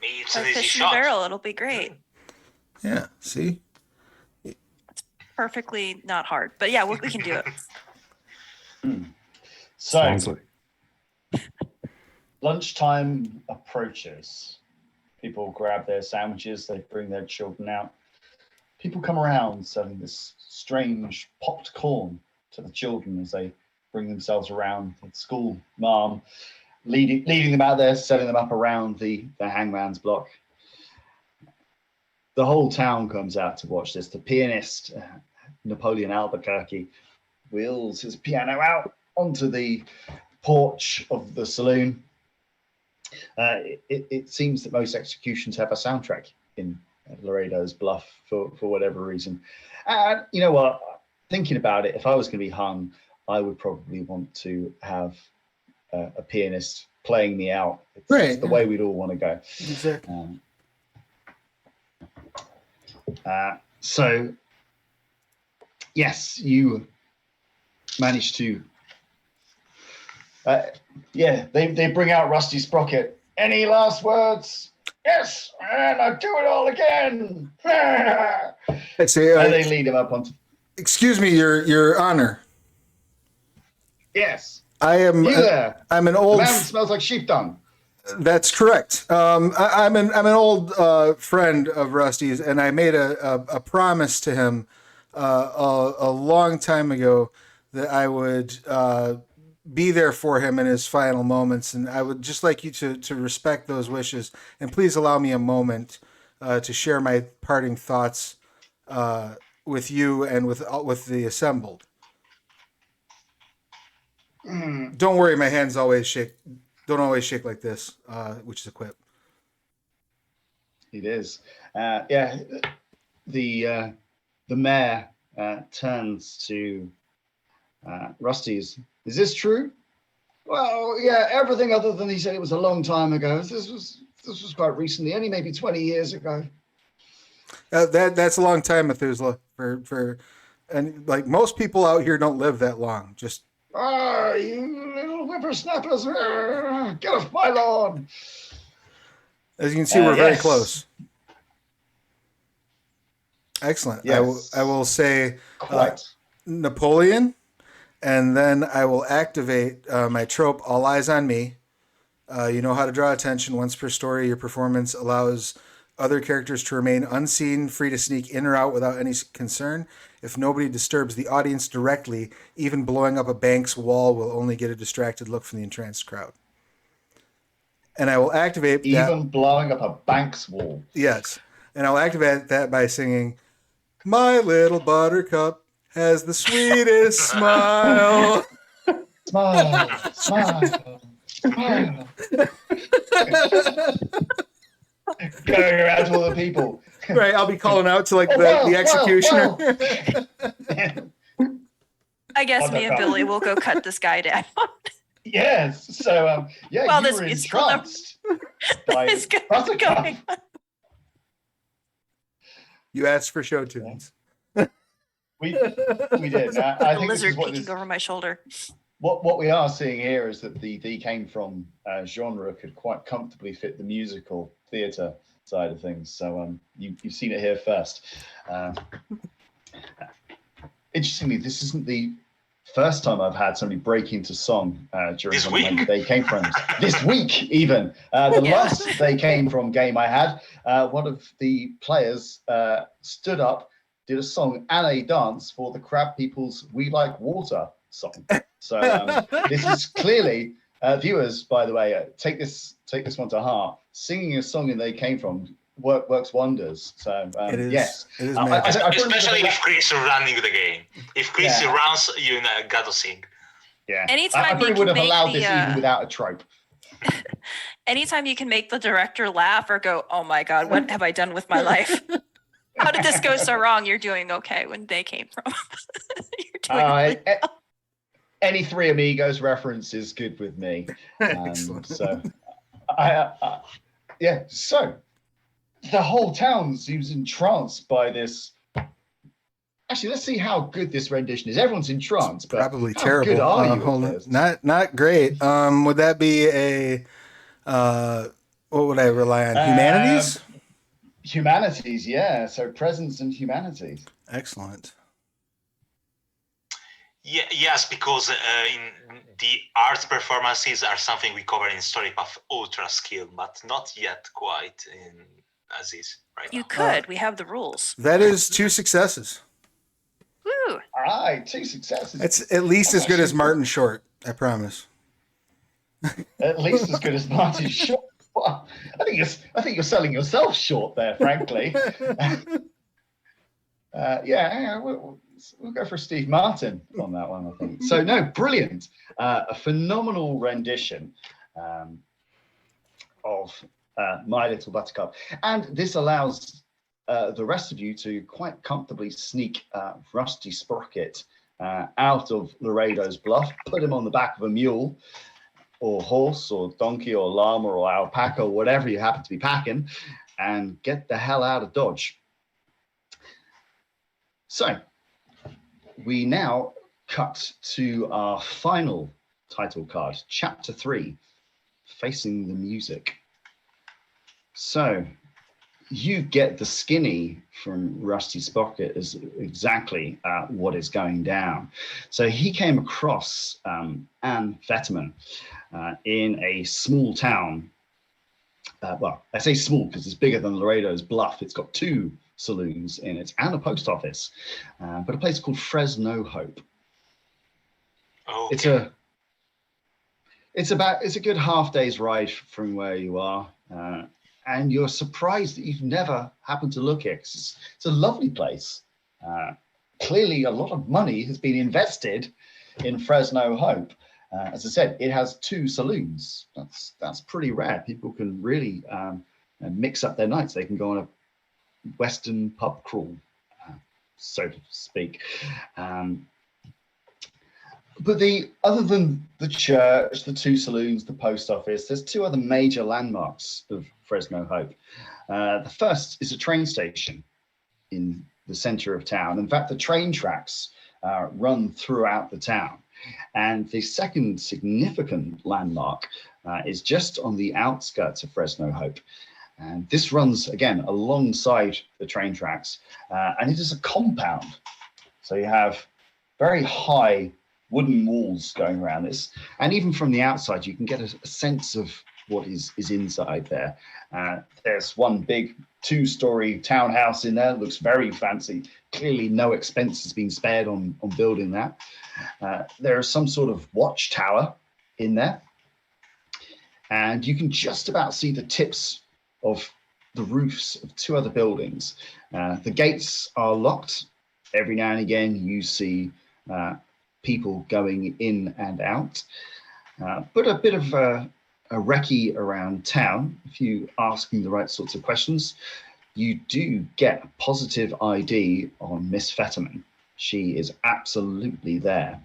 It's Or an easy fish in a shot. barrel. It'll be great. Yeah. See. Perfectly not hard, but yeah, we can do it. So Sounds like lunchtime approaches. People grab their sandwiches, they bring their children out. People come around selling this strange popped corn to the children as they bring themselves around. The school mom leading them out there, setting them up around the hangman's block. The whole town comes out to watch this. The pianist, Napoleon Albuquerque, wheels his piano out onto the porch of the saloon. It seems that most executions have a soundtrack in Laredo's Bluff for whatever reason. And you know what? Thinking about it, if I was going to be hung, I would probably want to have a pianist playing me out. It's the way we'd all want to go. Exactly. So, yes, you managed to. They bring out Rusty Sprocket. Any last words? Yes, and I'll do it all again. I'd say, And they lead him up onto. excuse me, Your Honor. Yes, I am. you there. I'm an The old. man smells like sheep dung. That's correct. I'm an old friend of Rusty's, and I made a promise to him a long time ago that I would be there for him in his final moments, and I would just like you to respect those wishes, and please allow me a moment to share my parting thoughts with you and with the assembled. Don't worry, my hands always shake. Don't always shake like this, which is a quip. It is. The mayor turns to Rusty's. Is this true? Well, yeah, everything other than he said it was a long time ago. This was quite recently, only maybe 20 years ago. That's a long time, Methuselah. And like most people out here don't live that long. Just You little whippersnappers! Get off my lawn! as you can see, we're very yes. close. Excellent. Yes. I will say Quite. Napoleon, and then I will activate my trope, All Eyes on Me. You know how to draw attention once per story. Your performance allows other characters to remain unseen, free to sneak in or out without any concern. If nobody disturbs the audience directly, even blowing up a bank's wall will only get a distracted look from the entranced crowd. And I will activate Even blowing up a bank's wall. Yes. And I'll activate that by singing, My Little Buttercup has the sweetest smile. Smile, smile, smile. Going around to all the people. Right, I'll be calling out to like the executioner. I guess me and Billy will go cut this guy down. Yes. So yeah, Well, you this were musical number entranced by is Buttercup. going. You asked for show tunes. We did. I The think this lizard is what peeking over my shoulder. what we are seeing here is that the came from genre could quite comfortably fit the musical theatre side of things. So you've seen it here first. Interestingly, this isn't the first time I've had somebody break into song during This one of my week? They Came From. This week, even. The last They Came From game I had, one of the players stood up, did a song and a dance for the Crab People's We Like Water song. So this is clearly, viewers, by the way, take this one to heart. Singing a song and They Came From works wonders. So It is, yes. it is I magic. Especially if Chris is running the game. If Chris runs, you gotta sing. Yeah. Anytime I you probably can would have make allowed the, this even without a trope. Anytime you can make the director laugh or go, "Oh my God, what have I done with my life? How did this go so wrong?" You're doing okay when They Came From. You're doing really well. Any Three Amigos reference is good with me. Excellent. So, so the whole town seems entranced by this. Actually, let's see how good this rendition is. Everyone's entranced, but Probably how terrible. good are you? Hold at on. this? Not great. Would that be a What would I rely on? Humanities? Humanities, yeah. So presence and humanities. Excellent. Yeah, yes, because in the art performances are something we cover in Story Path Ultra Skill, but not yet quite in as is right You now. could. We have the rules. That is 2 successes. Woo! All right, 2 successes. It's at least as good as Martin Short, I promise. At least as good as Martin Short. Well, I think you're selling yourself short there, frankly. Yeah, we'll go for Steve Martin on that one, I think. So, no, brilliant. A phenomenal rendition of My Little Buttercup. And this allows the rest of you to quite comfortably sneak Rusty Sprocket out of Laredo's bluff, put him on the back of a mule or horse or donkey or llama or alpaca or whatever you happen to be packing, and get the hell out of Dodge. So we now cut to our final title card, Chapter 3, Facing the Music. So you get the skinny from Rusty Sprocket as exactly what is going down. So he came across Anne Vetterman in a small town. Well, I say small because it's bigger than Laredo's Bluff. It's got 2 saloons in it and a post office, but a place called Fresno Hope. Okay. It's a good half day's ride from where you are, and you're surprised that you've never happened to look here, 'cause it's a lovely place. Clearly, a lot of money has been invested in Fresno Hope. As I said, it has 2 saloons. That's pretty rare. People can really mix up their nights. They can go on a Western pub crawl, so to speak. But other than the church, the 2 saloons, the post office, there's 2 other major landmarks of Fresno Hope. The first is a train station in the center of town. In fact, the train tracks run throughout the town. And the second significant landmark is just on the outskirts of Fresno Hope. And this runs, again, alongside the train tracks, and it is a compound. So you have very high wooden walls going around this. And even from the outside, you can get a sense of what is inside there. There's one big 2-story townhouse in there. It looks very fancy. Clearly no expense has been spared on building that. There is some sort of watchtower in there. And you can just about see the tips of the roofs of 2 other buildings. The gates are locked. Every now and again, you see people going in and out. But a bit of a recce around town. If you asking the right sorts of questions, you do get a positive ID on Miss Vetterman. She is absolutely there.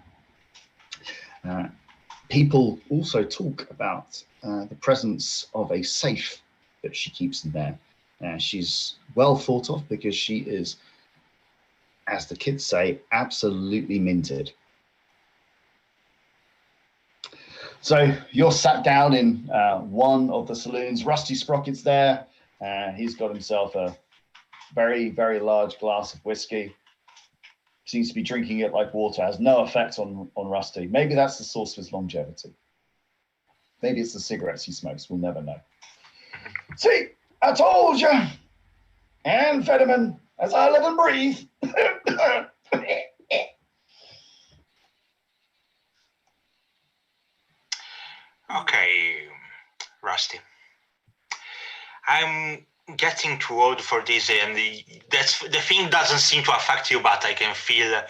People also talk about the presence of a safe that she keeps in there. She's well thought of because she is, as the kids say, absolutely minted. So you're sat down in one of the saloons. Rusty Sprocket's there. He's got himself a very, very large glass of whiskey. Seems to be drinking it like water. Has no effect on Rusty. Maybe that's the source of his longevity. Maybe it's the cigarettes he smokes. We'll never know. See, I told you. Anne Vetterman, as I live and breathe. Okay, Rusty. I'm getting too old for this, and that's the thing doesn't seem to affect you, but I can feel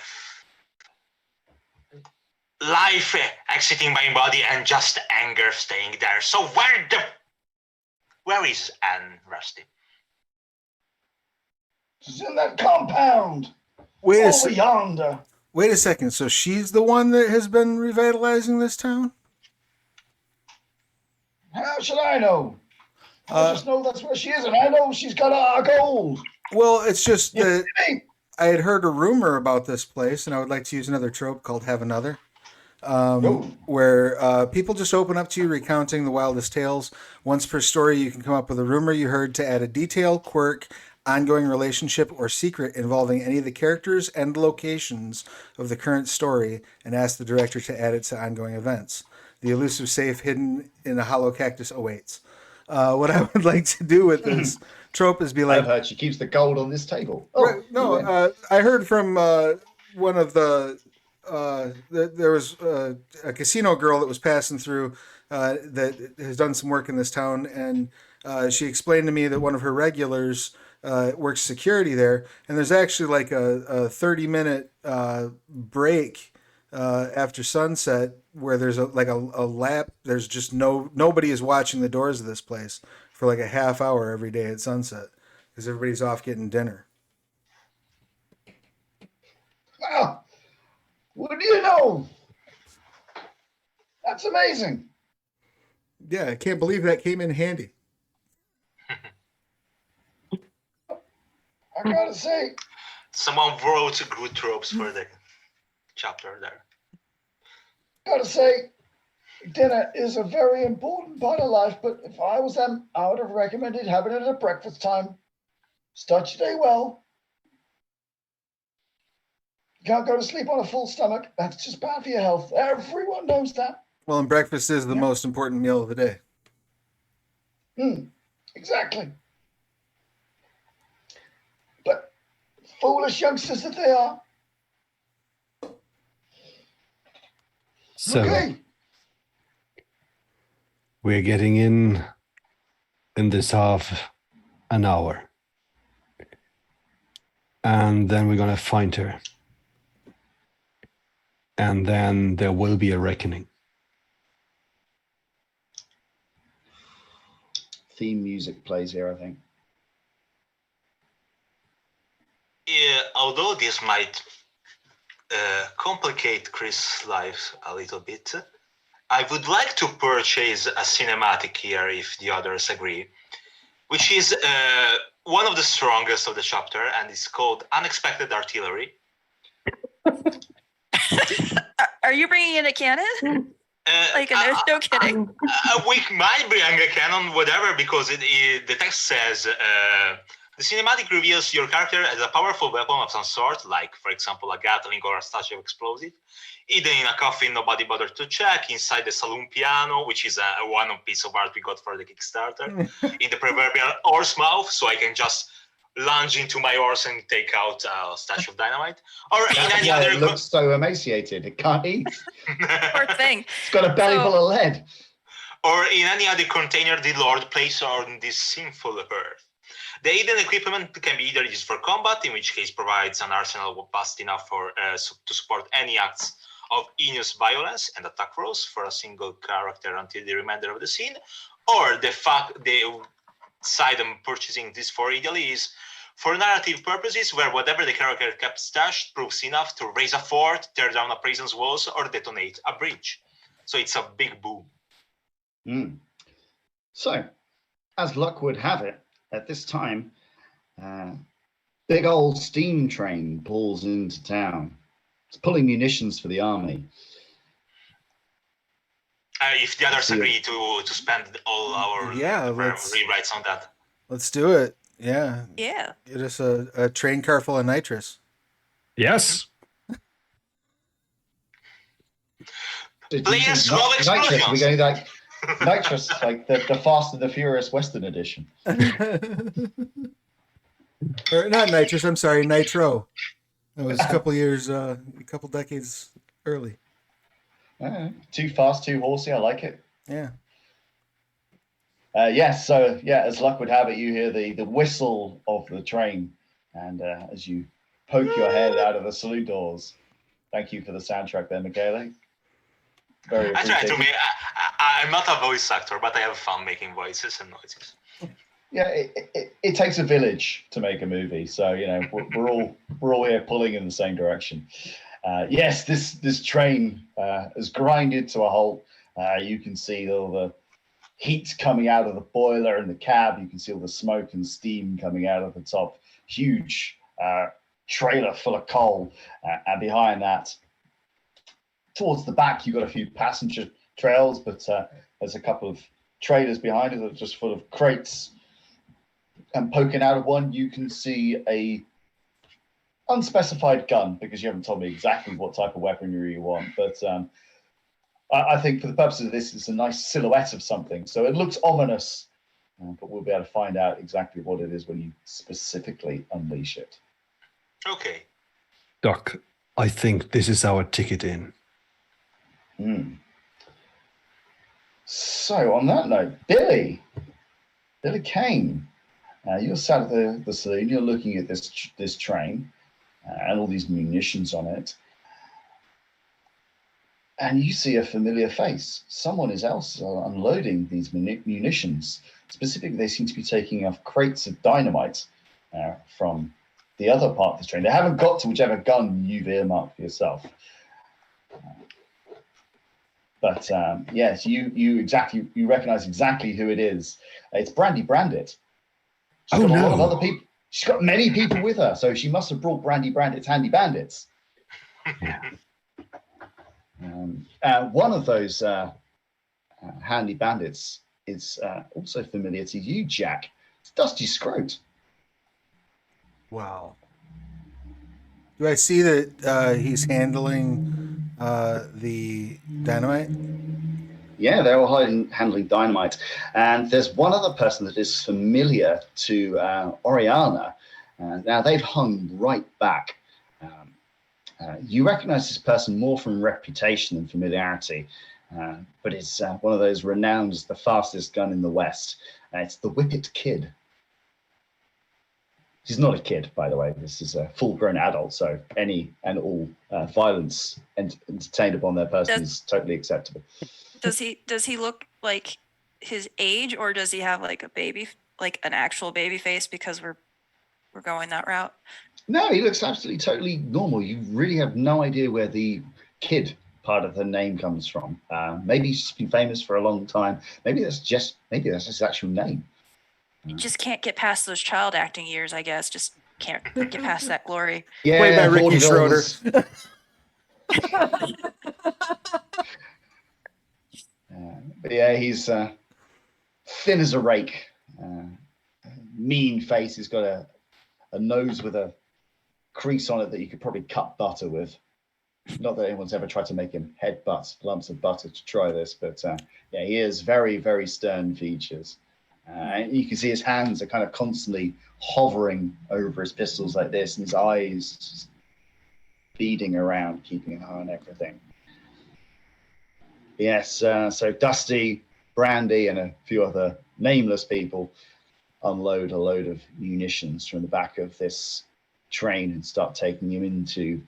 life exiting my body and just anger staying there. So where is Anne, Rusty? She's in that compound. Wait a Over second. yonder. Wait a second. So she's the one that has been revitalizing this town? How should I know? I just know that's where she is, and I know she's got our gold. Well, it's just You that see me? I had heard a rumor about this place, and I would like to use another trope called Have Another. where people just open up to you recounting the wildest tales. Once per story, you can come up with a rumor you heard to add a detail, quirk, ongoing relationship, or secret involving any of the characters and locations of the current story, and ask the director to add it to ongoing events. The elusive safe hidden in a hollow cactus awaits. What I would like to do with this trope is be like, I've heard she keeps the gold on this table. right, no, I heard from one of there was a casino girl that was passing through that has done some work in this town, and she explained to me that one of her regulars works security there, and there's actually like a 30-minute break after sunset where there's a lap. There's just nobody is watching the doors of this place for like a half hour every day at sunset because everybody's off getting dinner. Wow. What do you know? That's amazing. Yeah, I can't believe that came in handy. I gotta say, Someone wrote good tropes for the chapter there. dinner is a very important part of life, but if I was them, I would have recommended having it at breakfast time. Start your day well. You can't go to sleep on a full stomach. That's just bad for your health. Everyone knows that. Well, and breakfast is the most important meal of the day. Exactly. But foolish youngsters that they are. So Okay. we're getting in this half an hour. And then we're going to find her. And then there will be a reckoning. Theme music plays here, I think. Yeah, although this might complicate Chris' life a little bit, I would like to purchase a cinematic here if the others agree, which is one of the strongest of the chapter, and it's called Unexpected Artillery. Are you bringing in a cannon? No kidding. We might bring a cannon, whatever, because the text says the cinematic reveals your character as a powerful weapon of some sort, like, for example, a Gatling or a statue of explosive, hidden in a coffin nobody bothered to check, inside the saloon piano, which is a one piece of art we got for the Kickstarter, in the proverbial horse mouth, so I can just lunge into my horse and take out a stash of dynamite, or in any other. It looks so emaciated; it can't eat. Poor thing. It's got a belly full of lead. Or in any other container the Lord placed on this sinful earth. The hidden equipment can be either used for combat, in which case provides an arsenal vast enough to support any acts of heinous violence and attack rolls for a single character until the remainder of the scene, or the side I'm purchasing this for ideally is for narrative purposes, where whatever the character kept stashed proves enough to raise a fort, tear down a prison's walls, or detonate a bridge. So it's a big boom. So, as luck would have it, at this time, big old steam train pulls into town. It's pulling munitions for the army. If the others agree to spend all our rewrites on that. Let's do it. Yeah. Yeah. Get us a train car full of nitrous. Yes. Players roll explosions. Nitrous. We're going like nitrous, like the Fast and the Furious Western edition. Or not nitrous. I'm sorry, nitro. It was a couple decades early. Too fast, too horsey. I like it. Yeah. Yes. So as luck would have it, you hear the whistle of the train, and as you poke your head out of the saloon doors. Thank you for the soundtrack there, Michele. Very I try to appreciated. make. I'm not a voice actor, but I have fun making voices and noises. Yeah, it takes a village to make a movie, so we're all here pulling in the same direction. Yes, this train has grinded to a halt. You can see all the heat coming out of the boiler in the cab. You can see all the smoke and steam coming out of the top. Huge trailer full of coal, and behind that, towards the back, you've got a few passenger trails, but there's a couple of trailers behind it that are just full of crates. And poking out of one, you can see a unspecified gun, because you haven't told me exactly what type of weaponry you want. But I think for the purposes of this, it's a nice silhouette of something. So it looks ominous, but we'll be able to find out exactly what it is when you specifically unleash it. Okay. Doc, I think this is our ticket in. So on that note, Billy Kane, you're sat at the saloon, you're looking at this train and all these munitions on it, and you see a familiar face. Someone else is unloading these munitions. Specifically, they seem to be taking off crates of dynamite from the other part of the train. They haven't got to whichever gun you've earmarked for yourself. But yes, you recognize exactly who it is. It's Brandy Brandit. She's got a lot of other people. She's got many people with her, so she must have brought Brandy Brandit's handy bandits. One of those handy bandits is also familiar to you, Jack. It's Dusty Scroat. Wow. Do I see that he's handling the dynamite? Yeah, they're all handling dynamite. And there's one other person that is familiar to Oriana. Now, they've hung right back. You recognize this person more from reputation than familiarity, but it's one of those renowned as the fastest gun in the West. It's the Whippet Kid. He's not a kid, by the way. This is a full-grown adult, so any and all violence entertained upon their person is totally acceptable. Does he look like his age, or does he have like an actual baby face, because we're going that route? No, he looks absolutely totally normal. You really have no idea where the kid part of the name comes from. Maybe he's just been famous for a long time. Maybe that's his actual name. You just can't get past those child acting years, I guess. Just can't get past that glory. Yeah, Played by Ricky Schroeder. But yeah, he's thin as a rake. Mean face. He's got a nose with a crease on it that you could probably cut butter with. Not that anyone's ever tried to make him headbutt lumps of butter to try this, but yeah, he has very, very stern features. And you can see his hands are kind of constantly hovering over his pistols like this, and his eyes just beading around, keeping an eye on everything. Yes, so Dusty, Brandy, and a few other nameless people unload a load of munitions from the back of this train and start taking him into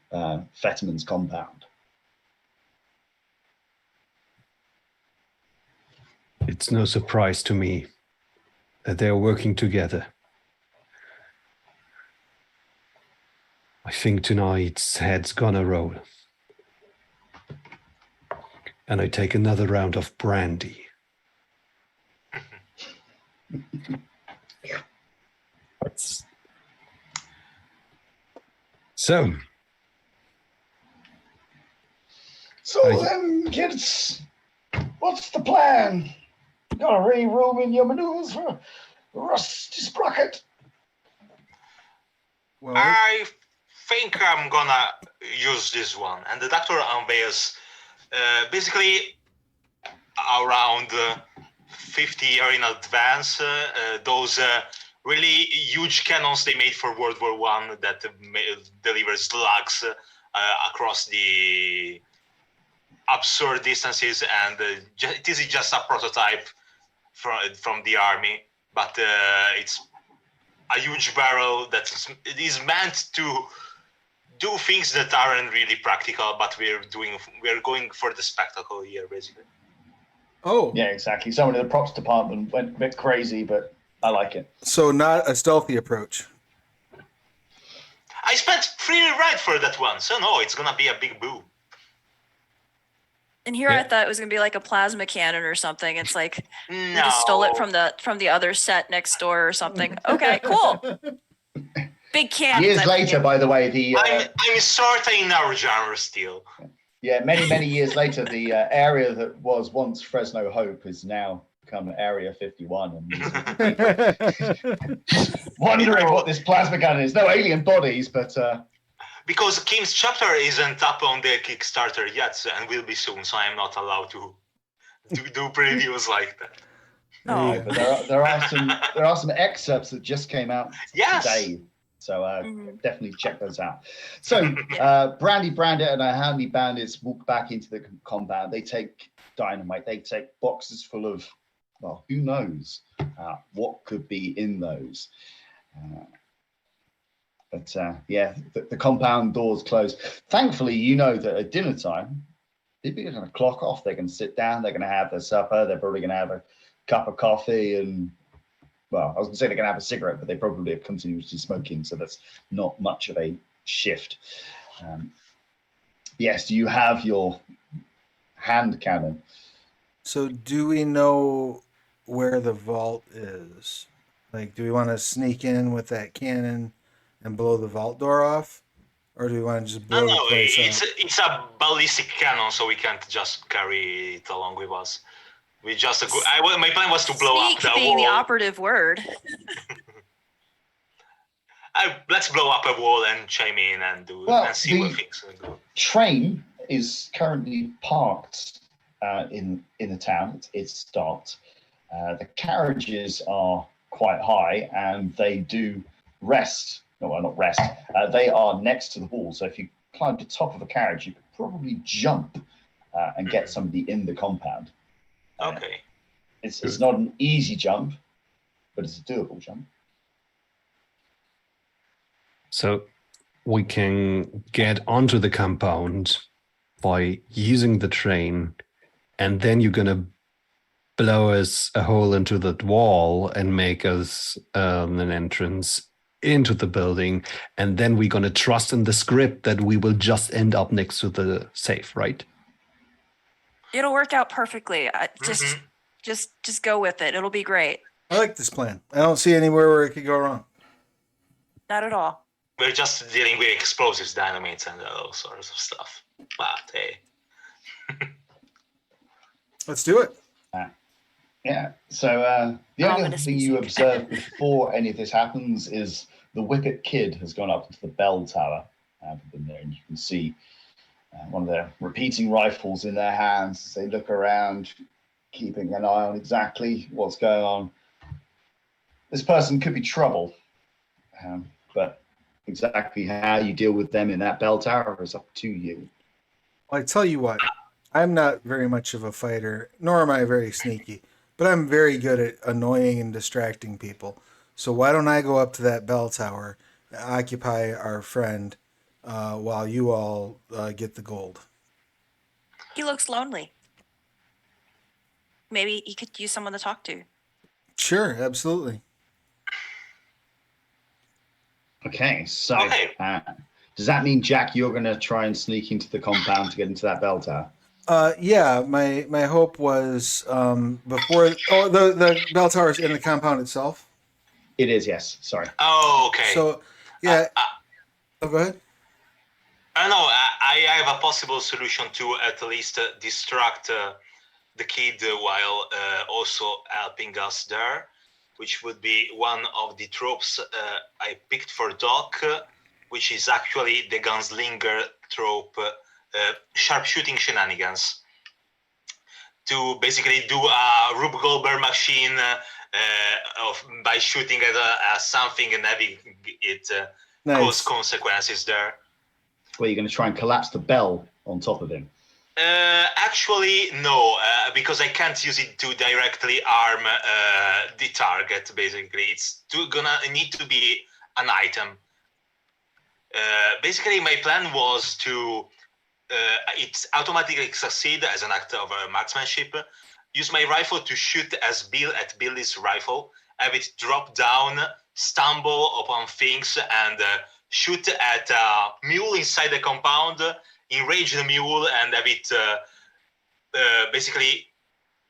Fetterman's compound. It's no surprise to me that they're working together. I think tonight's head's gonna roll. And I take another round of brandy. So then, kids, what's the plan? Got any room in your maneuvers for Rusty Sprocket? Well, I think I'm gonna use this one. And the doctor unveils basically around 50 years in advance those really huge cannons they made for World War I that deliver slugs across the absurd distances, and this is just a prototype from the army, but it's a huge barrel that is meant to do things that aren't really practical, but we're going for the spectacle here, basically. oh, Yeah, exactly. Someone in the props department went a bit crazy, but I like it. so not a stealthy approach. I spent free ride for that one, so no, it's gonna be a big boom. And here I thought it was gonna be like a plasma cannon or something. It's like we No. just stole it from the other set next door or something. Okay, cool. Big cannon. Years later, by the way, I'm sort of in our genre still. Yeah, many years later, the area that was once Fresno Hope is now become Area 51, and these wondering what this plasma cannon is. No alien bodies, but because Kim's chapter isn't up on the Kickstarter yet, and will be soon, so I'm not allowed to do previews like that. Oh. but there are some excerpts that just came out today. So definitely check those out. So Brandy Bandit and her handy bandits walk back into the compound. They take dynamite. They take boxes full of, well, who knows what could be in those. But the compound doors close. Thankfully, you know that at dinner time, people are going to clock off. They're going to sit down. They're going to have their supper. They're probably going to have a cup of coffee and, well, I was going to say they're going to have a cigarette, but they probably are continuously smoking, so that's not much of a shift. Yes, you have your hand cannon. So do we know where the vault is? Like, do we want to sneak in with that cannon and blow the vault door off? Or do we want to just blow the place up? It's a ballistic cannon, so we can't just carry it along with us. We just my plan was to blow up the wall. Being the operative word. Let's blow up a wall and chime in and see what things go. Train is currently parked in the town. It's stopped. The carriages are quite high, and they do rest. No, well, not rest. They are next to the wall. So if you climb to the top of a carriage, you could probably jump and get somebody in the compound. Okay. It's not an easy jump, but it's a doable jump. So we can get onto the compound by using the train, and then you're going to blow us a hole into the wall and make us an entrance into the building, and then we're going to trust in the script that we will just end up next to the safe, right? It'll work out perfectly. Just go with it. It'll be great. I like this plan. I don't see anywhere where it could go wrong. Not at all. We're just dealing with explosives, dynamites, and all sorts of stuff. But hey. Let's do it. Yeah. So the only thing you observe before any of this happens is the Whippet Kid has gone up to the bell tower and you can see one of their repeating rifles in their hands as they look around, keeping an eye on exactly what's going on. This person could be trouble, but exactly how you deal with them in that bell tower is up to you. Well, I tell you what, I'm not very much of a fighter, nor am I very sneaky, but I'm very good at annoying and distracting people. So why don't I go up to that bell tower, occupy our friend, while you all get the gold? He looks lonely. Maybe he could use someone to talk to. Sure, absolutely. Okay, so does that mean, Jack, you're going to try and sneak into the compound to get into that bell tower? Yeah, my hope was before. Oh, the bell tower is in the compound itself. It is, yes. Sorry. Oh, okay. So, yeah. Go ahead. I know. I have a possible solution to at least distract the kid while also helping us there, which would be one of the tropes I picked for Doc, which is actually the gunslinger trope, sharpshooting shenanigans. To basically do a Rube Goldberg machine by shooting at something and having it cause consequences there. Well, you're going to try and collapse the bell on top of him. Actually, no, because I can't use it to directly arm the target. Basically, it's gonna need to be an item. Basically, my plan was to it automatically succeed as an act of marksmanship. Use my rifle to shoot at Billy's rifle, have it drop down, stumble upon things, and shoot at a mule inside the compound, enrage the mule, and have it basically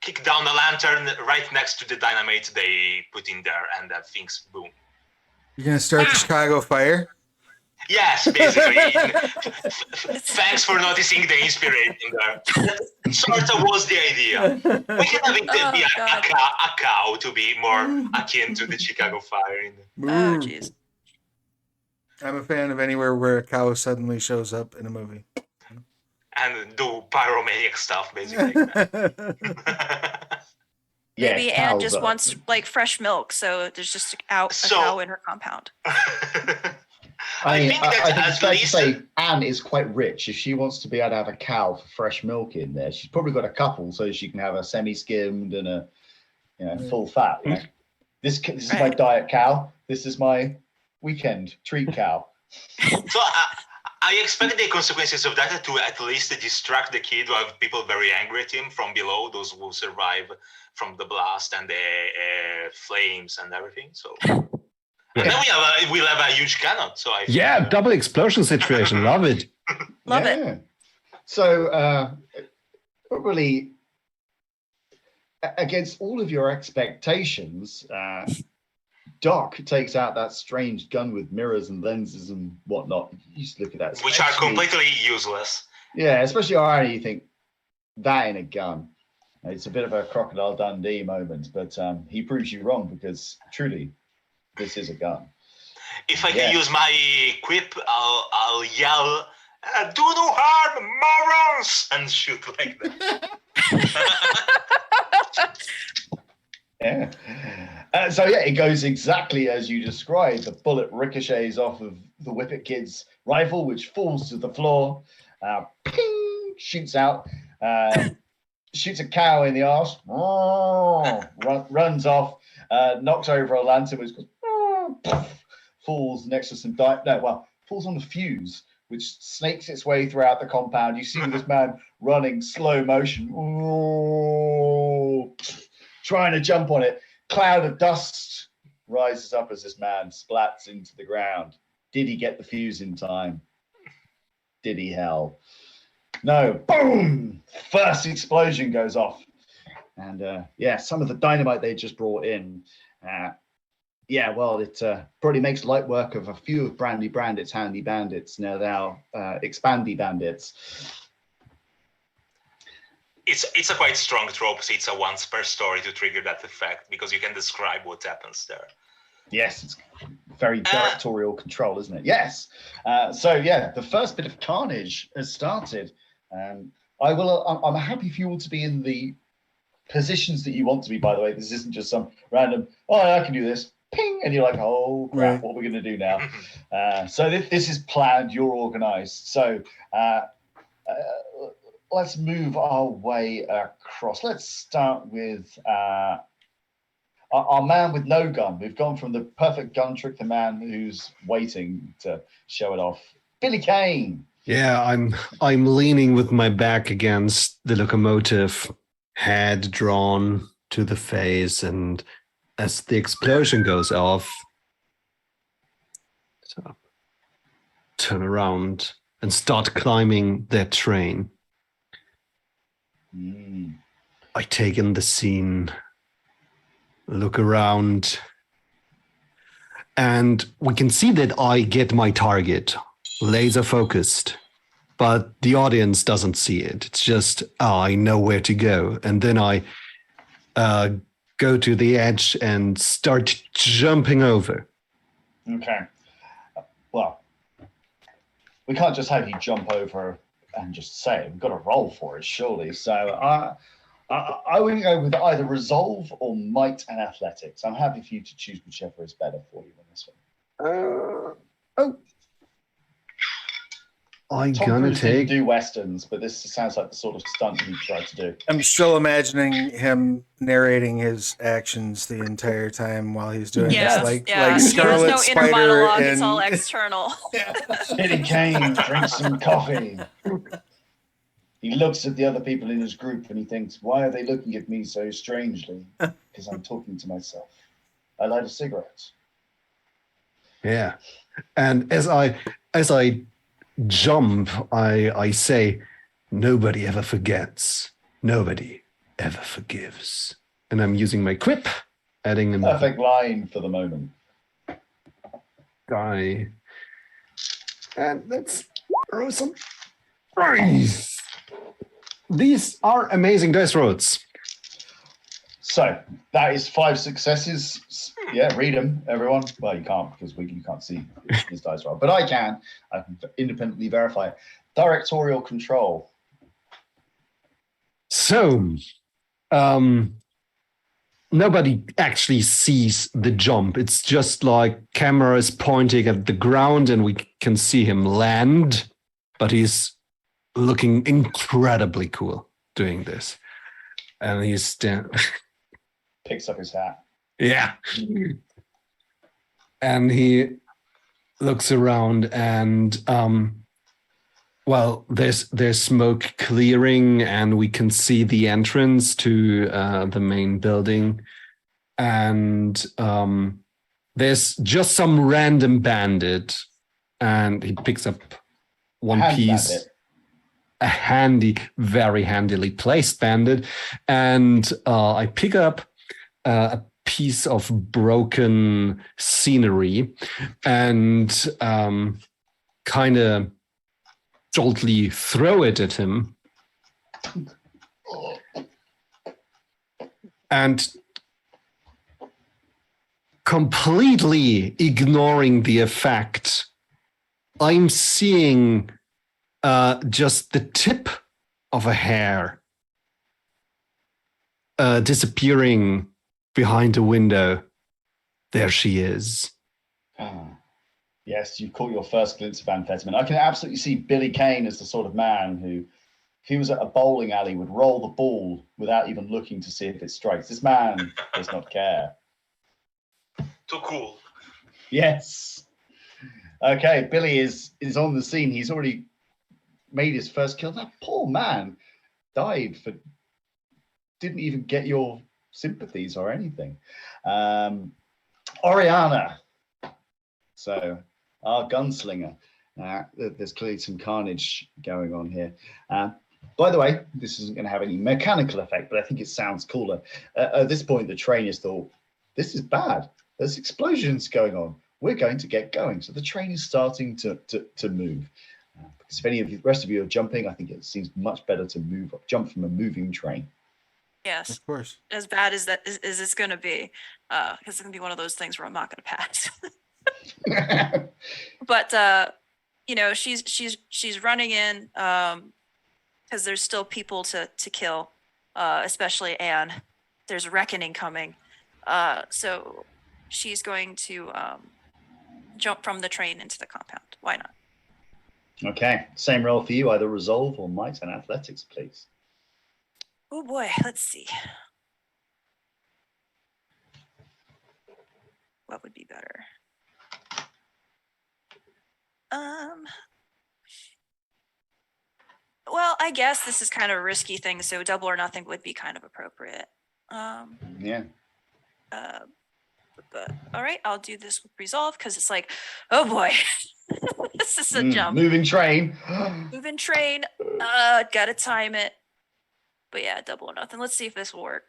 kick down the lantern right next to the dynamite they put in there, and have things boom. You're gonna start the Chicago fire? Yes, basically. Thanks for noticing the inspiration there. That sort of was the idea. We can have it be a cow to be more akin to the Chicago Fire. Oh, jeez. I'm a fan of anywhere where a cow suddenly shows up in a movie. And do pyromaniac stuff, basically. Yeah, Maybe Anne just cows are- wants like fresh milk, so there's just a cow in her compound. I think that think at it's fair to least- say Anne is quite rich. If she wants to be able to have a cow for fresh milk in there, she's probably got a couple, so she can have a semi-skimmed and a full fat. You know? This is my Right. diet cow. This is my weekend treat cow. So I expect the consequences of that to at least distract the kid, or have people very angry at him from below, those who survive from the blast and the flames and everything. So, and then we'll have a huge cannon. So I think, Yeah, double explosion situation. Love it. Love it. So, really, against all of your expectations, Doc takes out that strange gun with mirrors and lenses and whatnot. You just look at that. which are completely useless. Yeah, especially already you think that in a gun. It's a bit of a Crocodile Dundee moment, but he proves you wrong because truly, this is a gun. If I can use my quip, I'll yell, "Do no harm, morons!" and shoot like that. Yeah. So yeah, it goes exactly as you described. The bullet ricochets off of the Whippet Kid's rifle, which falls to the floor. Ping! Shoots out. Shoots a cow in the arse. Runs off. Knocks over a lantern, which goes, falls next to some falls on the fuse, which snakes its way throughout the compound. You see this man running slow motion, trying to jump on it. Cloud of dust rises up as this man splats into the ground. Did he get the fuse in time? Did he hell? No. Boom! First explosion goes off. And some of the dynamite they just brought in. It probably makes light work of a few of Brandy Brandit's handy bandits. Now expandy bandits. It's a quite strong trope. So it's a once per story to trigger that effect because you can describe what happens there. Yes, it's very directorial control, isn't it? Yes. The first bit of carnage has started. I'm happy for you all to be in the positions that you want to be, by the way. This isn't just some random, I can do this, ping, and you're like, oh, crap, Right. what are we going to do now? So this is planned, you're organized. So let's move our way across. Let's start with our man with no gun. We've gone from the perfect gun trick to man who's waiting to show it off. Billy Kane. Yeah, I'm leaning with my back against the locomotive, head drawn to the face, and as the explosion goes off, so turn around and start climbing that train. I take in the scene, look around, and we can see that I get my target, laser focused, but the audience doesn't see it. It's just, I know where to go. And then I go to the edge and start jumping over. Okay. Well, we can't just have you jump over and just say it. We've got to roll for it, surely. So I would go with either resolve or might and athletics. I'm happy for you to choose whichever is better for you on this one. I'm Tom gonna Cruise didn't take. do westerns, but this sounds like the sort of stunt he tried to do. I'm still imagining him narrating his actions the entire time while he's doing Yeah, this, like He Scarlet has no inner Spider monologue. in It's all external. Billy Kane drinks some coffee. He looks at the other people in his group and he thinks, why are they looking at me so strangely? Because I'm talking to myself. I light a cigarette. Yeah. And as I jump, I say, nobody ever forgets. Nobody ever forgives. And I'm using my quip, adding another Perfect line for the moment. die. And let's roll some dice. These are amazing dice rolls. So that is 5 successes. Yeah, read them, everyone. Well, you can't because you can't see his dice roll, but I can. I can independently verify it. Directorial control. So, nobody actually sees the jump. It's just like camera is pointing at the ground and we can see him land, but he's looking incredibly cool doing this. And he's Picks up his hat. yeah. And he looks around and well, there's smoke clearing and we can see the entrance to the main building. And there's just some random bandit and he picks up one piece, a very handily placed bandit. And I pick up a piece of broken scenery and kind of joltly throw it at him. And completely ignoring the effect, I'm seeing just the tip of a hair disappearing behind a window. There she is. Yes, you caught your first glimpse of amphetamine. I can absolutely see Billy Kane as the sort of man who, if he was at a bowling alley, would roll the ball without even looking to see if it strikes. This man does not care. Too cool. Yes. Okay, Billy is on the scene. He's already made his first kill. That poor man died for, didn't even get your sympathies or anything. Oriana. So our gunslinger. There's clearly some carnage going on here. By the way, this isn't going to have any mechanical effect, but I think it sounds cooler. At this point, the train has thought, this is bad. There's explosions going on. We're going to get going. So the train is starting to move. Because if any of the rest of you are jumping, I think it seems much better to jump from a moving train. Yes. Of course. As bad as that is it's going to be, because it's going to be one of those things where I'm not going to pass. But you know, she's running in because there's still people to kill, especially Anne. There's reckoning coming, so she's going to jump from the train into the compound. Why not? Okay, same roll for you, either resolve or might and athletics, please. Oh boy, let's see. What would be better? Well, I guess this is kind of a risky thing, so double or nothing would be kind of appropriate. Yeah. But all right, I'll do this with resolve because it's like, oh boy, this is a jump. Moving train. Moving train. Gotta time it. But yeah, double or nothing. Let's see if this will work.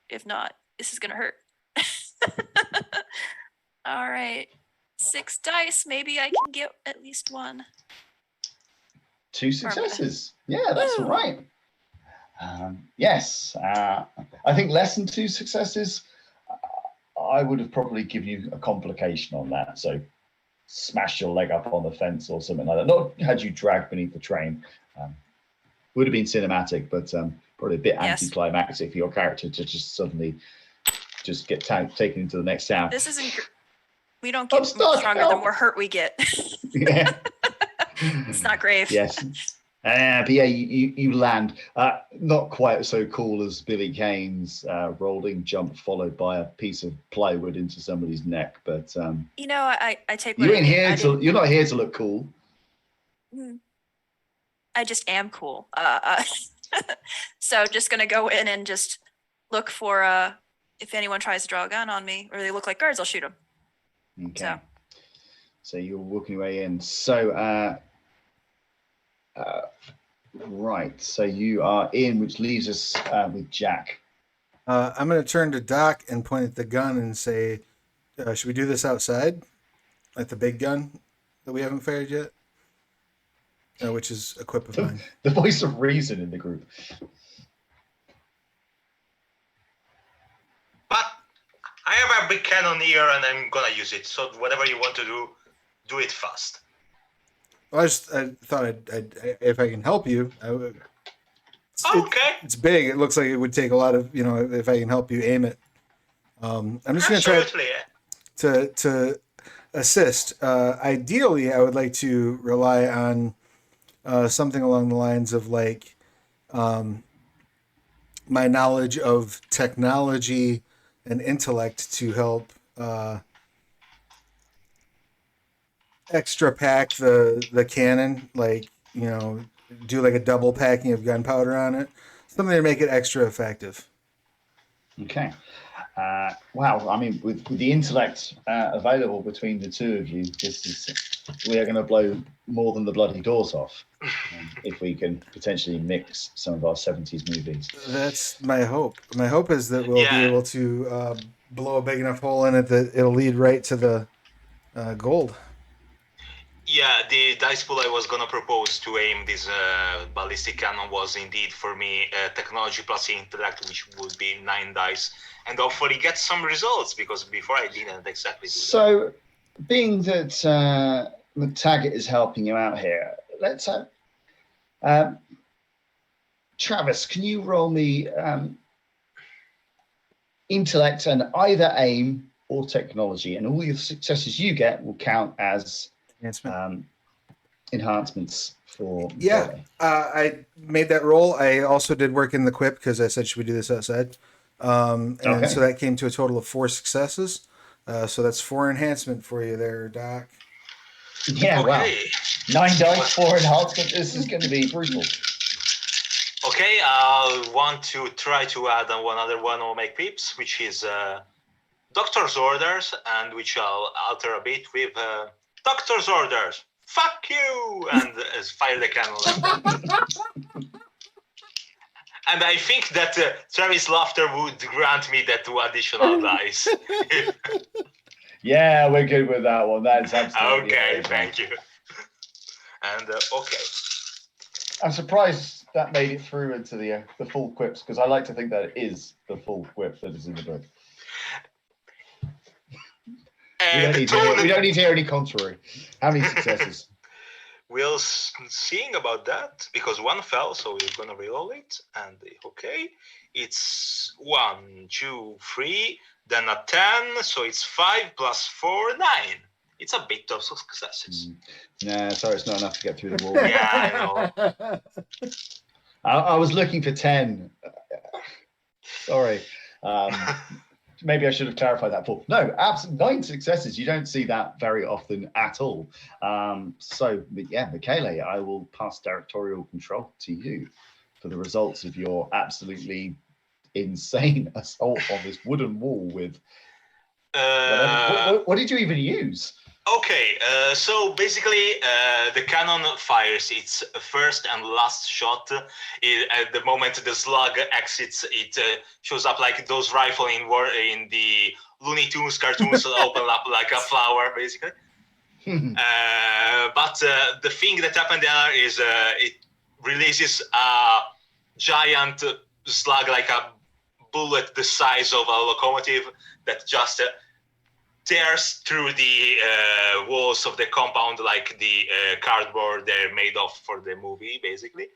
If not, this is gonna hurt. All right. 6 dice. Maybe I can get at least one. 2 successes. Yeah, that's all right. Yes. I think less than 2 successes, I would have probably given you a complication on that. So smash your leg up on the fence or something like that. Not had you dragged beneath the train. Would have been cinematic, but probably a bit anticlimactic for your character to just suddenly just get taken into the next town. This isn't... We don't get stronger the more hurt we get. Yeah. It's not grave. Yes. But yeah, you land. Not quite so cool as Billy Kane's rolling jump followed by a piece of plywood into somebody's neck. But you know, I take. You're not here to look cool. I just am cool. So just gonna go in and just look for if anyone tries to draw a gun on me or they look like guards, I'll shoot them. Okay. So you're walking your way in. So right. So you are in, which leaves us with Jack. I'm going to turn to Doc and point at the gun and say, should we do this outside? Like the big gun that we haven't fired yet? which is a quip of mine. The voice of reason in the group. But I have a big cannon here, and I'm gonna use it. So whatever you want to do, do it fast. Well, I thought if I can help you, I would. Okay. It's big. It looks like it would take a lot of, if I can help you aim it. I'm just going to try Absolutely. to assist. Ideally, I would like to rely on something along the lines of like my knowledge of technology and intellect to help extra pack the cannon, like, do like a double packing of gunpowder on it, something to make it extra effective. Okay. Wow. I mean, with the intellect available between the two of you, we are going to blow more than the bloody doors off if we can potentially mix some of our 70s movies. That's my hope. My hope is that we'll be able to blow a big enough hole in it that it'll lead right to the gold. Yeah, the dice pool I was gonna propose to aim this ballistic cannon was indeed for me technology plus intellect, which would be 9 dice, and hopefully get some results, because before I didn't exactly do that. So, being that McTaggart is helping you out here, let's have Travis. Can you roll me intellect and either aim or technology, and all your successes you get will count as enhancements for I made that roll. I also did work in the quip because I said should we do this outside, and so that came to a total of 4 successes. So that's 4 enhancement for you there, Doc. Yeah, okay. Wow. 9 dice, 4 enhancement. This is going to be brutal. Okay, I'll want to try to add on one other one or make pips, which is doctor's orders, and which I'll alter a bit with doctor's orders. Fuck you! And fire the cannon. And I think that Travis' laughter would grant me that 2 additional dice. Yeah, we're good with that one. That's absolutely okay. amazing. Thank you. And okay. I'm surprised that made it through into the full quips, because I like to think that it is the full quip that is in the book. We don't need to hear any contrary. How many successes? We'll seeing about that, because 1 fell, so we're gonna reroll it. And okay, it's 1, 2, 3, then a 10, so it's 5 plus 4, 9. It's a bit of successes. Nah, sorry, it's not enough to get through the wall. Yeah, I know. I was looking for 10. Sorry. Maybe I should have clarified that before. No, absolutely 9 successes. You don't see that very often at all. Michele, I will pass directorial control to you for the results of your absolutely insane assault on this wooden wall with what did you even use? Okay, so basically the cannon fires its first and last shot. At the moment the slug exits, it shows up like those rifles in the Looney Tunes cartoons that open up like a flower, basically. But the thing that happened there is it releases a giant slug, like a bullet the size of a locomotive, that just tears through the walls of the compound, like the cardboard they're made of for the movie, basically,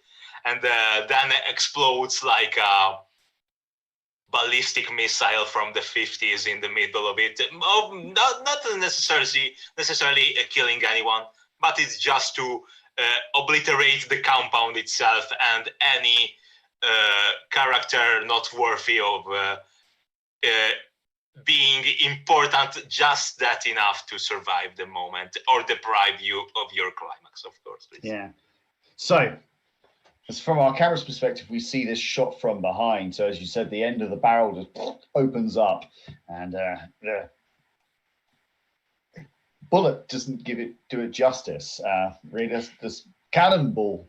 and then explodes like a ballistic missile from the 50s in the middle of it. Not necessarily killing anyone, but it's just to obliterate the compound itself and any character not worthy of being important, just that enough to survive the moment or deprive you of your climax, of course. Please. Yeah. So, as from our camera's perspective, we see this shot from behind. So, as you said, the end of the barrel just opens up, and the bullet doesn't do it justice. Really, this cannonball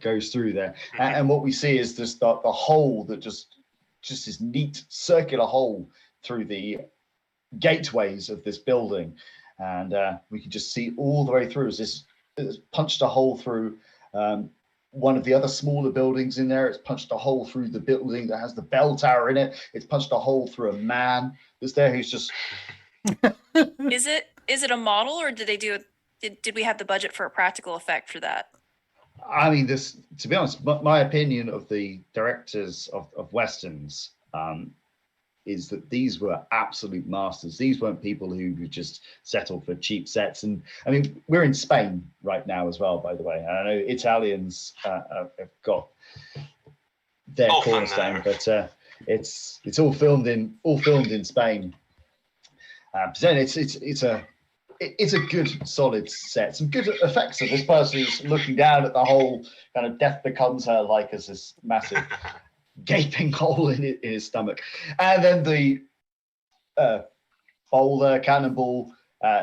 goes through there, and what we see is this the hole that just this neat circular hole through the gateways of this building, and we can just see all the way through as this punched a hole through One of the other smaller buildings in there, it's punched a hole through the building that has the bell tower in it. It's punched a hole through a man that's there who's just. Is it a model, or did they do it? Did we have the budget for a practical effect for that? I mean, this, to be honest, my opinion of the directors of Westerns is that these were absolute masters. These weren't people who would just settle for cheap sets. And I mean, we're in Spain right now as well, by the way. I know Italians have got their cornerstone, but it's all filmed in Spain. So it's a good solid set. Some good effects of this person who's looking down at the whole kind of death becomes her, like as this massive gaping hole in his stomach. And then the boulder cannonball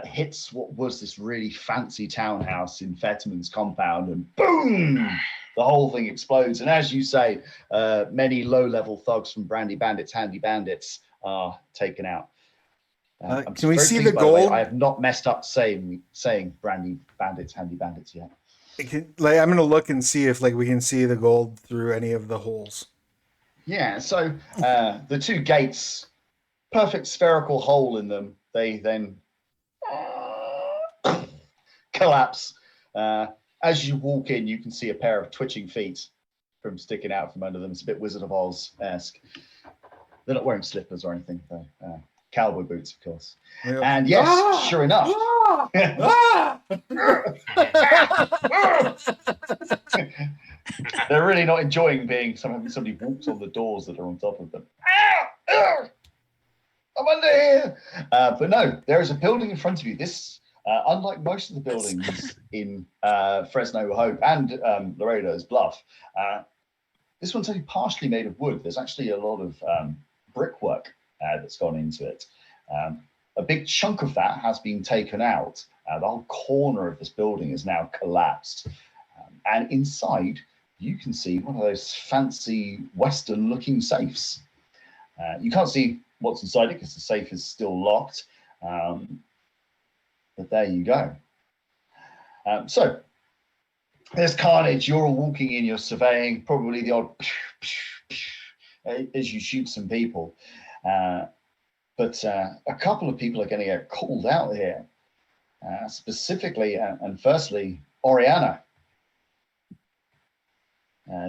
hits what was this really fancy townhouse in Fetterman's compound, and boom, the whole thing explodes. And as you say, many low-level thugs from Brandy Bandits, Handy Bandits are taken out. Can we see the gold? I have not messed up saying Brandy Bandits, Handy Bandits yet. I'm going to look and see if we can see the gold through any of the holes. Yeah, so the two gates, perfect spherical hole in them, they then collapse. As you walk in, you can see a pair of twitching feet from sticking out from under them. It's a bit Wizard of Oz-esque. They're not wearing slippers or anything, though. Cowboy boots, of course. Yeah. And yes, sure enough. They're really not enjoying being somebody walks on the doors that are on top of them. I'm under here. But no, there is a building in front of you. This, unlike most of the buildings in Fresno Hope and Laredo's Bluff, this one's only partially made of wood. There's actually a lot of brickwork that's gone into it. A big chunk of that has been taken out. The whole corner of this building is now collapsed. And inside, you can see one of those fancy Western-looking safes. You can't see what's inside it because the safe is still locked. But there you go. So there's carnage. You're all walking in, you're surveying, probably the odd as you shoot some people. But a couple of people are going to get called out here, specifically and firstly, Oriana.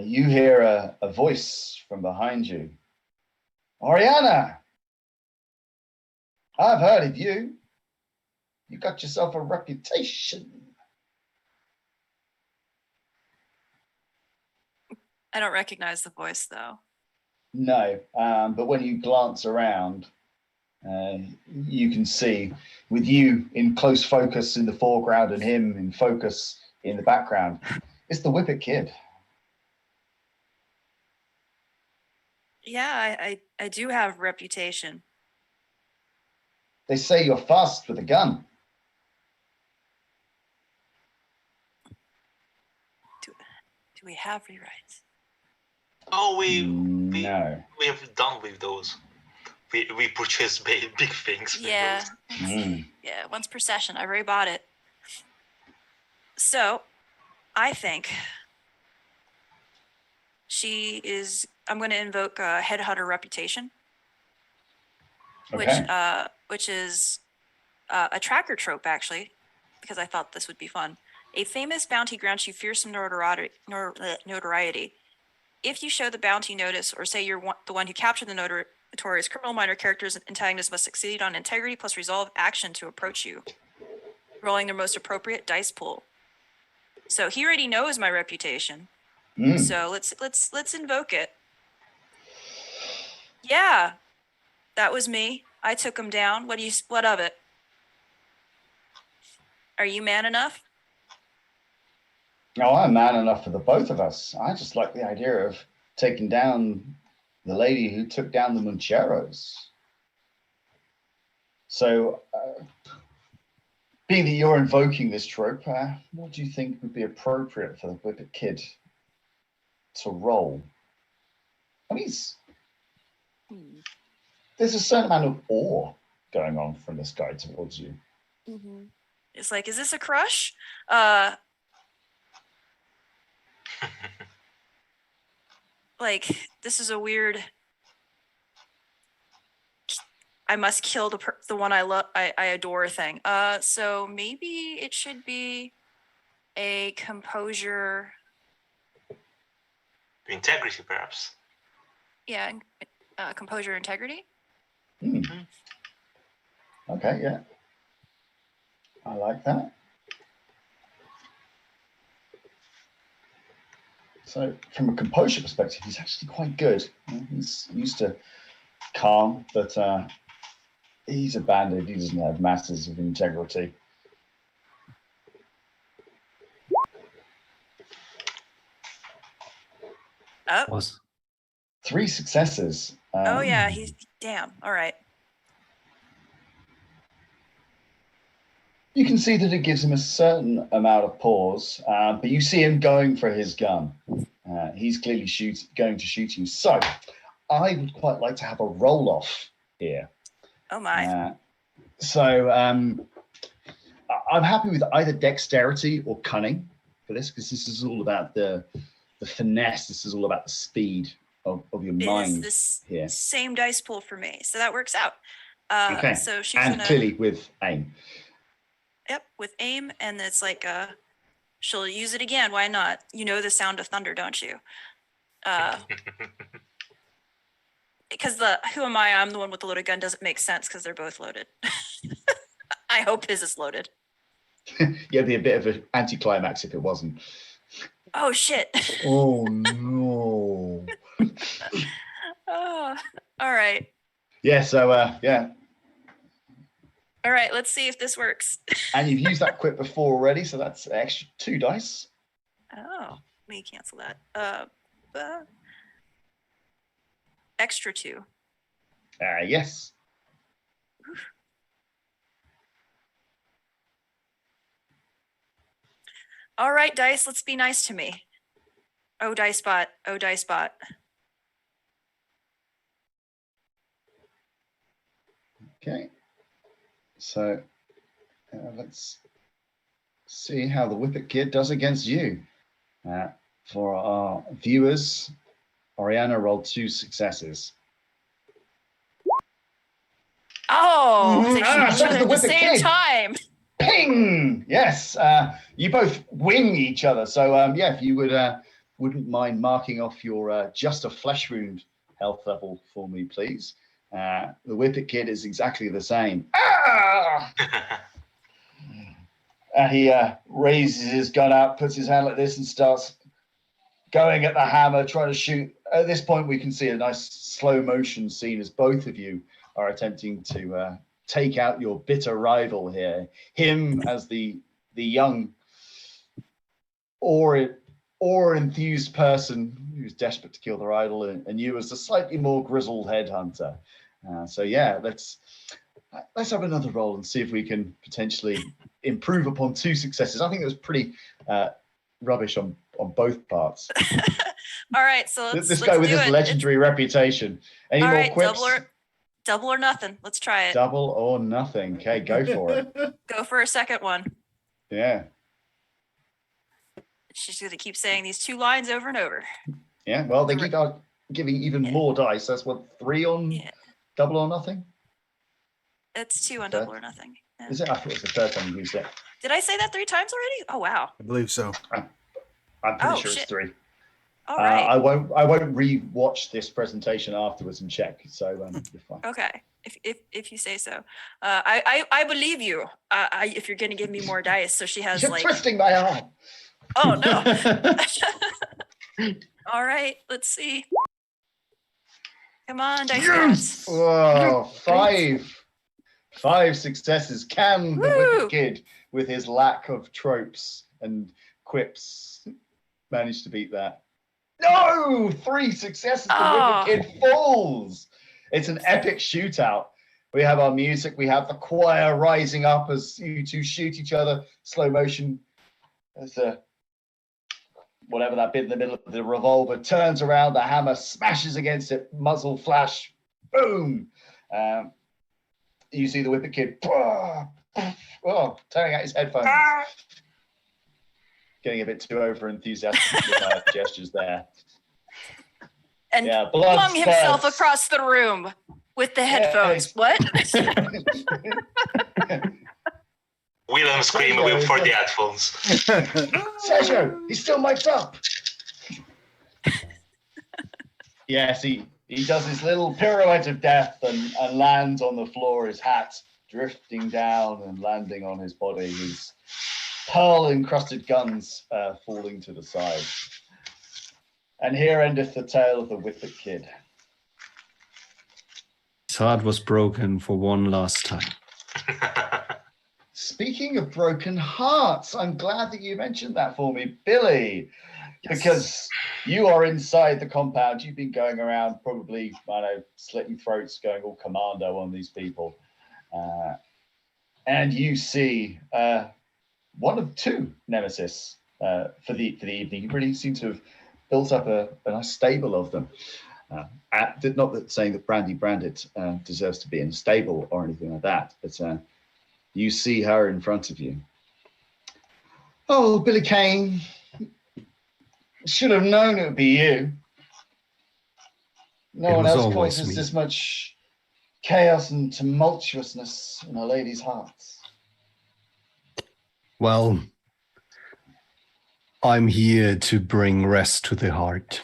You hear a voice from behind you. Oriana, I've heard of you. You got yourself a reputation. I don't recognize the voice, though. No, but when you glance around, you can see, with you in close focus in the foreground and him in focus in the background, it's the Whippet Kid. Yeah, I do have reputation. They say you're fast with a gun. Do we have rewrites? Oh, we have done with those. We purchased big things. Yeah. Yeah, once per session. I've already bought it. So, I think I'm going to invoke a headhunter reputation, Okay. which is a tracker trope, actually, because I thought this would be fun. A famous bounty grants you fearsome notoriety. If you show the bounty notice or say you're the one who captured the notorious criminal, minor characters and antagonists must succeed on integrity plus resolve action to approach you, rolling their most appropriate dice pool. So he already knows my reputation. So let's invoke it. Yeah, that was me. I took him down. What of it? Are you man enough? No, I'm man enough for the both of us. I just like the idea of taking down the lady who took down the Moncheros. So, being that you're invoking this trope, what do you think would be appropriate for the Whippet Kid to roll? I mean, there's a certain amount of awe going on from this guy towards you. Mm-hmm. It's like, is this a crush? like, this is a weird. I must kill the one I love, I adore thing. So maybe it should be a composure. Integrity, perhaps. Yeah, composure integrity. Okay, yeah. I like that. So from a composure perspective, he's actually quite good. He's used to calm, but he's a bandit. He doesn't have masses of integrity. Oh. Was 3 successes. Oh yeah, he's damn. All right. You can see that it gives him a certain amount of pause, but you see him going for his gun. He's clearly going to shoot you. So I would quite like to have a roll-off here. Oh my. So I'm happy with either dexterity or cunning for this, because this is all about the finesse. This is all about the speed of your mind. It is this here. same dice pool for me, so that works out. Okay. So she's and clearly with aim. Yep, with aim, and it's like she'll use it again. Why not? You know the sound of thunder, don't you? Because who am I? I'm the one with the loaded gun. Doesn't make sense because they're both loaded. I hope his is loaded. Yeah, it'd be a bit of an anticlimax if it wasn't. Oh shit. Oh no. Oh, all right. Yeah. So yeah. All right, let's see if this works. And you've used that quip before already, so that's extra 2 dice. Oh, let me cancel that. Extra 2. Yes. All right, dice, let's be nice to me. Oh, dice bot. Oh, dice bot. Okay. So let's see how the Whippet Kid does against you. For our viewers, Oriana rolled 2 successes. Oh, they so shoot does at the the Whippet same Kid. time. Ping! Yes. You both wing each other. So yeah, if you wouldn't mind marking off your just a flesh wound health level for me, please. The Whippet Kid is exactly the same. Ah! He raises his gun up, puts his hand like this, and starts going at the hammer, trying to shoot. At this point, we can see a nice slow motion scene as both of you are attempting to take out your bitter rival here. Him as the young or enthused person who's desperate to kill their idol, and you as the slightly more grizzled headhunter. So yeah, let's have another roll and see if we can potentially improve upon 2 successes. I think it was pretty rubbish on bth parts. All right, so this guy with his legendary reputation. Any more quips? Double or nothing. Let's try it. Double or nothing. Okay, go for it. Go for a second one. Yeah. She's going to keep saying these 2 lines over and over. Yeah, well, they keep giving even more dice. That's what, 3 on double or nothing? It's 2 on double or nothing. Yeah. Is it? I thought it was the 3rd time you used it. Did I say that 3 times already? Oh, wow. I believe so. I'm pretty sure it's 3. All right. I won't re-watch this presentation afterwards and check. So you're fine. Okay, if you say so. I believe you. If you're going to give me more dice, so she has You're twisting my arm. Oh no. All right, let's see. Come on, dice gods. Whoa, 5 successes. Can the Whippet Kid, with his lack of tropes and quips, manage to beat that? No! 3 successes. The Whippet Kid falls. It's an epic shootout. We have our music. We have the choir rising up as you 2 shoot each other. Slow motion. As whatever that bit in the middle of the revolver turns around, the hammer smashes against it, muzzle flash, boom. You see the Whippet Kid tearing out his headphones. Getting a bit too over enthusiastic with my gestures there. and Yeah, blood flung himself spurts. across the room with the headphones. What? Willem scream Sergio, for the headphones. Sergio, he's still mic'd up. Yes, he does his little pirouette of death and lands on the floor, his hat drifting down and landing on his body, his pearl-encrusted guns falling to the side. And here endeth the tale of the Whippet Kid. His heart was broken for one last time. Speaking of broken hearts, I'm glad that you mentioned that for me, Billy, because you are inside the compound. You've been going around probably, I know, slitting throats, going all commando on these people. And you see one of two nemesis for the evening. You really seem to have built up a nice stable of them. Not that saying that Brandy Brandit deserves to be in a stable or anything like that, but you see her in front of you. Oh, Billy Kane. Should have known it would be you. No one else causes this much chaos and tumultuousness in a lady's hearts. Well, I'm here to bring rest to the heart.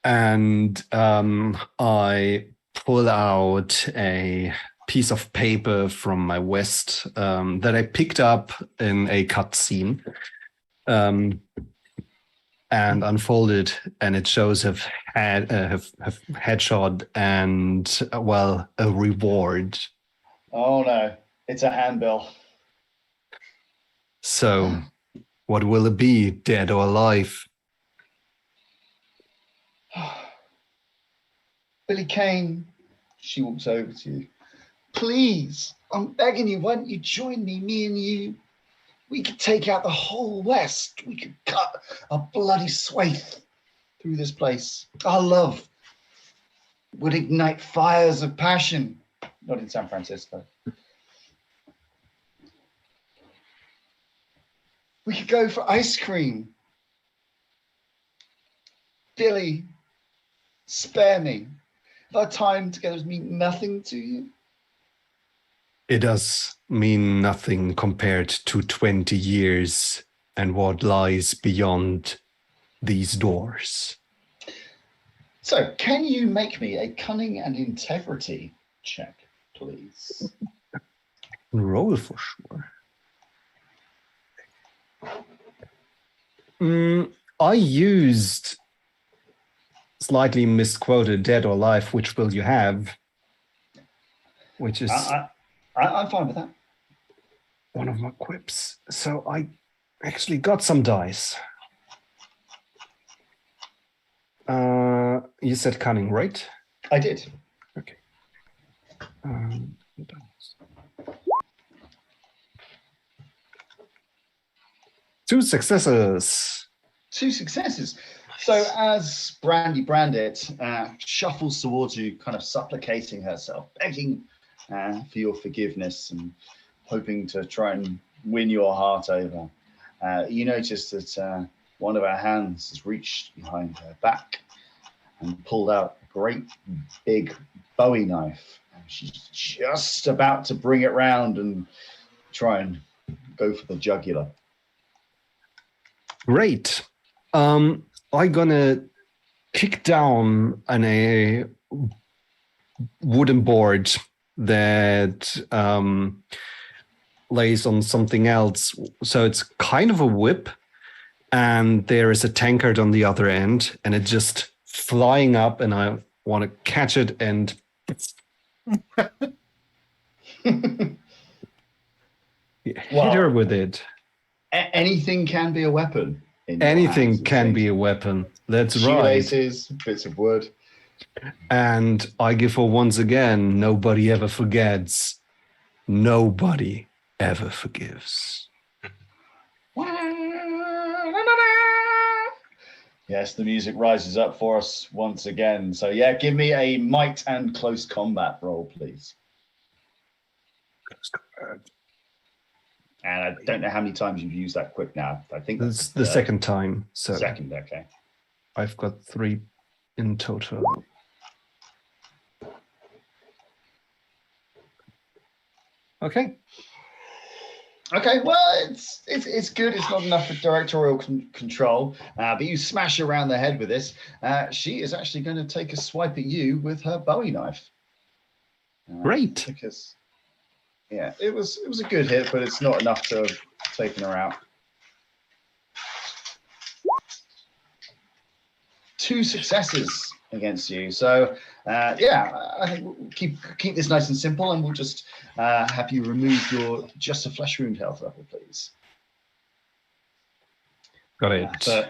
And I pull out a piece of paper from my vest that I picked up in a cutscene and unfolded, and it shows have headshot and, well, a reward. Oh no, it's a handbill. So, what will it be, dead or alive? Billy Kane, she walks over to you. Please, I'm begging you, why don't you join me and you? We could take out the whole West. We could cut a bloody swathe through this place. Our love would ignite fires of passion. Not in San Francisco. We could go for ice cream. Billy, spare me. If our time together means nothing to you. It does mean nothing compared to 20 years and what lies beyond these doors. So, can you make me a cunning and integrity check, please? Roll for sure. I used slightly misquoted dead or alive. Which will you have? Which is I'm fine with that. one of my quips. So I actually got some dice. You said cunning, right? I did. Okay. 2 successes. 2 successes. So as Brandy Brandit shuffles towards you, kind of supplicating herself, begging for your forgiveness and hoping to try and win your heart over, you notice that one of her hands has reached behind her back and pulled out a great big Bowie knife. And she's just about to bring it round and try and go for the jugular. Great. I'm gonna kick down on a wooden board that lays on something else. So it's kind of a whip, and there is a tankard on the other end, and it's just flying up, and I want to catch it and hit her with it. Anything can be a weapon. Anything can be a weapon. That's right. Shoelaces, bits of wood. And I give her once again, nobody ever forgets. Nobody ever forgives. Yes, the music rises up for us once again. So yeah, give me a might and close combat roll, please. And I don't know how many times you've used that quip now. I think That's the second time. So second, okay. I've got 3 in total. Okay. Okay, well, it's good. It's not enough for directorial control, but you smash her around the head with this. She is actually going to take a swipe at you with her Bowie knife. Great. Because, yeah, it was a good hit, but it's not enough to have taken her out. 2 successes against you. So, yeah, I think we'll keep this nice and simple, and we'll just have you remove your just a flesh wound health level, please. Got it. For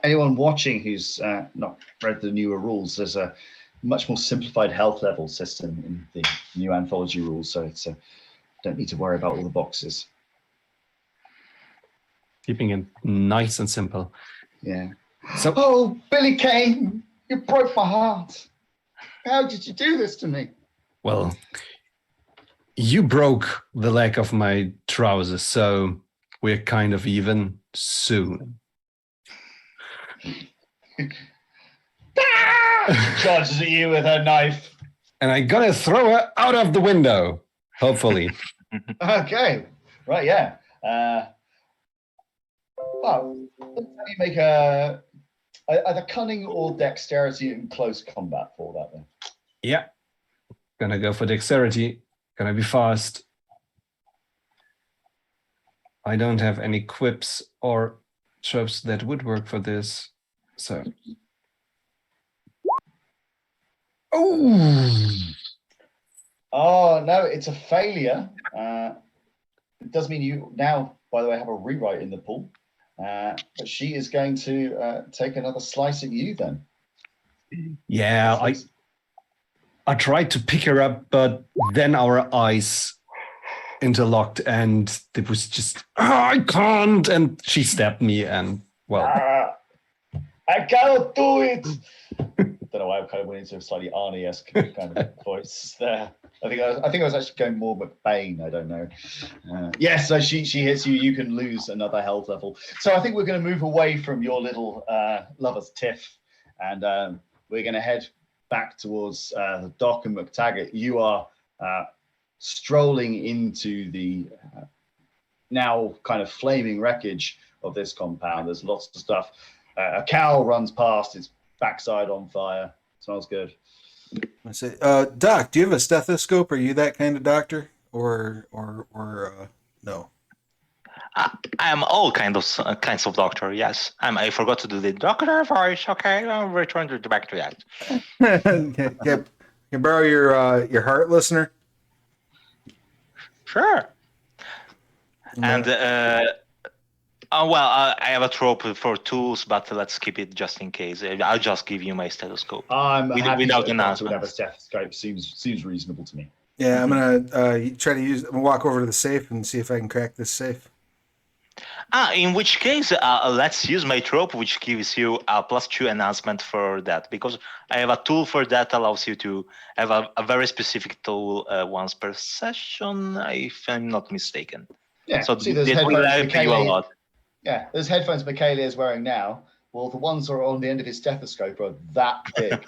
anyone watching who's not read the newer rules, there's a much more simplified health level system in the new anthology rules, so it's don't need to worry about all the boxes. Keeping it nice and simple. Yeah. So, Oh, Billy Kane, you broke my heart. How did you do this to me? well, you broke the leg of my trousers, so we're kind of even soon. Charges at you with her knife. And I'm gonna throw her out of the window, hopefully. Okay, right, yeah. Well, let's have you make either cunning or dexterity in close combat for that then. Yeah. Gonna go for dexterity. Gonna be fast. I don't have any quips or tropes that would work for this. So. Oh! Oh, no, it's a failure. It does mean you now, by the way, have a rewrite in the pool. But she is going to take another slice at you then. Yeah, I tried to pick her up, but then our eyes interlocked and it was just, I can't. And she stabbed me and, well. I cannot do it. Don't know why I kind of went into a slightly Arnie-esque kind of voice there. I think I was actually going more McBain. I don't know. Yes, so she hits you. You can lose another health level. So I think we're going to move away from your little lovers tiff, and we're going to head back towards the dock and McTaggart. You are strolling into the now kind of flaming wreckage of this compound. There's lots of stuff. A cow runs past. Its backside on fire. Smells good. I say, Doc, do you have a stethoscope? Are you that kind of doctor, or no? I am all kinds of doctor. Yes, I forgot to do the doctor voice. Okay, I'll return to back to that. Can borrow your heart listener? Sure. And I have a trope for tools, but let's keep it just in case. I'll just give you my stethoscope. I'm happy without to announcement. have a stethoscope. Seems reasonable to me. Yeah, I'm gonna try to I'm gonna walk over to the safe and see if I can crack this safe. In which case, let's use my trope, which gives you a +2 enhancement for that, because I have a tool for that allows you to have a very specific tool once per session, if I'm not mistaken. Yeah. So See, there's it will headphones. help you a lot. Yeah, there's headphones Michele is wearing now. Well, the ones that are on the end of his stethoscope are that big.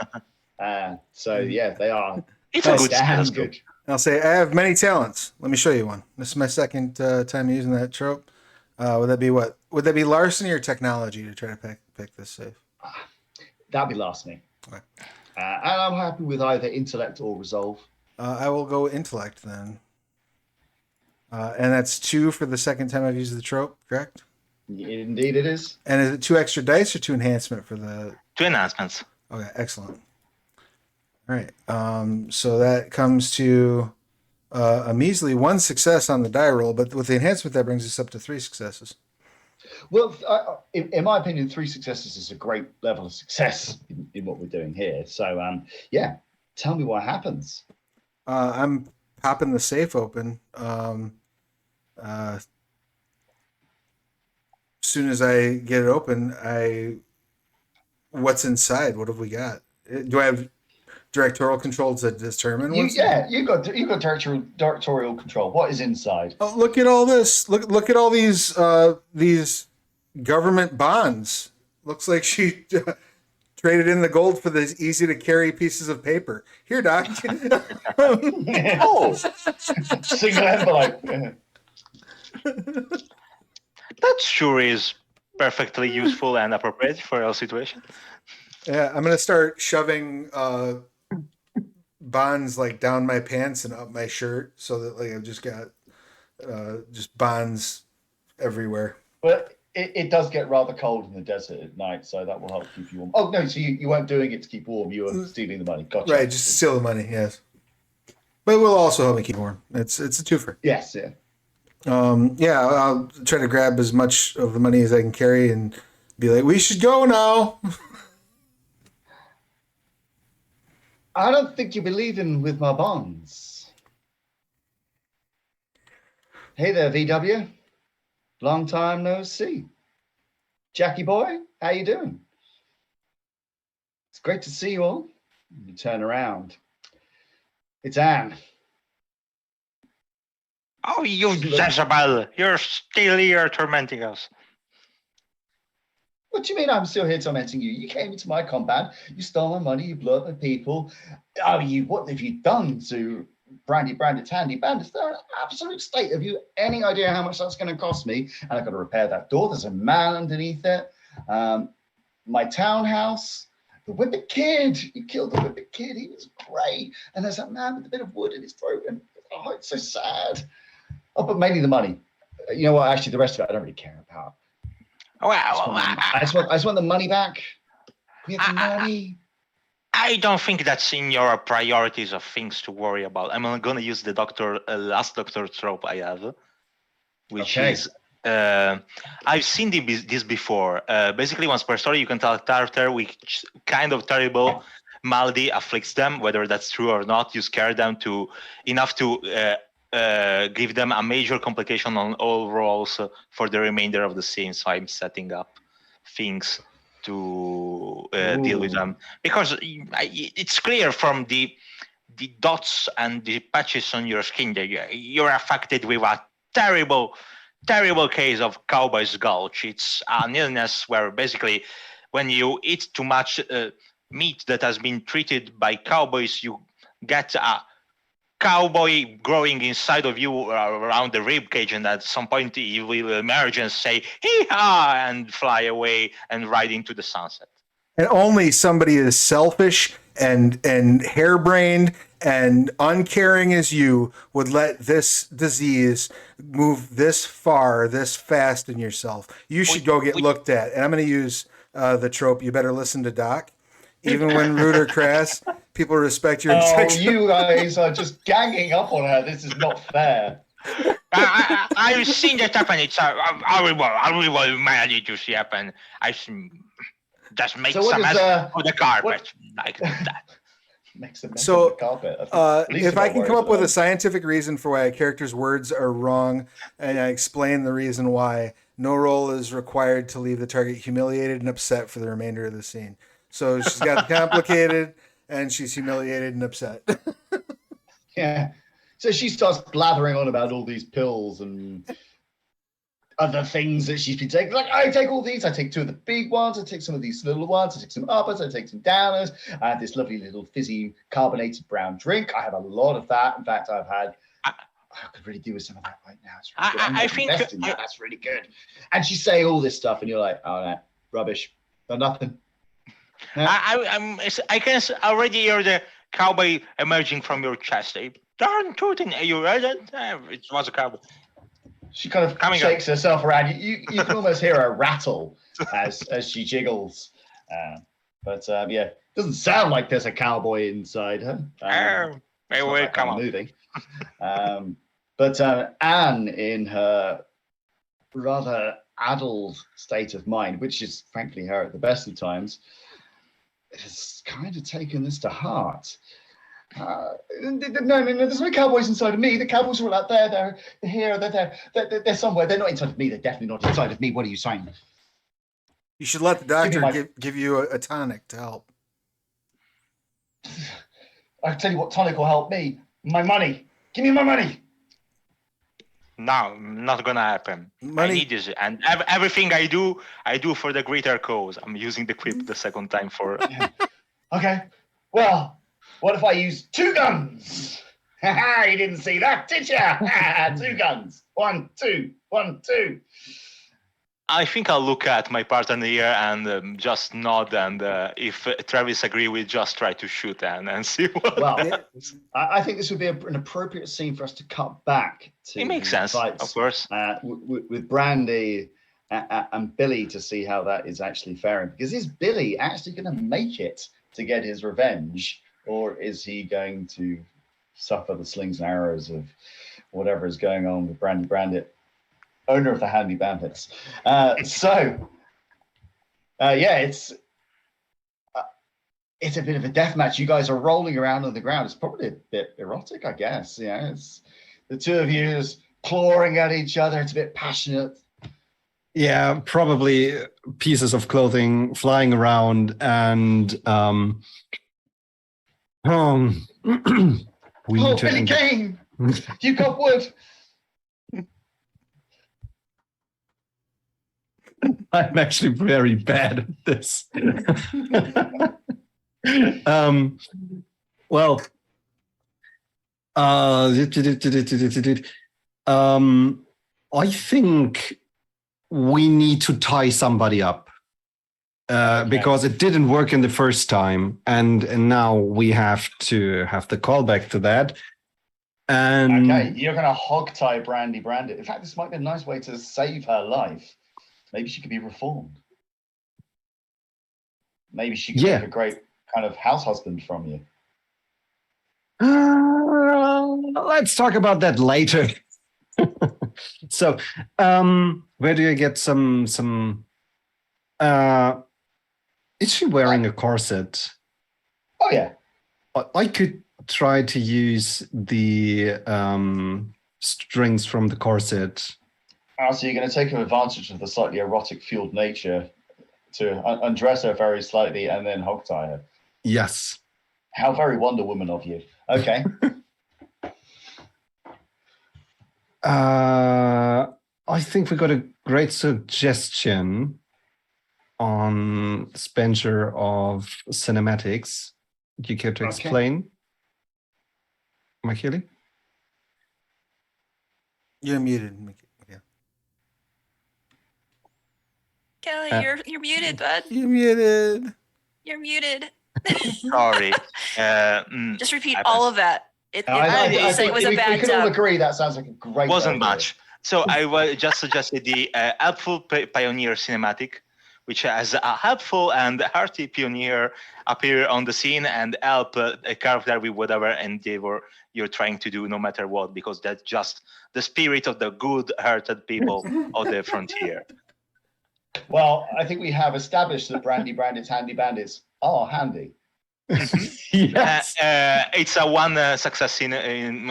So yeah, they are. It's a good damn stethoscope. good. I'll say I have many talents. Let me show you one. This is my second time using that trope. Would that be what? Would that be larceny or technology to try to pick this safe? That'd be larceny. Okay. And I'm happy with either intellect or resolve. I will go intellect then. And that's 2 for the second time I've used the trope, correct? Indeed, it is. And is it 2 extra dice or 2 enhancement for the? 2 enhancements. Okay, excellent. All right. So that comes to a measly 1 success on the die roll, but with the enhancement that brings us up to 3 successes. Well, in my opinion, 3 successes is a great level of success in what we're doing here. So, yeah, tell me what happens. I'm popping the safe open. As soon as I get it open, what's inside? What have we got? Do I have directorial control to determine what's you've got directorial control. What is inside? Oh, look at all this. Look at all these government bonds. Looks like she Traded in the gold for these easy to carry pieces of paper. Here, Doc. Oh, single envelope. Yeah. That sure is perfectly useful and appropriate for our situation. Yeah, I'm gonna start shoving bonds like down my pants and up my shirt, so that like I've just got just bonds everywhere. But it does get rather cold in the desert at night, so that will help keep you warm. Oh no, so you weren't doing it to keep warm; you were stealing the money. Gotcha. Right, just steal the money. Yes, but it will also help me keep warm. It's a twofer. Yes, yeah. Yeah, I'll try to grab as much of the money as I can carry and be like, "We should go now." I don't think you believe in with my bonds. Hey there, VW. Long time no see. Jackie boy, how you doing? It's great to see you all. You turn around. It's Anne. Oh, you Jezebel! You're still here tormenting us. What do you mean I'm still here tormenting you? You came into my compound, you stole my money, you blew up my people. Oh, what have you done to Brandy, Tandy, Bandits? They're in an absolute state. Have you any idea how much that's going to cost me? And I've got to repair that door. There's a man underneath it. My townhouse, the Whippet Kid. You killed the Whippet Kid. He was great. And there's that man with a bit of wood in his throat. And oh, it's so sad. Oh, but mainly the money. You know what? Actually, the rest of it I don't really care about. Well, I just want the money back. We have the money. I don't think that's in your priorities of things to worry about. I'm going to use the last doctor trope I have, which is I've seen this before. Basically, once per story, you can tell a character which kind of terrible malady afflicts them, whether that's true or not. You scare them enough to give them a major complication on all rolls for the remainder of the scene. So I'm setting up things to deal with them, because it's clear from the dots and the patches on your skin that you're affected with a terrible case of Cowboy's Gulch. It's an illness where basically when you eat too much meat that has been treated by cowboys, you get a cowboy growing inside of you around the rib cage, and at some point he will emerge and say hee-haw and fly away and ride into the sunset. And only somebody as selfish and harebrained and uncaring as you would let this disease move this far, this fast in yourself. You should go get looked at. And I'm going to use the trope, you better listen to Doc. Even when rude or crass, people respect your integrity. Oh, you guys are just ganging up on her. This is not fair. I've seen that happen. It's horrible managed to see happen. Just make some mess on the carpet like that. Makes a mess So, on the carpet. if I can come up with a scientific reason for why a character's words are wrong, and I explain the reason why, no roll is required to leave the target humiliated and upset for the remainder of the scene. So she's got complicated, and she's humiliated and upset. Yeah. So she starts blathering on about all these pills and other things that she's been taking. Like, I take all these. I take two of the big ones. I take some of these little ones. I take some uppers. I take some downers. I have this lovely little fizzy carbonated brown drink. I have a lot of that. In fact, I could really do with some of that right now. It's really good. I think that's really good. And she's saying all this stuff, and you're like, oh no, rubbish. Got nothing. I can already hear the cowboy emerging from your chest. Darn tootin', you read it? It was a cowboy. She kind of shakes herself around. You can almost hear her rattle as she jiggles. But yeah, doesn't sound like there's a cowboy inside her. Come on. Moving. But Anne, in her rather addled state of mind, which is frankly her at the best of times, has kind of taken this to heart. No, there's no cowboys inside of me. The cowboys are all out there. They're here. They're somewhere. They're not inside of me. They're definitely not inside of me. What are you saying? You should let the doctor give you a tonic to help. I'll tell you what tonic will help me. My money. Give me my money. No, not gonna happen. I Money. need this, and everything I do for the greater cause. I'm using the quip the second time for. Okay. Well, what if I use 2 guns? You didn't see that, did ya? 2 guns. 1, 2, 1, 2. I think I'll look at my partner here and just nod, and if Travis agree, we just try to shoot and see what. Well, happens. I think this would be an appropriate scene for us to cut back to It makes the sense, fights, of course. with Brandy and Billy to see how that is actually faring. Because is Billy actually going to make it to get his revenge, or is he going to suffer the slings and arrows of whatever is going on with Brandy Bandit, owner of the Handy Bandits? It's a bit of a death match. You guys are rolling around on the ground. It's probably a bit erotic, I guess. Yeah, it's the two of you just clawing at each other. It's a bit passionate. Yeah, probably pieces of clothing flying around, and we need to Billy end- Kane, you got wood. I'm actually very bad at this. Well, I think we need to tie somebody up because it didn't work in the first time, and now we have to have the callback to that. And Okay, you're going to hog tie Brandy Bandit. In fact, this might be a nice way to save her life. Maybe she could be reformed. Maybe she could make a great kind of house husband from you. Let's talk about that later. So, where do you get some? Is she wearing a corset? Oh yeah. I could try to use the strings from the corset. Oh, so you're going to take advantage of the slightly erotic fueled nature to undress her very slightly and then hog tie her. Yes. How very Wonder Woman of you. Okay. I think we got a great suggestion on Spencer of cinematics. Do you care to explain, Michaeli? You're muted, Mickey. Yeah. Kelly, you're muted, bud. You're muted. You're muted. Sorry. Just repeat all of that. It was a bad we can all dub. agree that sounds like a great Wasn't idea. much. So I just suggested the helpful pioneer cinematic, which has a helpful and hearty pioneer appear on the scene and help a character with whatever endeavor you're trying to do, no matter what, because that's just the spirit of the good-hearted people of the frontier. Well, I think we have established that Brandy Bandits, Handy Bandits are handy. Yes. Mm-hmm. It's a one success in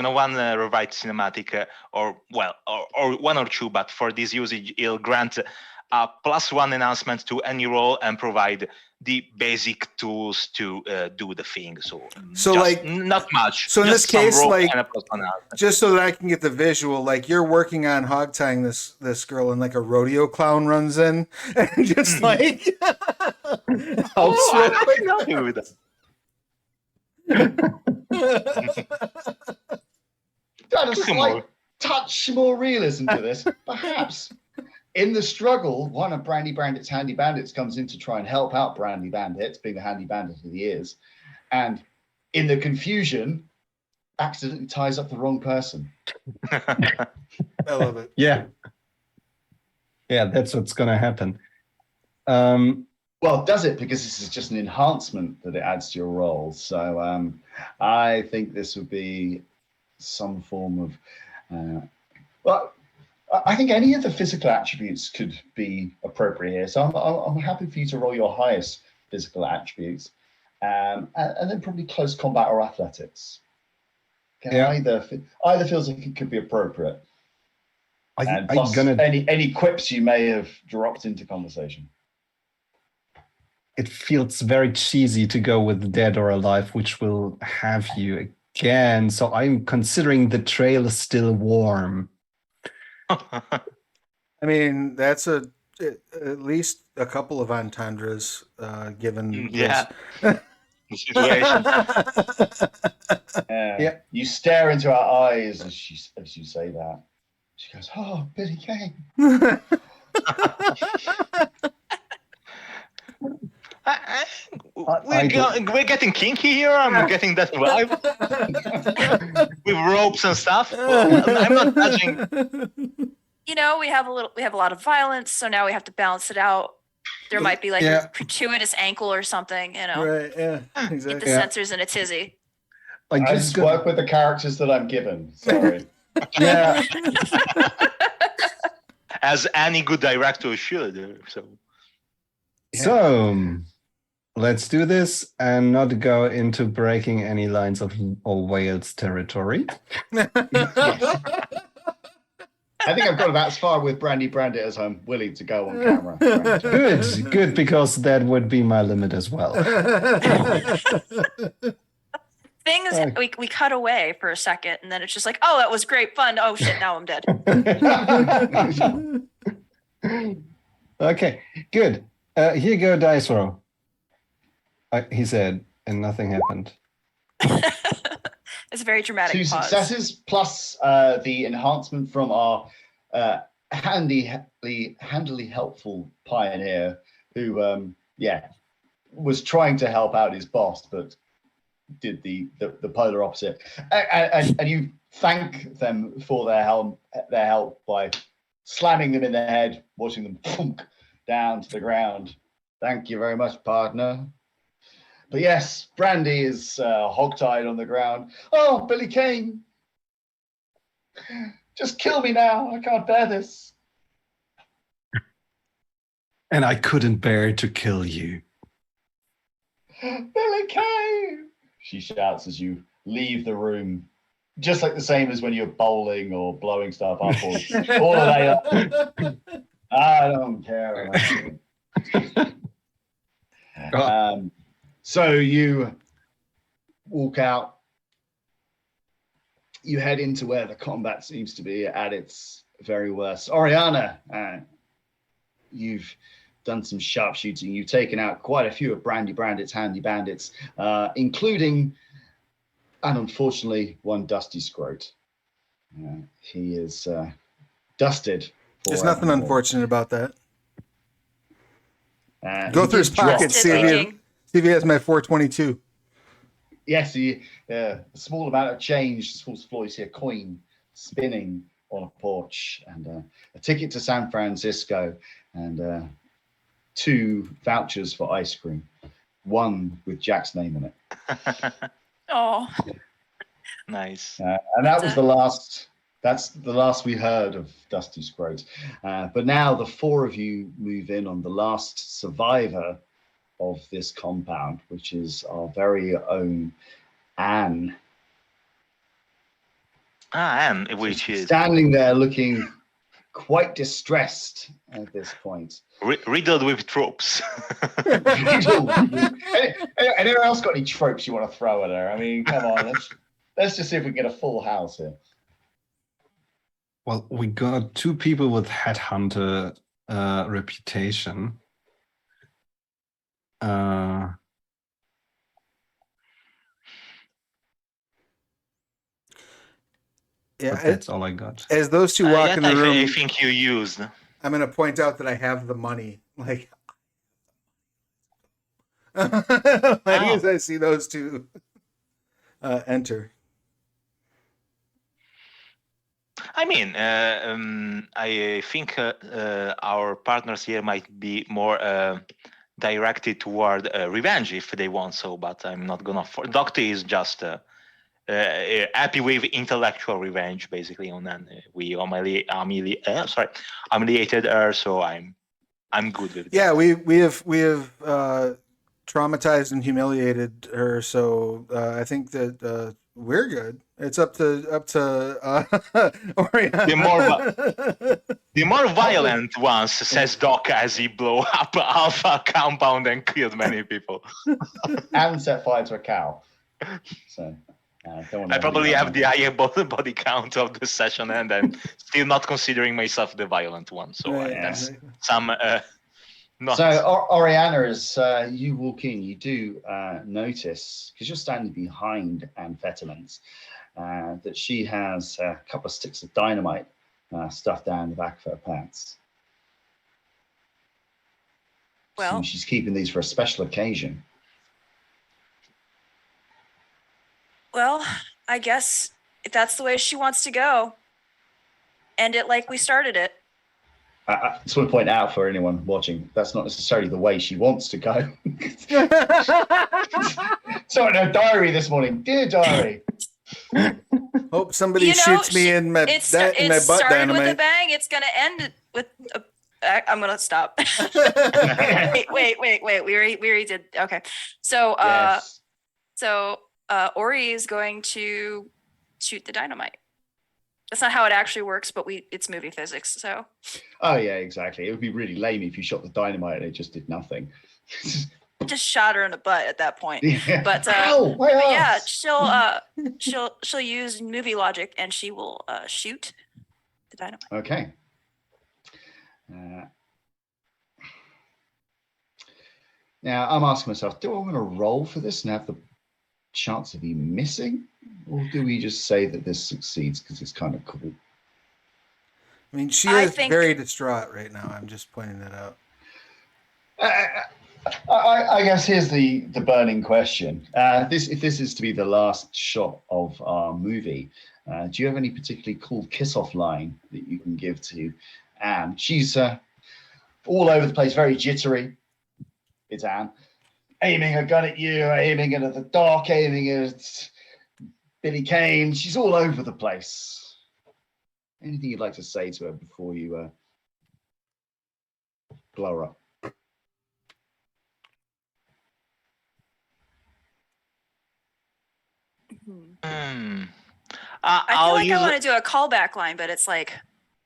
one rewrite cinematic, or one or two, but for this usage, it'll grant a +1 enhancement to any role and provide the basic tools to do the thing. So just like not much. So in this just some case, rope like and a +1 enhancement. just so that I can get the visual, like you're working on hog tying this girl, and like a rodeo clown runs in and just like helps real quick. I'm happy with that. Add a slight touch more realism to this, perhaps. In the struggle, one of Brandy Bandit's Handy Bandits comes in to try and help out Brandy Bandit, being the Handy Bandit that he is, and in the confusion, accidentally ties up the wrong person. I love it. Yeah, that's what's gonna happen. Well, does it? Because this is just an enhancement that it adds to your role. So I think this would be some form of, well, I think any of the physical attributes could be appropriate here. So I'm happy for you to roll your highest physical attributes, and then probably close combat or athletics. Okay, Yeah. Either feels like it could be appropriate. And plus I'm gonna. any quips you may have dropped into conversation. It feels very cheesy to go with dead or alive, which will have you again. So I'm considering the trail is still warm. I mean, that's at least a couple of entendres, given Yeah. this. The situation. Yeah. You stare into her eyes as you say that. She goes, "Oh, Billy Kane." We're getting kinky here. I'm getting that vibe with ropes and stuff. Well, I'm not judging. You know, we have a lot of violence, so now we have to balance it out. There might be like Yeah. a gratuitous ankle or something, you know. Right, yeah, Get the exactly. Yeah. sensors in a tizzy. I I just just got, work with the characters that I'm given. Sorry. yeah. As any good director should. So So let's do this and not go into breaking any lines of Wales territory. I think I've got about as far with Brandy Brandit as I'm willing to go on camera. frankly. Good, because that would be my limit as well. Things we cut away for a second, and then it's just like, oh, that was great fun. Oh shit, now I'm dead. Okay, good. Here you go, dice roll. He said, and nothing happened. It's a very dramatic 2 pause. successes plus the enhancement from our handily helpful pioneer who, was trying to help out his boss, but did the polar opposite. And you thank them for their help by slamming them in the head, watching them thunk down to the ground. Thank you very much, partner. But yes, Brandy is hogtied on the ground. Oh, Billy Kane. Just kill me now. I can't bear this. And I couldn't bear to kill you. Billy Kane. She shouts as you leave the room. Just like the same as when you're bowling or blowing stuff up or all of that. I don't care. So you walk out, you head into where the combat seems to be at its very worst. Oriana, you've done some sharpshooting. You've taken out quite a few of Brandy Brandit's handy bandits, including, and unfortunately, one Dusty Scroat. He is dusted. There's nothing unfortunate about that. Go he through his did drop, pockets, see if he has my 422. Yes, a small amount of change falls to the floor. You see a coin spinning on a porch and a ticket to San Francisco and 2 vouchers for ice cream, one with Jack's name in it. Oh, nice. And that was the last. That's the last we heard of Dusty Scroat. But now the 4 of you move in on the last survivor of this compound, which is our very own Anne. Anne, which is standing there looking quite distressed at this point. riddled with tropes. Anyone else got any tropes you want to throw at her? I mean, come on, let's just see if we can get a full house here. Well, we got 2 people with headhunter reputation. Yeah, that's all I got. As those 2 walk in the room, I think you used. I'm going to point out that I have the money. Like as I see those 2 enter. I mean, I think our partners here might be more directed toward revenge if they want so, but I'm not gonna. Doctor is just happy with intellectual revenge, basically. On that, we humiliated her, so I'm good with it. Yeah, we have traumatized and humiliated her, so I think that we're good. It's up to Oriana. The more violent ones, says Doc as he blew up Alpha compound and killed many people. And set fire to a cow. So I probably have the higher body count of the session, and then still not considering myself the violent one. So that's some not. So Oriana, as you walk in, you do notice, because you're standing behind Amphetamines, that she has a couple of sticks of dynamite stuffed down the back of her pants. Well, So she's keeping these for a special occasion. Well, I guess if that's the way she wants to go, end it like we started it. I just want to point out for anyone watching, that's not necessarily the way she wants to go. So in her diary this morning, dear diary. Hope somebody shoots me in my butt started with a dynamite. bang. It's gonna end with a. I'm gonna stop. wait. We already did. Okay. So Yes. Ori is going to shoot the dynamite. That's not how it actually works, but it's movie physics. So. Oh yeah, exactly. It would be really lame if you shot the dynamite and it just did nothing. Just shot her in the butt at that point. Yeah. But Ow, my yeah, ass. she'll use movie logic and she will shoot the dynamite. Okay. Now I'm asking myself, do I want to roll for this and have the chance of you missing, or do we just say that this succeeds because it's kind of cool? I mean, she is very distraught right now. I'm just pointing that out. I guess here's the burning question. If this is to be the last shot of our movie, do you have any particularly cool kiss-off line that you can give to Anne? She's all over the place, very jittery. It's Anne. Aiming a gun at you, aiming it at the dock, aiming at Billy Kane. She's all over the place. Anything you'd like to say to her before you blow her up? I feel like I want to do a callback line, but it's like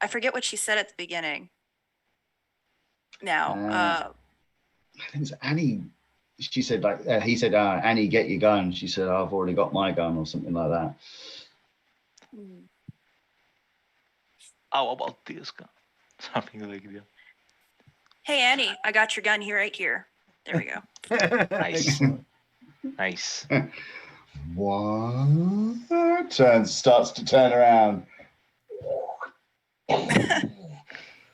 I forget what she said at the beginning. Now, I think it's Annie. She said, like, he said, Annie, get your gun. She said, I've already got my gun, or something like that. How about this gun? Something like that. Hey, Annie, I got your gun here, right here. There we go. Nice. Nice. One starts to turn around.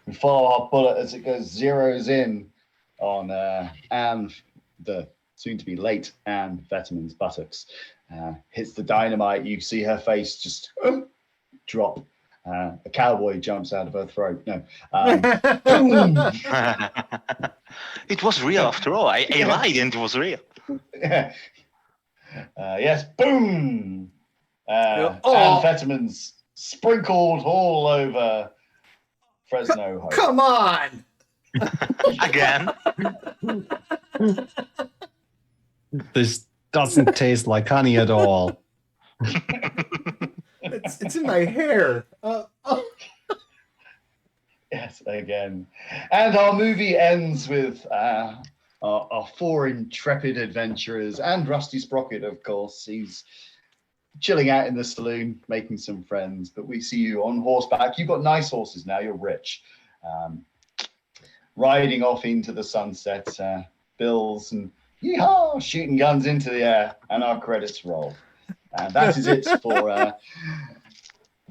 We follow our bullet as it zeroes in on Anne, the soon-to-be late Anne Vetterman's buttocks. Hits the dynamite. You see her face just drop. A cowboy jumps out of her throat. No. Boom. It was real after all. I lied and it was real. Yeah. Yes, boom. Anne Vetterman's sprinkled all over Fresno Home. Come on! Again. This doesn't taste like honey at all. It's in my hair. Yes, again. And our movie ends with our four intrepid adventurers and Rusty Sprocket, of course. He's chilling out in the saloon, making some friends. But we see you on horseback. You've got nice horses now. You're rich. Riding off into the sunset, bills and yeehaw, shooting guns into the air, and our credits roll. And that is it for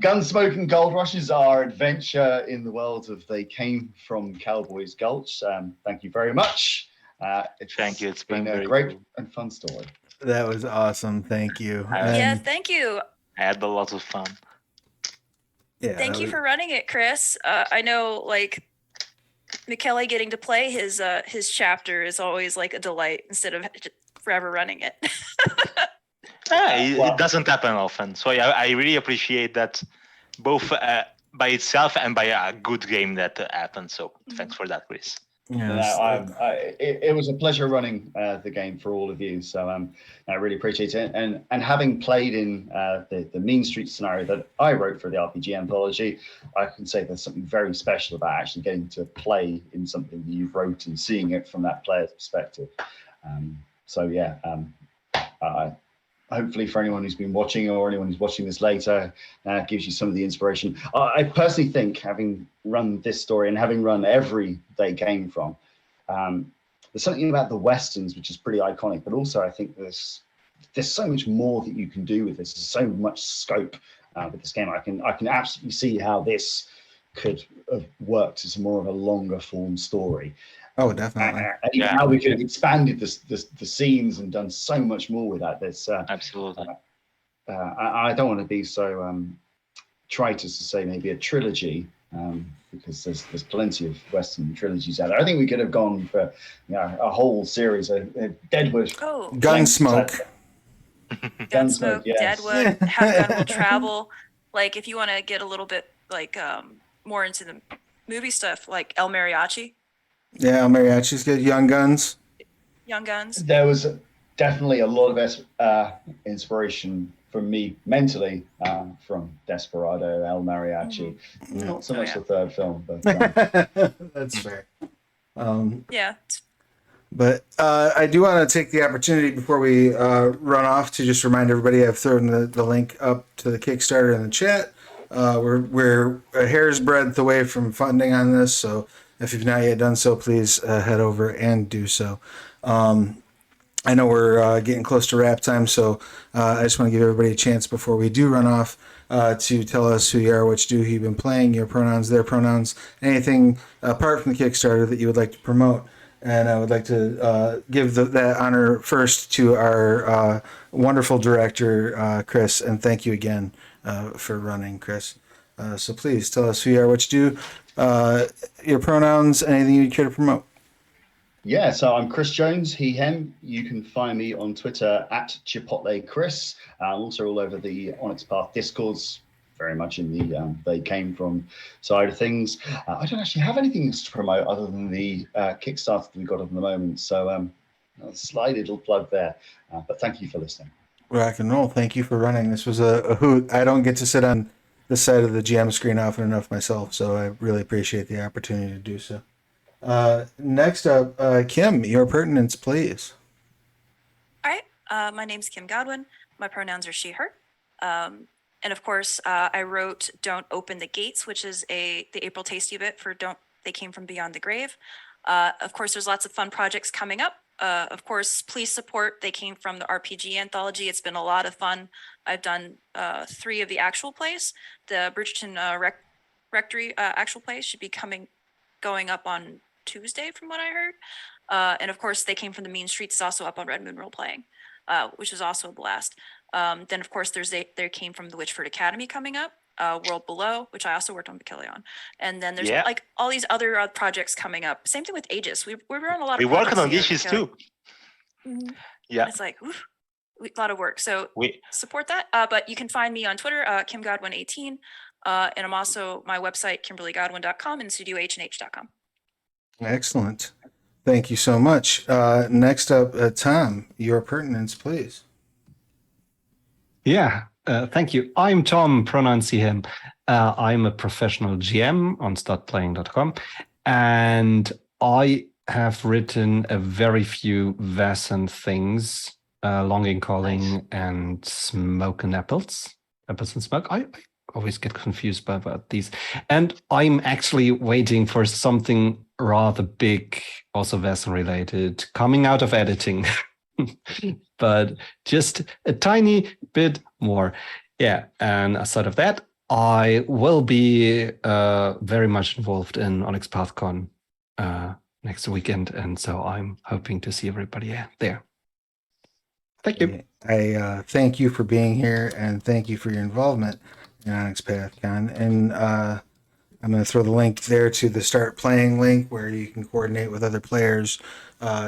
Gunsmoke and Goldrushes, our adventure in the world of They Came from Cowboy's Gulch. Thank you very much. Thank you. It's been a very great cool. and fun story. That was awesome. Thank you. Yes, thank you. I had a lot of fun. Yeah, Thank you for running it, Chris. I know, like, Michele getting to play his chapter is always like a delight instead of forever running it. It doesn't happen often, so I really appreciate that, both by itself and by a good game that happened. So thanks for that, Chris. It was a pleasure running the game for all of you. So I really appreciate it. And having played in the Mean Street scenario that I wrote for the RPG Anthology, I can say there's something very special about actually getting to play in something that you wrote and seeing it from that player's perspective. hopefully for anyone who's been watching or anyone who's watching this later, gives you some of the inspiration. I personally think, having run this story and having run every they came from, there's something about the Westerns which is pretty iconic, but also I think there's so much more that you can do with this. There's so much scope with this game. I can absolutely see how this could have worked as more of a longer form story. Oh, definitely. And even how we could have expanded the scenes and done so much more with that. There's Absolutely. I don't want to be so trite as to say maybe a trilogy, because there's plenty of Western trilogies out there. I think we could have gone for a whole series of Deadwood. Oh, Gunsmoke. Gunsmoke, yes. Deadwood, Have Gun Will Travel. Like, if you want to get a little bit like more into the movie stuff, like El Mariachi, Yeah, El Mariachi's good. Young Guns. Young Guns. There was definitely a lot of inspiration for me mentally from Desperado, El Mariachi. Not so much the third film, but That's fair. Yeah. But I do want to take the opportunity before we run off to just remind everybody I've thrown the link up to the Kickstarter in the chat. We're a hair's breadth away from funding on this, so if you've not yet done so, please head over and do so. I know we're getting close to wrap time, so I just want to give everybody a chance before we do run off to tell us who you are, what you do, who you've been playing, your pronouns, their pronouns, anything apart from the Kickstarter that you would like to promote. And I would like to give that honor first to our wonderful director, Chris, and thank you again for running, Chris. So please tell us who you are, what you do, your pronouns, anything you care to promote. Yeah, so I'm Chris Jones, he, him. You can find me on Twitter at Chipotle Chris. I'm also all over the Onyx Path Discords, very much in the they came from side of things. I don't actually have anything to promote other than the Kickstarter that we've got at the moment. So a slight little plug there. But thank you for listening. Rock and roll. Thank you for running. This was a hoot. I don't get to sit on this side of the GM screen often enough myself, so I really appreciate the opportunity to do so. Next up, Kim, your pertinence, please. All right. My name's Kim Godwin. My pronouns are she, her. And of course, I wrote Don't Open the Gates, which is the April Tasty bit for They Came From Beyond the Grave. Of course, there's lots of fun projects coming up. Of course, please support They Came From the RPG Anthology. It's been a lot of fun. I've done 3 of the actual plays. The Bridgerton Rectory actual play should be going up on Tuesday, from what I heard. And of course, They Came From the Mean Streets is also up on Red Moon Role Playing, which is also a blast. Then, of course, They Came From the Witchford Academy coming up, World Below, which I also worked on Mikele on. And then there's like all these other projects coming up. Same thing with Aegis. We run a lot of We're working on projects here Aegis at Mikele. too. Yeah. It's like, oof, a lot of work. So support that. But you can find me on Twitter, KimGodwin18. And I'm also my website, KimberlyGodwin.com and StudioH&H.com. Excellent. Thank you so much. Next up, Tom, your pertinence, please. Yeah, thank you. I'm Tom, pronouns he, him. I'm a professional GM on Start.Playing.com, and I have written a very few Vasan things, Longing Calling and Smoke and Apples and Smoke. I always get confused about these. And I'm actually waiting for something rather big, also Vasan related, coming out of editing. But just a tiny bit more. Yeah, and aside of that, I will be very much involved in Onyx Path Con next weekend, and so I'm hoping to see everybody there. Thank you. I thank you for being here, and thank you for your involvement in Onyx Path Con. And I'm going to throw the link there to the Start Playing link, where you can coordinate with other players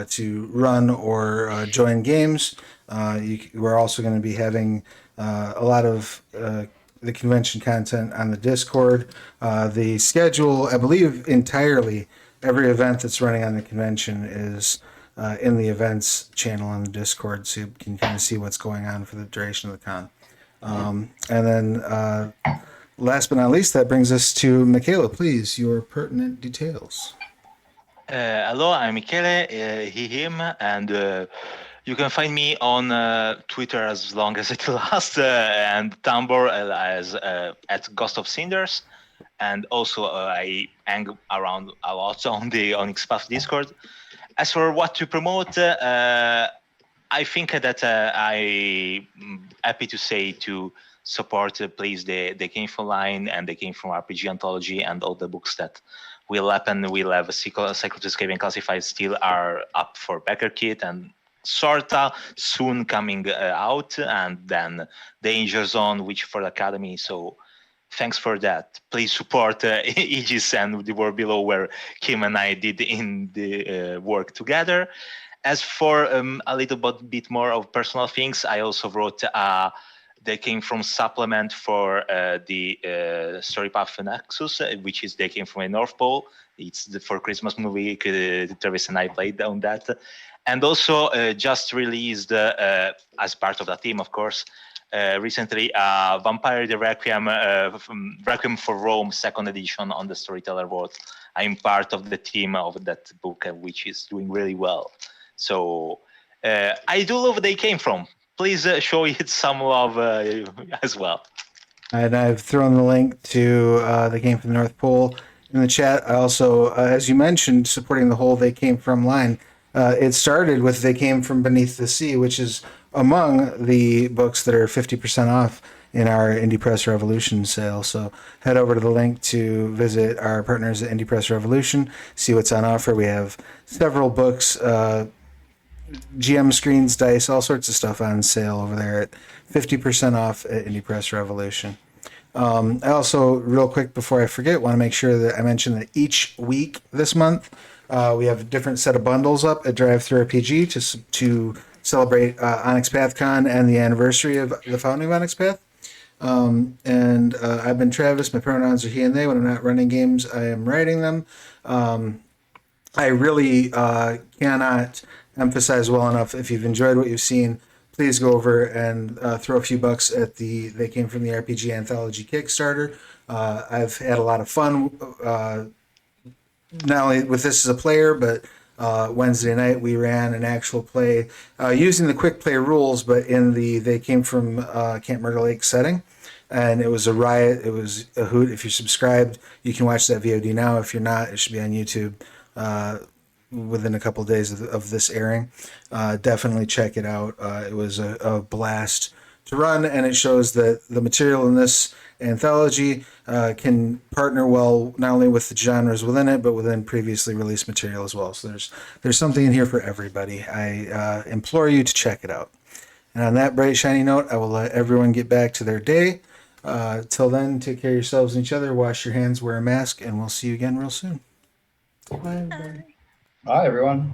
to run or join games. We're also going to be having a lot of the convention content on the Discord. The schedule, I believe entirely every event that's running on the convention is in the events channel on the Discord, so you can kind of see what's going on for the duration of the con. And then last but not least, that brings us to Mikele. Please, your pertinent details. Hello, I'm Michele, he, him, and You can find me on Twitter as long as it lasts, and Tumblr as at Ghost of Cinders, and also I hang around a lot on the Onyx Path Discord. As for what to promote, I think that I'm happy to say to support please the Game from Line and the Game from RPG Anthology and all the books that will happen. We'll have a Cycle to Escape and Classified still are up for backer kit and sorta soon coming out, and then Danger Zone, which for the Academy. So thanks for that. Please support Aegis and The World Below, where Kim and I did in the work together. As for a little bit more of personal things, I also wrote they came from supplement for the Story Path Nexus, which is They Came from a North Pole. It's the For Christmas movie. Travis and I played on that. And also just released, as part of the team, of course, recently Vampire the Requiem, Requiem for Rome, 2nd edition on the Storyteller Vault. I'm part of the team of that book, which is doing really well. So I do love They Came From. Please show it some love as well. And I've thrown the link to They Came from the North Pole in the chat. I also, as you mentioned, supporting the whole They Came From line. It started with They Came From Beneath the Sea, which is among the books that are 50% off in our Indie Press Revolution sale. So head over to the link to visit our partners at Indie Press Revolution, see what's on offer. We have several books, GM screens, dice, all sorts of stuff on sale over there at 50% off at Indie Press Revolution. I also, real quick before I forget, want to make sure that I mention that each week this month, we have a different set of bundles up at Drive-Thru RPG to celebrate Onyx Path Con and the anniversary of the founding of Onyx Path. And I've been Travis. My pronouns are he and they. When I'm not running games, I am writing them. I really cannot emphasize well enough, if you've enjoyed what you've seen, please go over and throw a few bucks at the They Came From the RPG Anthology Kickstarter. I've had a lot of fun, not only with this as a player, but Wednesday night we ran an actual play using the quick play rules, but in the They Came From Camp Myrtle Lake setting. And it was a riot. It was a hoot. If you're subscribed, you can watch that VOD now. If you're not, it should be on YouTube within a couple of days of this airing. Definitely check it out. It was a blast to run, and it shows that the material in this anthology can partner well not only with the genres within it, but within previously released material as well. So there's something in here for everybody. I implore you to check it out. And on that bright, shiny note, I will let everyone get back to their day. Till then, take care of yourselves and each other, wash your hands, wear a mask, and we'll see you again real soon. Bye, everybody. Bye, everyone.